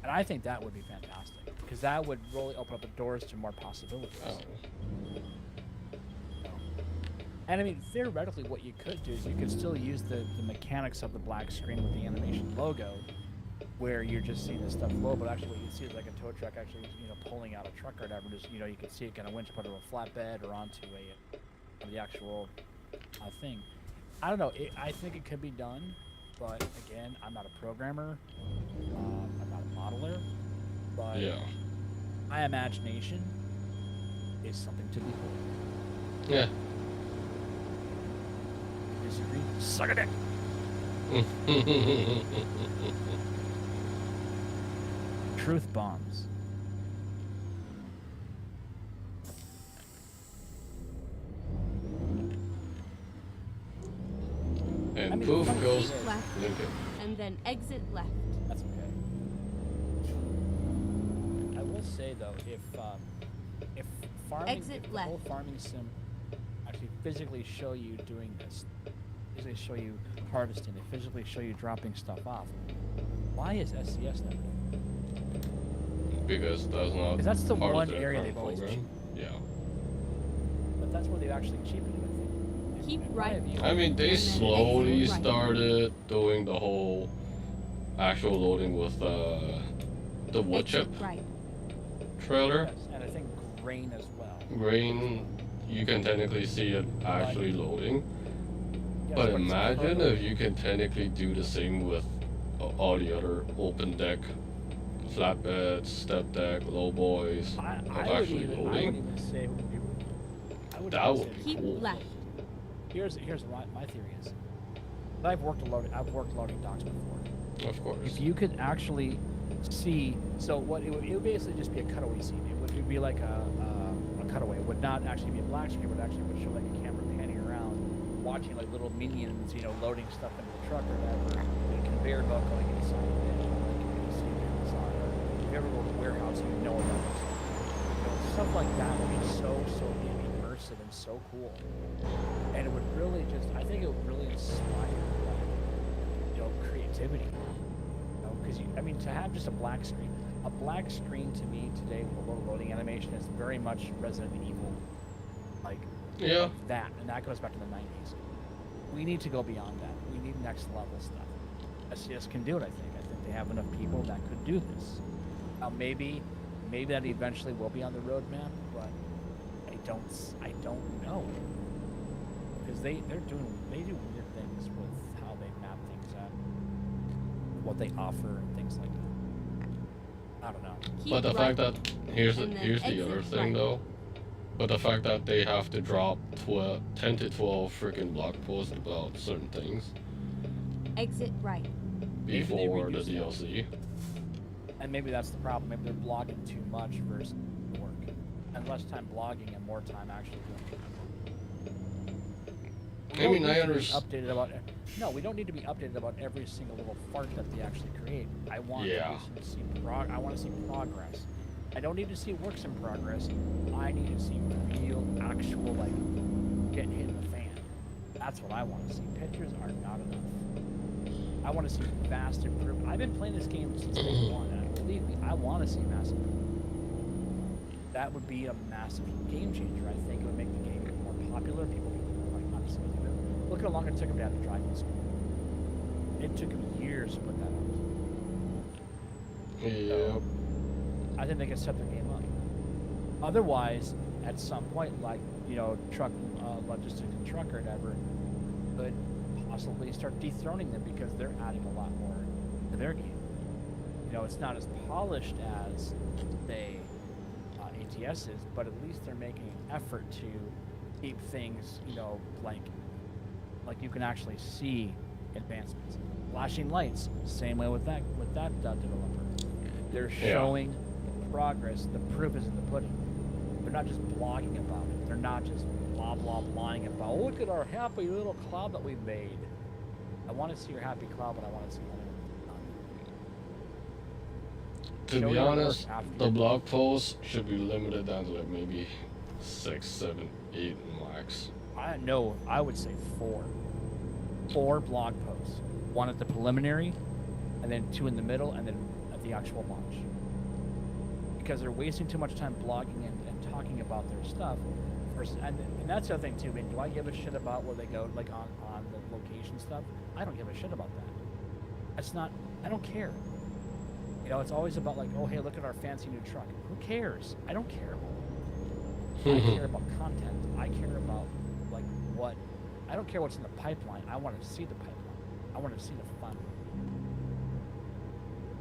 and I think that would be fantastic because that would really open up the doors to more possibilities. Oh. And I mean, theoretically, what you could do is you could still use the mechanics of the black screen with the animation logo, where you're just seeing this stuff low, but actually what you see is like a tow truck actually, you know, pulling out a truck or whatever. Just, you know, you can see it kind of winch put it on a flatbed or onto the actual thing. I don't know. I think it could be done, but again, I'm not a programmer. I'm not a modeler, but Yeah. my imagination is something to behold. Yeah. Disagree? Suck a dick. Truth bombs. And I mean, poof funny goes thing is- Left. Lincoln. And then exit left. That's okay. I will say though, if farming, Exit if the whole left. farming sim actually physically show you doing this, physically show you harvesting, they physically show you dropping stuff off, why is SCS never done? Because that's not. 'Cause that's the part of one their area current they've always program. Yeah. But that's where they've actually cheapened it, I think. Keep In my right. view. I mean, they And then slowly exit right. started doing the whole actual loading with the wood chip Exit right. trailer. Yes, and I think grain as well. Grain, you can technically see it actually loading. Yes, But it's imagine further- if you can technically do the same with all the other open deck, flatbeds, step deck, low boys, I of would actually even loading. say it would be. I would That even would say be Keep cool. left. Here's what my theory is. I've worked loading docks before. Of course. If you could actually see, so what it would basically just be a cutaway scene. It would be like a cutaway. It would not actually be a black screen. It would actually show like a camera panning around, watching like little minions, you know, loading stuff into the truck or whatever. And a conveyor belt going inside of it. Like you see it inside. Or if you ever go to a warehouse, you know what that looks like. You know, stuff like that would be so immersive and so cool. And it would really just, I think it would really inspire, like, you know, creativity. You know, because I mean, to have just a black screen to me today with a little loading animation is very much Resident Evil, like Yeah. that, and that goes back to the 90s. We need to go beyond that. We need next level stuff. SCS can do it. I think they have enough people that could do this. Now maybe that eventually will be on the roadmap, but I don't know. Because they do weird things with how they map things out, what they offer, and things like that. I don't know. Keep But the right. fact that here's And then the other exit thing right. though. But the fact that they have to drop 10 to 12 freaking blog posts about certain things Exit right. Maybe they before the reduce that. DLC. And maybe that's the problem. Maybe they're blogging too much versus the work. And less time blogging and more time actually doing it. I mean, I We don't need to be updated about every single little fart that they actually create. I want Yeah. to see I want to see progress. I don't need to see works in progress. I need to see real, actual, like, getting hit in the fan. That's what I want to see. Pictures are not enough. I want to see vast improvement. I've been playing this game since day one, and believe me, I want to see massive improvement. That would be a massive game changer. I think it would make the game more popular. People would like honestly. Look at how long it took him to have the driving school. It took him years to put that out. Yeah. I think they can set their game up. Otherwise, at some point, like, you know, truck logistics and truck or whatever, could possibly start dethroning them because they're adding a lot more to their game. You know, it's not as polished as, say, ATS is, but at least they're making an effort to keep things, you know, like you can actually see advancements. Flashing lights, same way with that developer. They're Yeah. showing progress. The proof is in the pudding. They're not just blogging about it. They're not just blah blah blahing about. Oh, look at our happy little cloud that we made. I want to see your happy cloud, but I want to see To be honest, the blog post should be limited down to like maybe 6, 7, 8 max. I would say 4. 4 blog posts. 1 at the preliminary, and then 2 in the middle, and then at the actual launch. Because they're wasting too much time blogging and talking about their stuff. And that's the other thing too. I mean, do I give a shit about where they go, like on the location stuff? I don't give a shit about that. That's not. I don't care. You know, it's always about like, oh hey, look at our fancy new truck. Who cares? I don't care. I care about content. I care about like what. I don't care what's in the pipeline. I want to see the pipeline. I want to see the fun.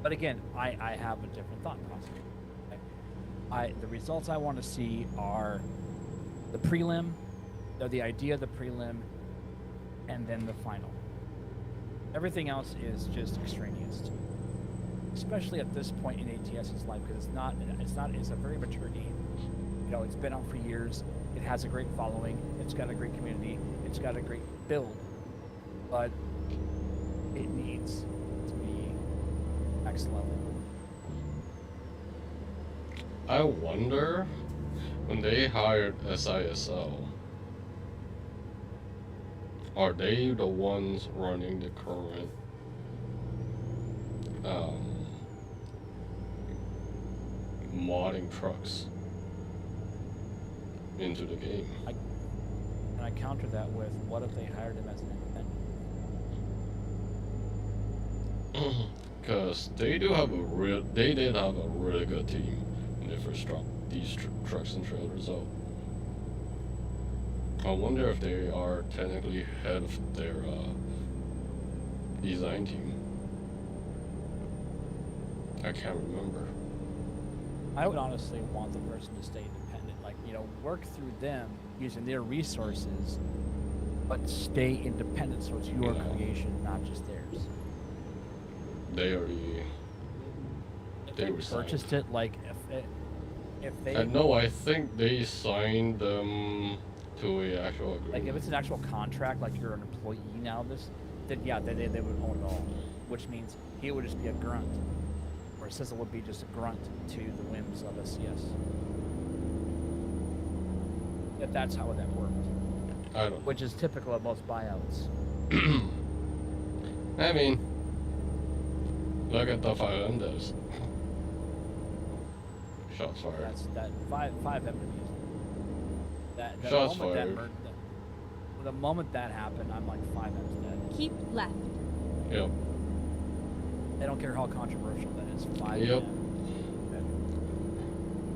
But again, I have a different thought process. The results I want to see are the prelim, the idea of the prelim, and then the final. Everything else is just extraneous, especially at this point in ATS's life, because it's a very mature game. You know, it's been out for years. It has a great following. It's got a great community. It's got a great build, but it needs to be next level. I wonder, when they hired SISL, are they the ones running the current modding trucks into the game? And I counter that with, what if they hired him as an independent? Because they did have a really good team when they first dropped these trucks and trailers out. I wonder if they are technically head of their design team. I can't remember. I would honestly want the person to stay independent, like, you know, work through them using their resources, but stay independent, so it's your creation, not just theirs. They already purchased it, like if they. No, I think they signed them to a actual agreement. Like if it's an actual contract, like you're an employee now, then yeah, they would own it all, which means he would just be a grunt, or Sizzle would be just a grunt to the whims of SCS. If that's how that worked. I don't know. Which is typical of most buyouts. I mean, look at the 5M devs. Shots fired. That's that 5M. That Shots moment fired. The moment that happened, I'm like 5M's dead. Keep left. Yep. They don't care how controversial that is. 5M. Yep.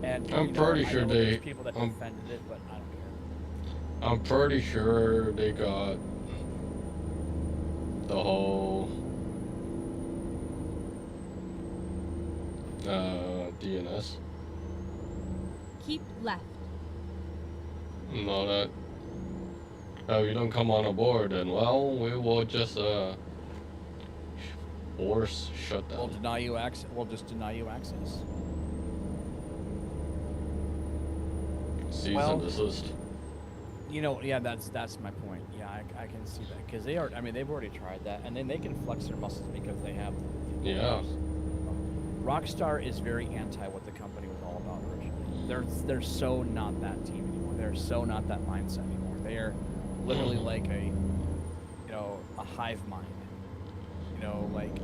And I'm pretty sure there's people that defended it, but I don't care. I'm pretty sure they got the whole DNS. Keep left. No, that. Oh, you don't come on a board, then well, we will just force shutdown. We'll deny you access. We'll just deny you access. Cease Well, and desist. You know, yeah, that's my point. Yeah, I can see that, because they are. I mean, they've already tried that, and then they can flex their muscles because they have. Yeah. Rockstar is very anti what the company was all about originally. They're so not that team anymore. They're so not that mindset anymore. They are literally like a hive mind. You know, like,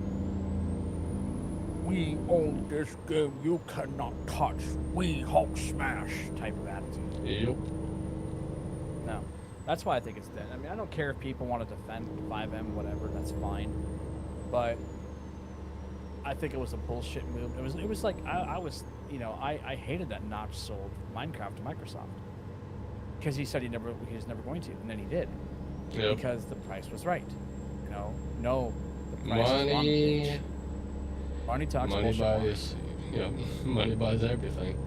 we own this game, you cannot touch. We Hulk smash type of attitude. Yep. No, that's why I think it's dead. I mean, I don't care if people want to defend 5M, whatever. That's fine, but I think it was a bullshit move. It was like I I hated that Notch sold Minecraft to Microsoft because he said he was never going to, and then he did. Yep. Because the price was right. You know, no, the price was wrong. Money. Money talks. Money buys. Yep. Money buys everything.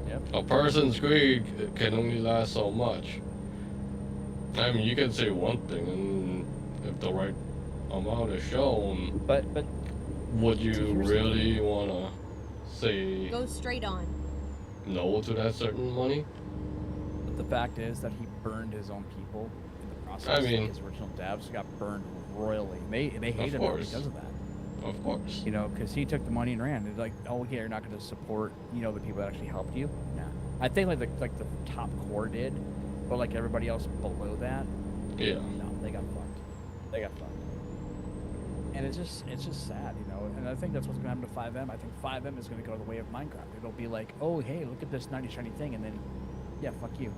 Yep. A person's greed can only last so much. I mean, you can say one thing, and if the right amount is shown, But would you here's the really want to say? Go straight on. no to that certain money. But the fact is that he burned his own people in the process. I mean, his original devs got burned royally. They hate him course. because of that. Of course. You know, because he took the money and ran. It's like, oh yeah, you're not going to support, you know, the people that actually helped you. Nah. I think like the top core did, but like everybody else below that, Yeah. no, they got fucked. They got fucked. And it's just sad, you know. And I think that's what's going to happen to 5M. I think 5M is going to go the way of Minecraft. It'll be like, oh hey, look at this nice shiny thing, and then, yeah, fuck you.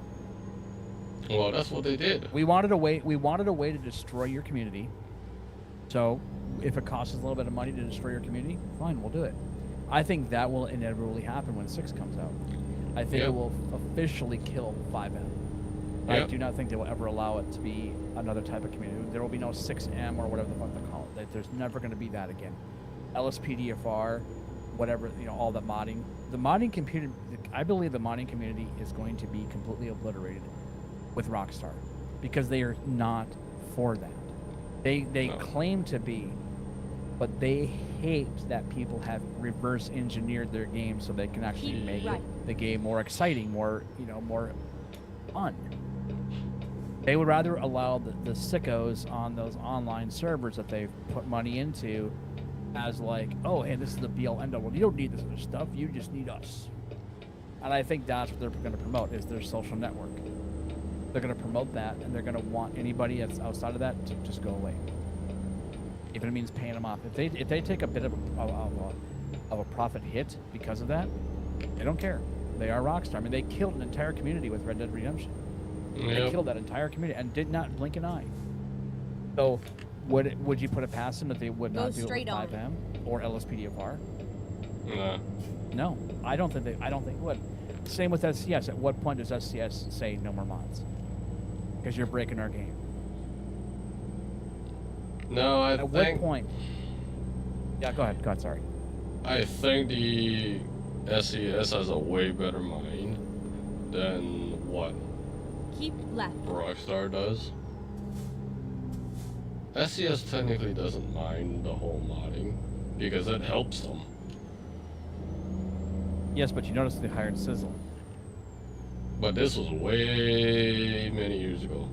Well, that's what they did. We wanted a way to destroy your community. So, if it costs us a little bit of money to destroy your community, fine, we'll do it. I think that will inevitably happen when 6 comes out. I think it will officially kill 5M. I do not think they will ever allow it to be another type of community. There will be no 6M or whatever the fuck they call it. There's never going to be that again. LSPDFR, whatever, you know, all that modding. The modding community, I believe the modding community is going to be completely obliterated with Rockstar because they are not for that. They claim to be, but they hate that people have reverse engineered their game so they can actually make the game more exciting, more, you know, more fun. They would rather allow the sickos on those online servers that they've put money into as like, oh, hey, this is the be all end all. Well, you don't need this other stuff. You just need us. And I think that's what they're going to promote is their social network. They're going to promote that, and they're going to want anybody that's outside of that to just go away. Even if it means paying them off. If they take a bit of a profit hit because of that, they don't care. They are Rockstar. I mean, they killed an entire community with Red Dead Redemption. They killed that entire community and did not blink an eye. So, would you put it past them that they would not do it with 5M or LSPDFR? Nah. No, I don't think it would. Same with SCS. At what point does SCS say no more mods? Because you're breaking our game. No, At what point? Yeah, go ahead. Sorry. I think the SES has a way better mind than what Keep left. Rockstar does. SES technically doesn't mind the whole modding because it helps them. Yes, but you notice they hired Sizzle. But this was way many years ago.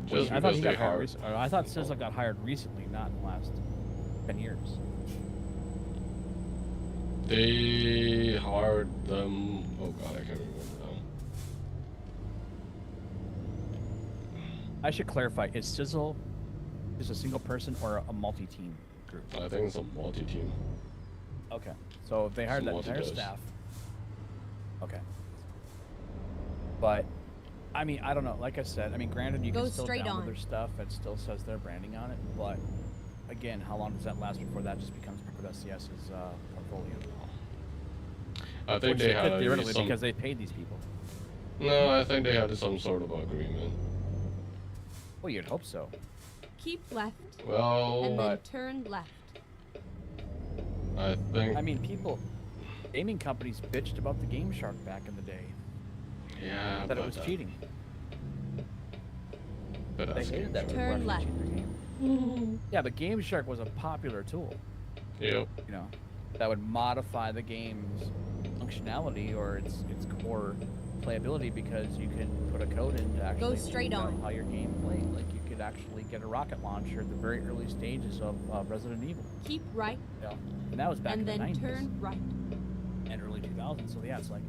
Just I thought because he they got hired hired. recently. I thought Sizzle got hired recently, not in the last 10 years. They hired them. Oh god, I can't remember now. I should clarify: is Sizzle just a single person or a multi-team group? I think it's a multi-team. Okay, so if they hired that entire multi-does. staff. Okay. But, I mean, I don't know. Like I said, I mean, granted, you Go can still straight download on. their stuff. It still says their branding on it. But, again, how long does that last before that just becomes part of SCS's portfolio? I think Which they it had could at theoretically least some. because they paid these people. No, I think they had some sort of agreement. Well, you'd hope so. Keep left. Well, And then turn left. I think. I mean, gaming companies bitched about the Game Shark back in the day. Yeah, That it but was cheating. But They that's hated that Game people Turn actually left. cheated their game. Yeah, but Game Shark was a popular tool. Yep. You know, that would modify the game's functionality or its core playability because you can put a code in to actually Go straight tune on. how your game played. Like you could actually get a rocket launcher at the very early stages of Resident Evil. Keep right. You know? And that was back And in the then 90s turn right. and early 2000s. So yeah, it's like,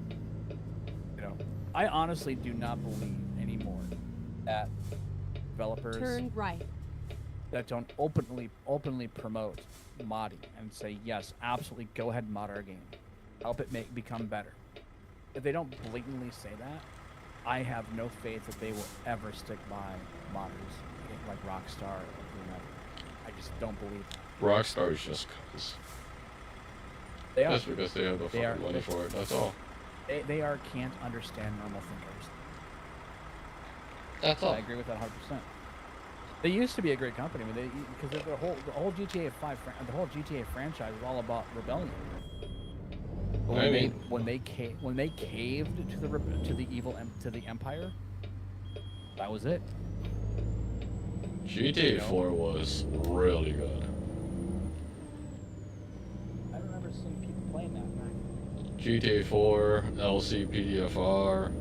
you know, I honestly do not believe anymore that developers Turn right. that don't openly promote modding and say yes, absolutely go ahead and mod our game, help it become better. If they don't blatantly say that, I have no faith that they will ever stick by modders like Rockstar or whomever. I just don't believe that. Rockstar is just cunts. They are. Just because they have the fucking money for it, that's all. They can't understand normal thinkers. That's all. I agree with that 100%. They used to be a great company. I mean, because the whole GTA 5, the whole GTA franchise is all about rebellion. But I mean, when they caved to the Empire, that was it. GTA 4 was really good. I remember seeing people playing that. And GTA 4, LCPDFR.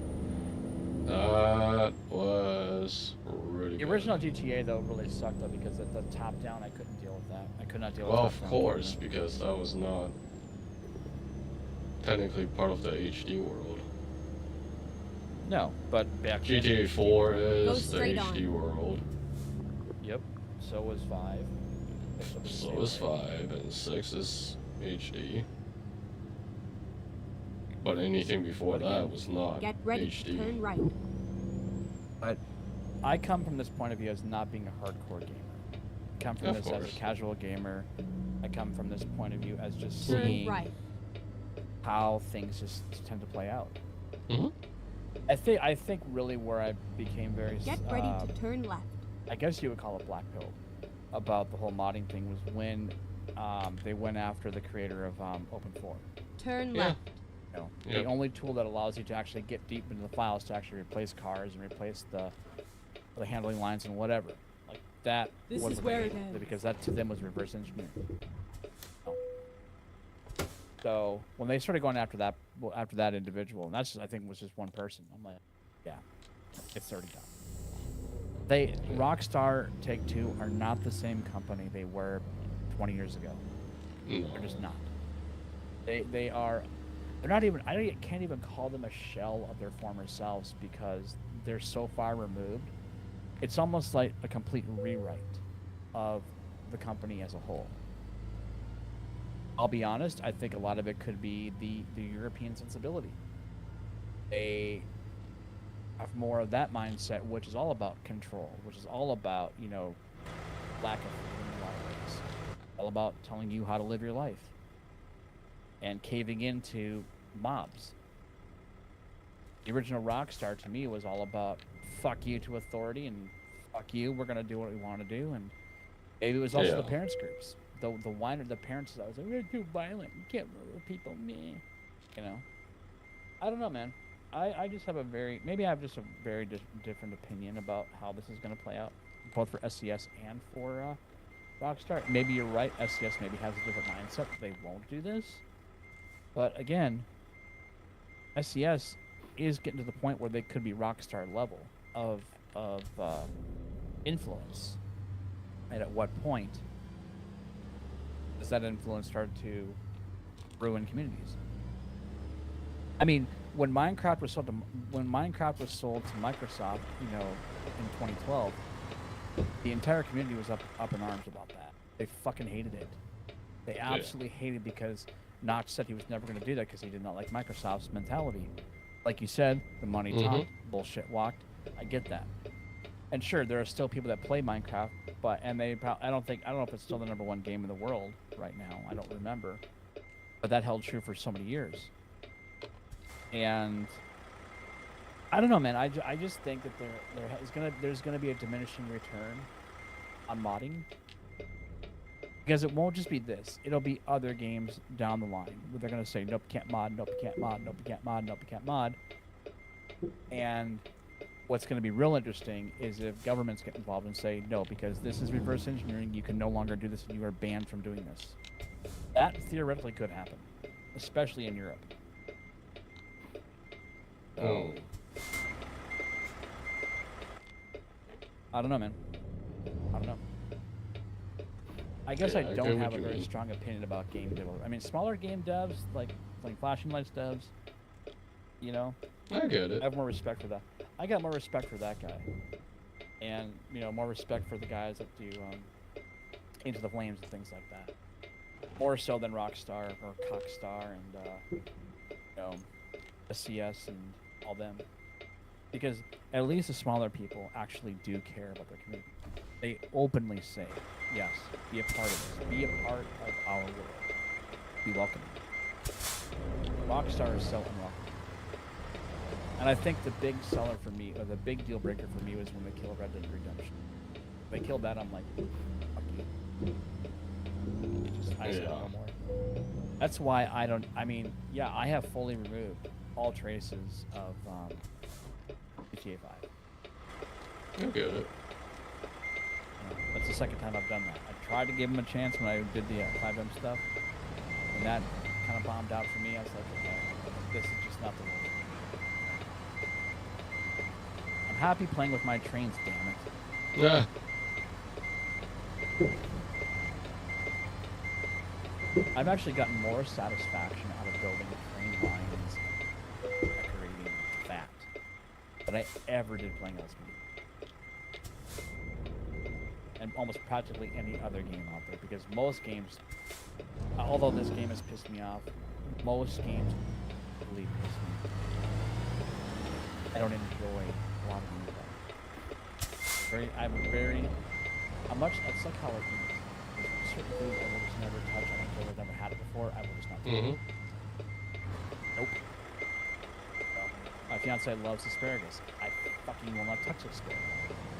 That was really The original GTA though really sucked though because the top down I couldn't deal with that. I could not deal with. Well, top of down course, camera. because that was not technically part of the HD world. No, but back then, GTA 4 Go is the straight HD on. world. Yep. So was 5. So is 5, and 6 is HD. But anything before that was not Get ready to HD. turn right. But I come from this point of view as not being a hardcore gamer. I come from Of this as course. a casual gamer. I come from this point of view as just Turn seeing right. how things just tend to play out. Mhm. I think really where I became very Get ready to turn left. I guess you would call it black pill about the whole modding thing was when they went after the creator of Open4. Turn Yeah. left. You know, Yep. the only tool that allows you to actually get deep into the files to actually replace cars and replace the handling lines and whatever. Like that This was is what where they it hated, ends. because that to them was reverse engineering. So when they started going after that individual, and that's just, I think was just one person. I'm like, yeah, it's already done. Rockstar, Take-Two are not the same company they were 20 years ago. No. They're just not. They are. They're not even. Can't even call them a shell of their former selves because they're so far removed. It's almost like a complete rewrite of the company as a whole. I'll be honest. I think a lot of it could be the European sensibility. They have more of that mindset, which is all about control, which is all about lack of freedom in a lot of ways. All about telling you how to live your life and caving into mobs. The original Rockstar to me was all about fuck you to authority and fuck you, we're gonna do what we want to do. And maybe it was also the Yeah. parents groups, the whiner, the parents that was like, we're too violent, you can't murder people, me. I don't know, man. I just have a very different opinion about how this is gonna play out, both for SCS and for Rockstar. Maybe you're right. SCS maybe has a different mindset. They won't do this. But again, SCS is getting to the point where they could be Rockstar level of influence. And at what point does that influence start to ruin communities? I mean, when Minecraft was sold to Microsoft, in 2012, the entire community was up in arms about that. They fucking hated it. They absolutely hated it because Notch said he was never going to do that because he did not like Microsoft's mentality. Like you said, the money talked, bullshit walked. I get that. And sure, there are still people that play Minecraft, but I don't know if it's still the #1 game in the world right now. I don't remember, but that held true for so many years. And I don't know, man. I just think that there's gonna be a diminishing return on modding, because it won't just be this. It'll be other games down the line where they're gonna say, nope, can't mod, nope, can't mod, nope, can't mod, nope, can't mod. And what's gonna be real interesting is if governments get involved and say, no, because this is reverse engineering, you can no longer do this, and you are banned from doing this. That theoretically could happen, especially in Europe. Oh. I don't know, man. I don't know. I guess Yeah, I I don't get have what a you very mean. strong opinion about game development. I mean, smaller game devs, like Flashing Lights devs, I get I it. have more respect for that. I got more respect for that guy. And, more respect for the guys that do Into the Flames and things like that. More so than Rockstar or Cockstar and, SCS and all them. Because at least the smaller people actually do care about their community. They openly say, yes, be a part of this. Be a part of our world. Be welcome. Rockstar is so unwelcome. And I think the big seller for me, or the big deal breaker for me, was when they killed Red Dead Redemption. They killed that, I'm like, fuck you. I said no more. That's why I don't, I have fully removed all traces of GTA 5. I get it. That's the second time I've done that. I tried to give him a chance when I did the 5M stuff, and that kind of bombed out for me. I was like, okay, this is just not the one. I'm happy playing with my trains, damn it. Yeah. I've actually gotten more satisfaction out of building train lines and decorating that than I ever did playing Ultimate. And almost practically any other game out there, because most games, although this game has pissed me off, most games really piss me off. I don't enjoy a lot of games like that. I'm much, it's like how I eat. There's certain foods I will just never touch. I don't care if I've never had it before. I will just not touch it. Nope. My fiance loves asparagus. I fucking will not touch asparagus.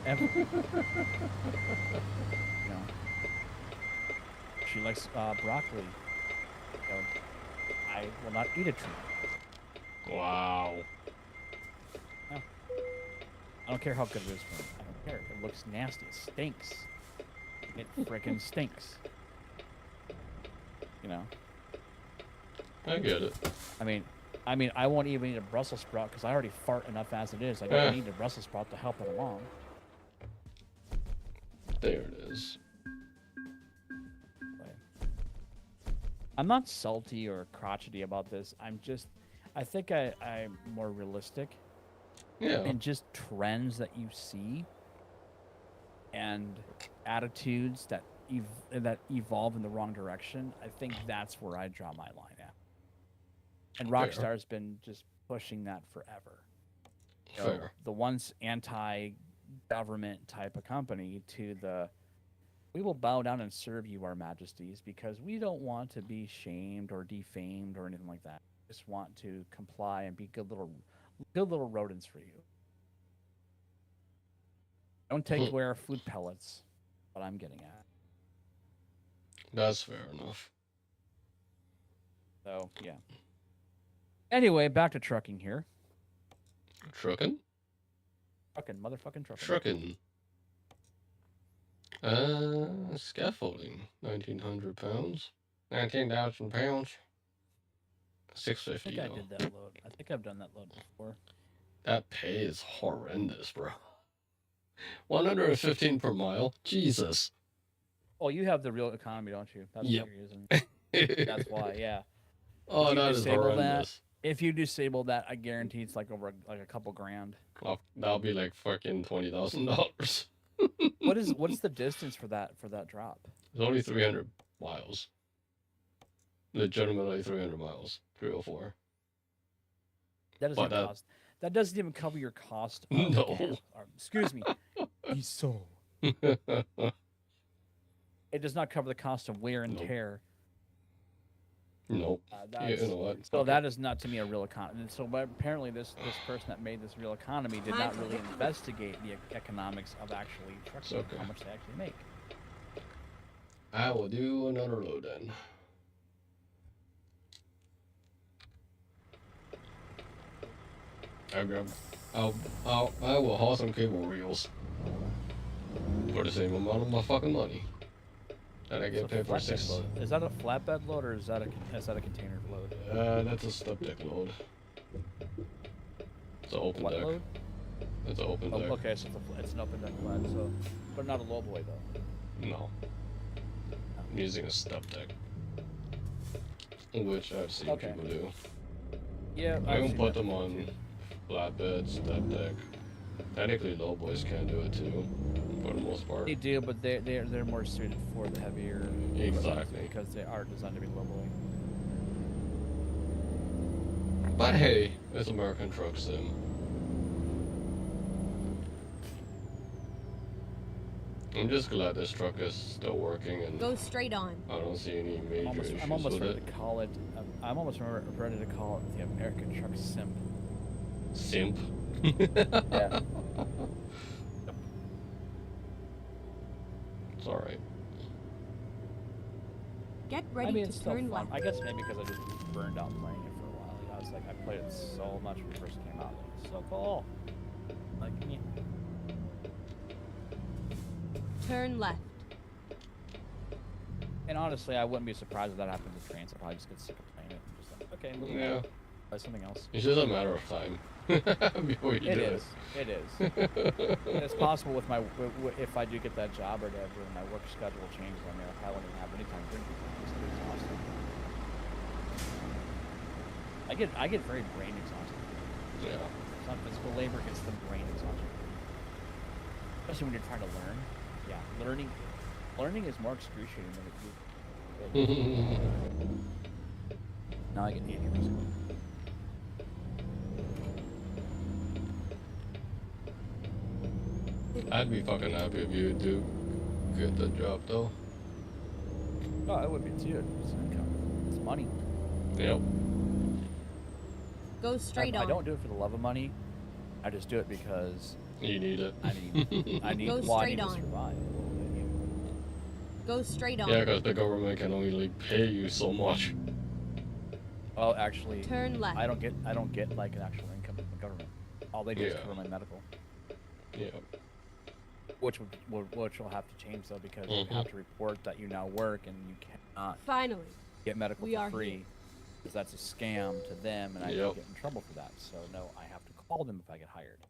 Ever. You know. She likes broccoli. You know, I will not eat a tree. Wow. No. I don't care how good it is for me. I don't care. It looks nasty. It stinks. It frickin' stinks. You know? I get it. I mean, I won't even eat a Brussels sprout because I already fart enough as it is. I don't need a Brussels sprout to help it along. There it is. I'm not salty or crotchety about this. I think I'm more realistic. Yeah. And just trends that you see and attitudes that evolve in the wrong direction. I think that's where I draw my line at. And Rockstar's been just pushing that forever. Fair. The once anti-government type of company to the, we will bow down and serve you, our majesties, because we don't want to be shamed or defamed or anything like that. We just want to comply and be good little rodents for you. Don't take away our food pellets, what I'm getting at. That's fair enough. So, yeah. Anyway, back to trucking here. Trucking? Motherfucking trucking. Trucking. Scaffolding. 1,900 pounds. 19,000 pounds. 650. I think I did that load. I think I've done that load before. That pay is horrendous, bro. 115 per mile. Jesus. Oh, you have the real economy, don't you? That's what you're using. That's why, yeah. Oh, that is horrendous. If you disable that, I guarantee it's like over like a couple grand. That'll be like fucking $20,000. What's the distance for that drop? It's only 300 miles. Legitimately 300 miles. 304. That doesn't cost. That doesn't even cover your cost. Of No. Excuse me. So. It does not cover the cost of wear and tear. Nope. You know what? So that is not to me a real economy. And so apparently this person that made this real economy did not really investigate the economics of actually trucking, how much they actually make. I will do another load then. I will haul some cable reels for the same amount of my fucking money that I get paid for 6. Load. Is that a flatbed load or is that a container load? That's a step deck load. It's an open deck. Load? It's an open deck. Okay, so it's an open deck flat, so but not a low boy though. No. I'm using a step deck, which I've seen people do. Yeah, I can put them on flatbed, step deck. Technically, low boys can do it too, for the most part. They do, but they're more suited for the heavier. Exactly. Because they are designed to be low boy. But hey, it's American Truck Sim. I'm just glad this truck is still working and Go straight on. I don't see any major issues I'm almost with ready it. to call it. I'm almost ready to call it the American Truck Simp. Simp? Yeah. It's alright. Get ready it's to still turn fun. left. I guess maybe because I just burned out playing it for a while. You know, it's like I played it so much when it first came out. It's so cool. Like, yeah. Turn left. And honestly, I wouldn't be surprised if that happened to trains. I'd probably just get sick of playing it. Just like, okay, moving on. Buy something else. It's just a matter of time before you It do is. It is. It's possible with my if I do get that job or whatever, my work schedule changes. I mean, I won't even have any time drinking. It's too exhausting. I get very brain exhausted. Yeah. It's not physical labor; it's the brain exhaustion. Especially when you're trying to learn. Yeah, learning is more excruciating than it. Now I get 80%. I'd be fucking happy if you do get the job though. Oh, I would be too. It's income. It's money. Yep. Go straight I on. don't do it for the love of money. I just do it because You need it. I need Go well, I straight need to on. survive. Go straight on. Yeah, because the government can only pay you so much. Well, actually, Turn left. I don't get like an actual income from the government. All they do is Yeah. cover my medical, Yep. which will have to change though because you have to report that you now work and you cannot Finally. get medical We for are free here. because that's a scam to them, and I Yep. could get in trouble for that. So no, I have to call them if I get hired.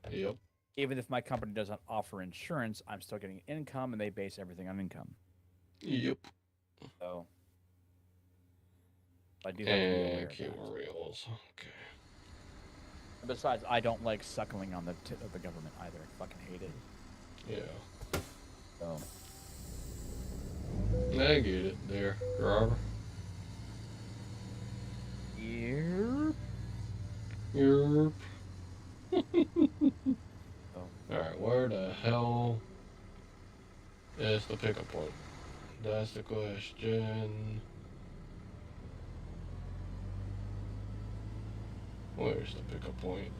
Yep. Even if my company doesn't offer insurance, I'm still getting income, and they base everything on income. Yep. So I do have to be aware And of keep that. reels. Okay. Besides, I don't like suckling on the tit of the government either. I fucking hate it. Yeah. So I get it there, driver. here. Yep. Oh, Alright, where the hell is the pickup point? That's the question. Where's the pickup point?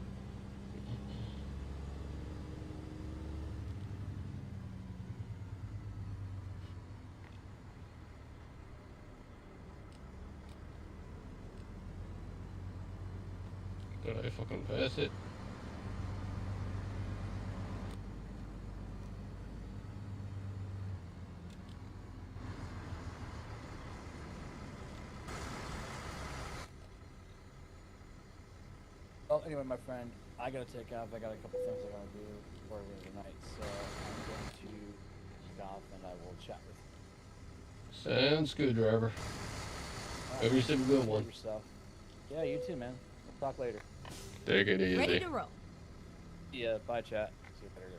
Did I fucking pass it? well, anyway, my friend, I gotta take off. I got a couple things I gotta do before the end of the night, so I'm going to take off, and I will chat with you. Sounds good, driver. Alright, Have yourself a good one. yourself. Yeah, you too, man. We'll talk later. Take it easy. Ready to roll. Yeah, bye, chat. See you later.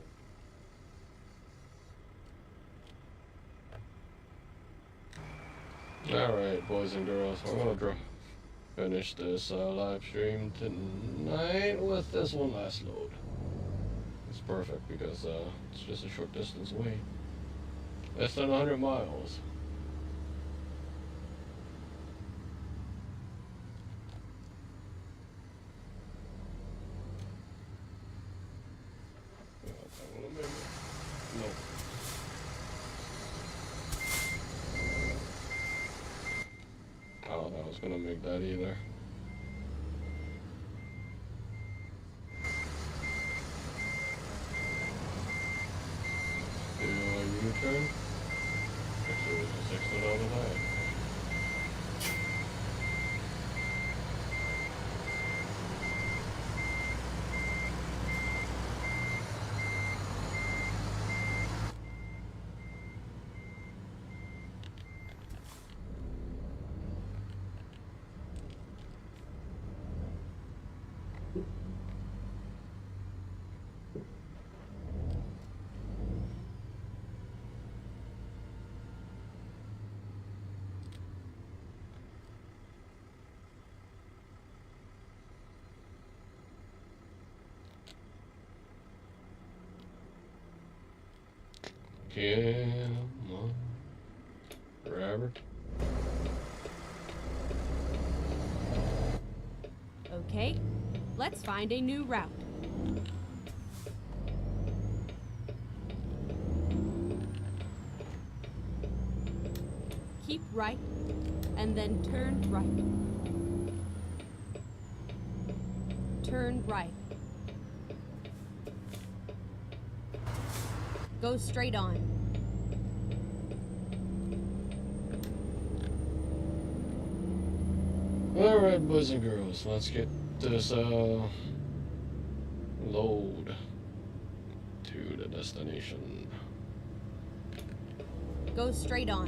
Alright, boys and girls, we're gonna finish this live stream tonight with this one last load. It's perfect because it's just a short distance away. Less than 100 miles. No. I don't think I was gonna make that either. Do a U-turn? Actually, it was just exit out of that. Come on. Driver. Okay. Let's find a new route. Keep right, and then turn right. Turn right. Go straight on. Alright, boys and girls, let's get this load to the destination. Go straight on.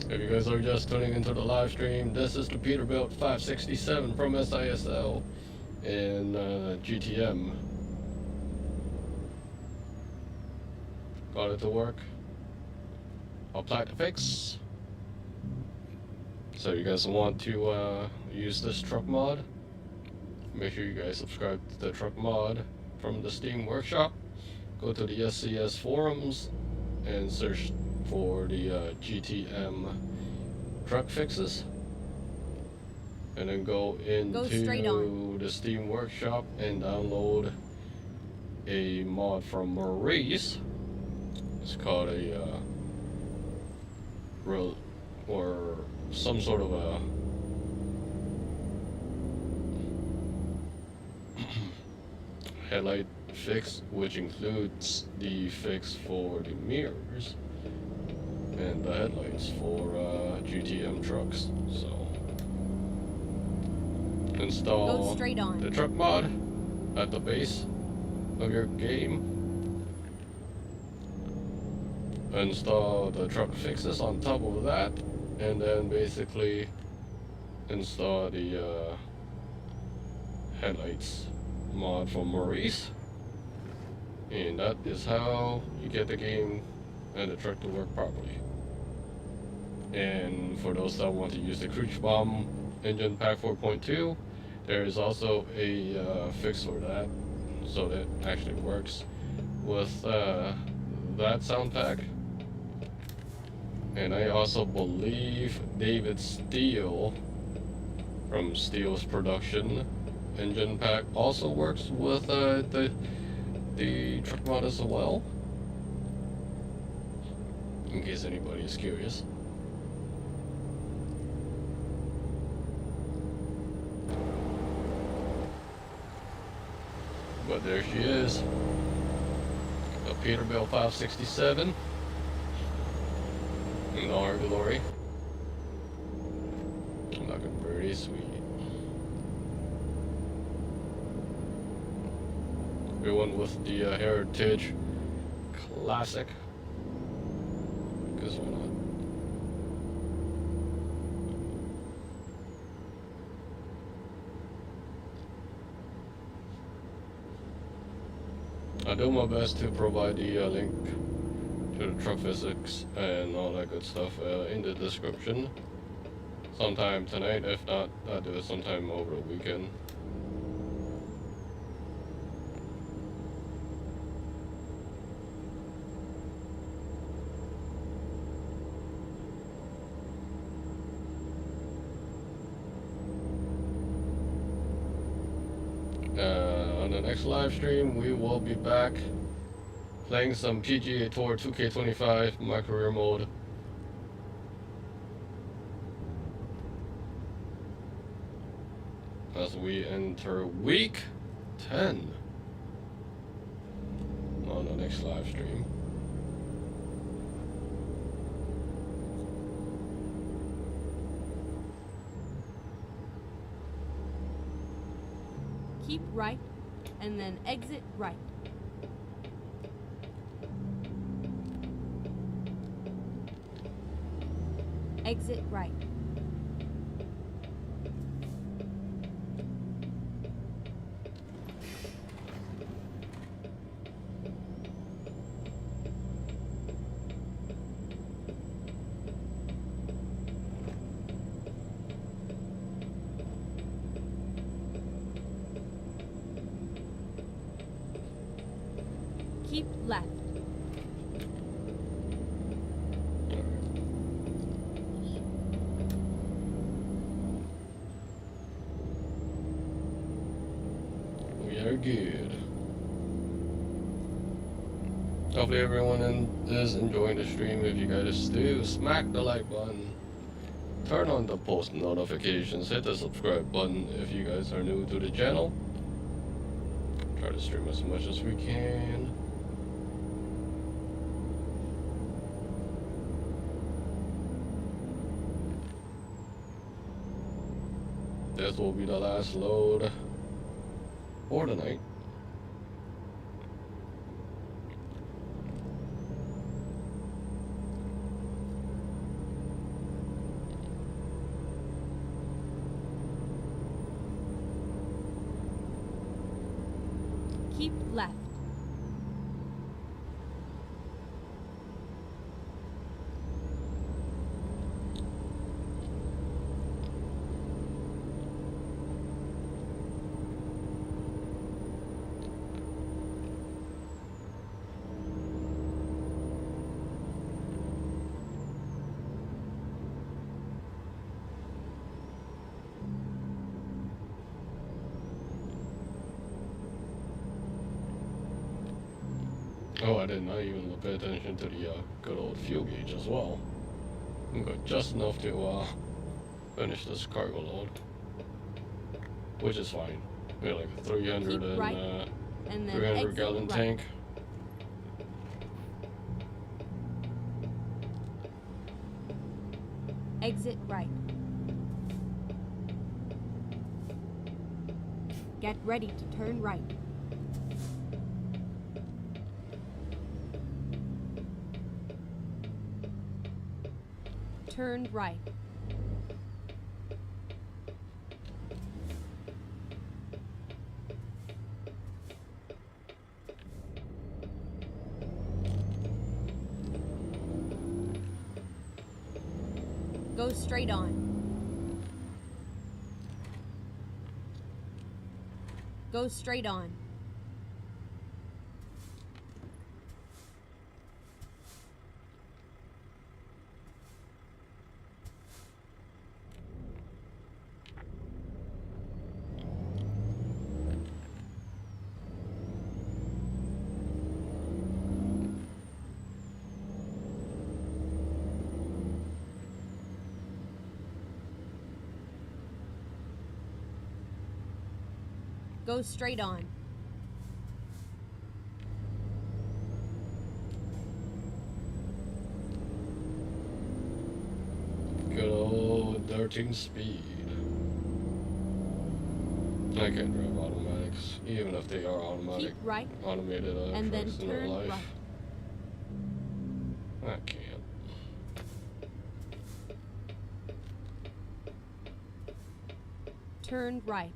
If you guys are just tuning into the live stream, this is the Peterbilt 567 from SISL in GTM. Got it to work. Apply to fix. So you guys want to use this truck mod, make sure you guys subscribe to the truck mod from the Steam Workshop. Go to the SCS forums and search for the GTM truck fixes, and then go into the Steam Workshop and download a mod from Maurice. It's called a real or some sort of a headlight fix, which includes the fix for the mirrors and the headlights for GTM trucks. So install the truck mod at the base of your game. Install the truck fixes on top of that, and then basically install the headlights mod from Maurice, and that is how you get the game and the truck to work properly. And for those that want to use the Cruise Bomb engine pack 4.2, there is also a fix for that, so that actually works with that sound pack. And I also believe David Steele from Steele's Production engine pack also works with the truck mod as well, in case anybody is curious. But there she is, a Peterbilt 567 in all her glory. Looking pretty sweet. We went with the Heritage Classic, because why not? I do my best to provide the link to the truck physics and all that good stuff in the description sometime tonight. If not, I'll do it sometime over the weekend. On the next live stream, we will be back playing some PGA Tour 2K25 my career mode. As we enter week 10 on the next live stream. Keep right, and then exit right. Exit right. Keep left. We are good. Hopefully everyone is enjoying the stream. If you guys do, smack the like button, turn on the post notifications, hit the subscribe button if you guys are new to the channel. Try to stream as much as we can. This will be the last load for the night. Keep left. Oh, I did not even pay attention to the good old fuel gauge as well. I'm good just enough to finish this cargo load, which is fine. We have like a 300 Keep right, and then 300 exit gallon right. tank. Exit right. Get ready to turn right. Turn right. Go straight on. Go straight on. Go straight on. Good old 13 speed. I can't drive automatics, even if they are automatic, Keep right, automated and then trucks in real turn life. right. I can't. Turn right.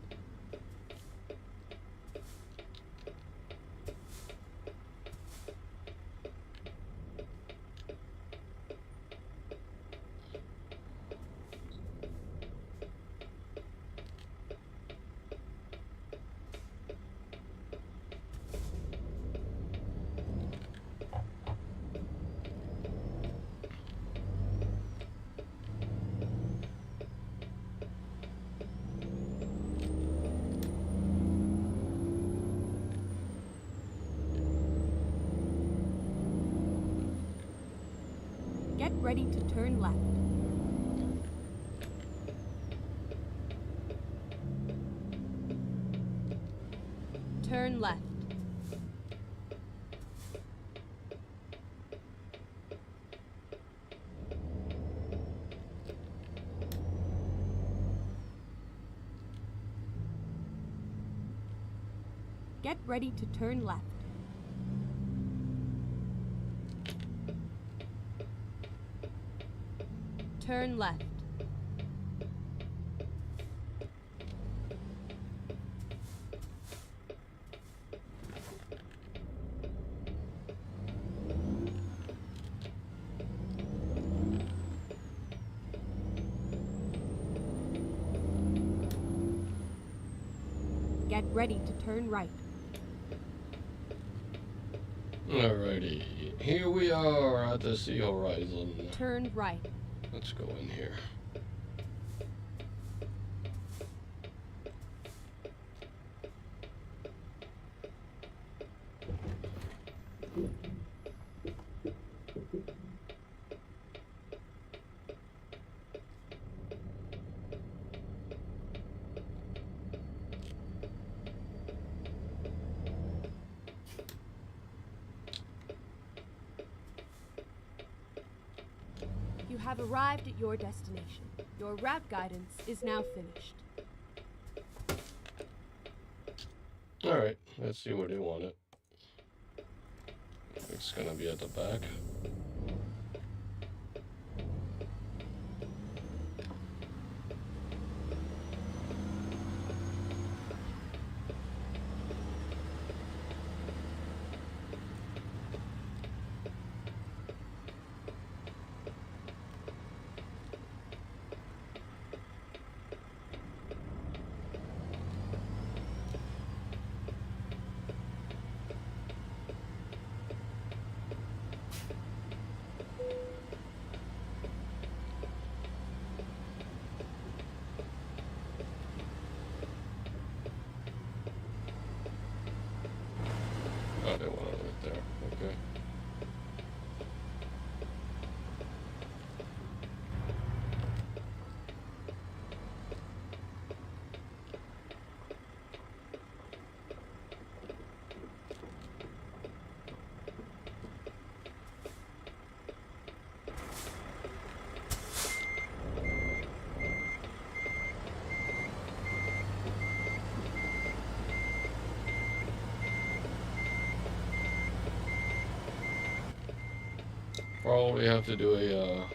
Get ready to turn left. Turn left. Get ready to turn left. Turn left. Get ready to turn right. Alrighty, here we are at the sea horizon. Turn right. Let's go in here. You have arrived at your destination. Your route guidance is now finished. Alright, let's see where they want it. It's gonna be at the back. Oh, they want it right there. Okay. Probably have to do a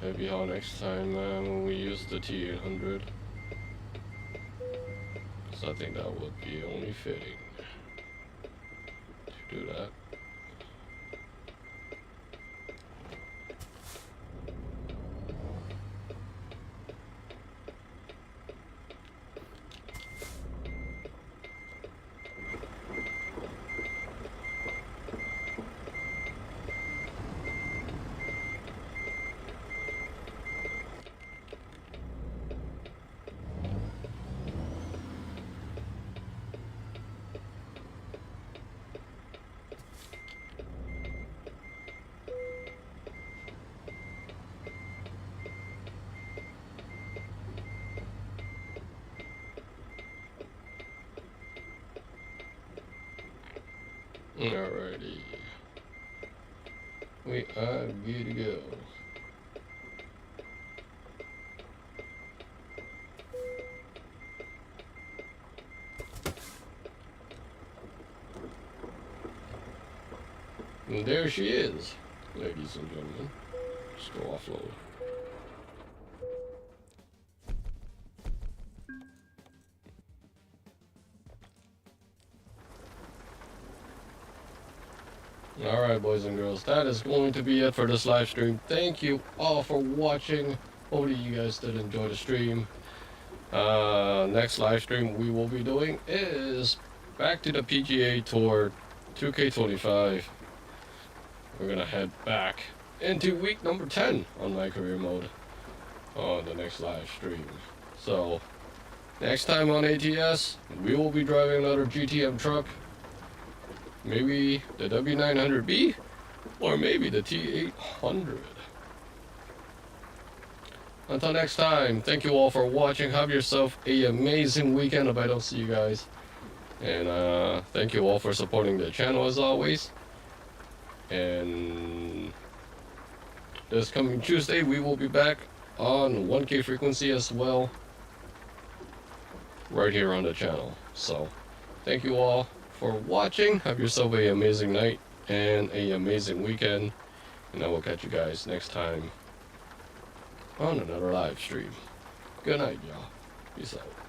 heavy haul next time, man, when we use the T800. So I think that would be only fitting to do that. Alrighty. We are good to go. And there she is, ladies and gentlemen. Just go offload. Alright, boys and girls, that is going to be it for this live stream. Thank you all for watching. Hopefully you guys did enjoy the stream. Next live stream we will be doing is back to the PGA Tour 2K25. We're gonna head back into week number 10 on my career mode on the next live stream. So, next time on ATS, we will be driving another GTM truck. Maybe the W900B, or maybe the T800. Until next time, thank you all for watching. Have yourself an amazing weekend if I don't see you guys. And thank you all for supporting the channel as always. And this coming Tuesday, we will be back on 1K frequency as well, right here on the channel. So, thank you all for watching. Have yourself an amazing night and an amazing weekend, and I will catch you guys next time on another live stream. Good night, y'all. Peace out.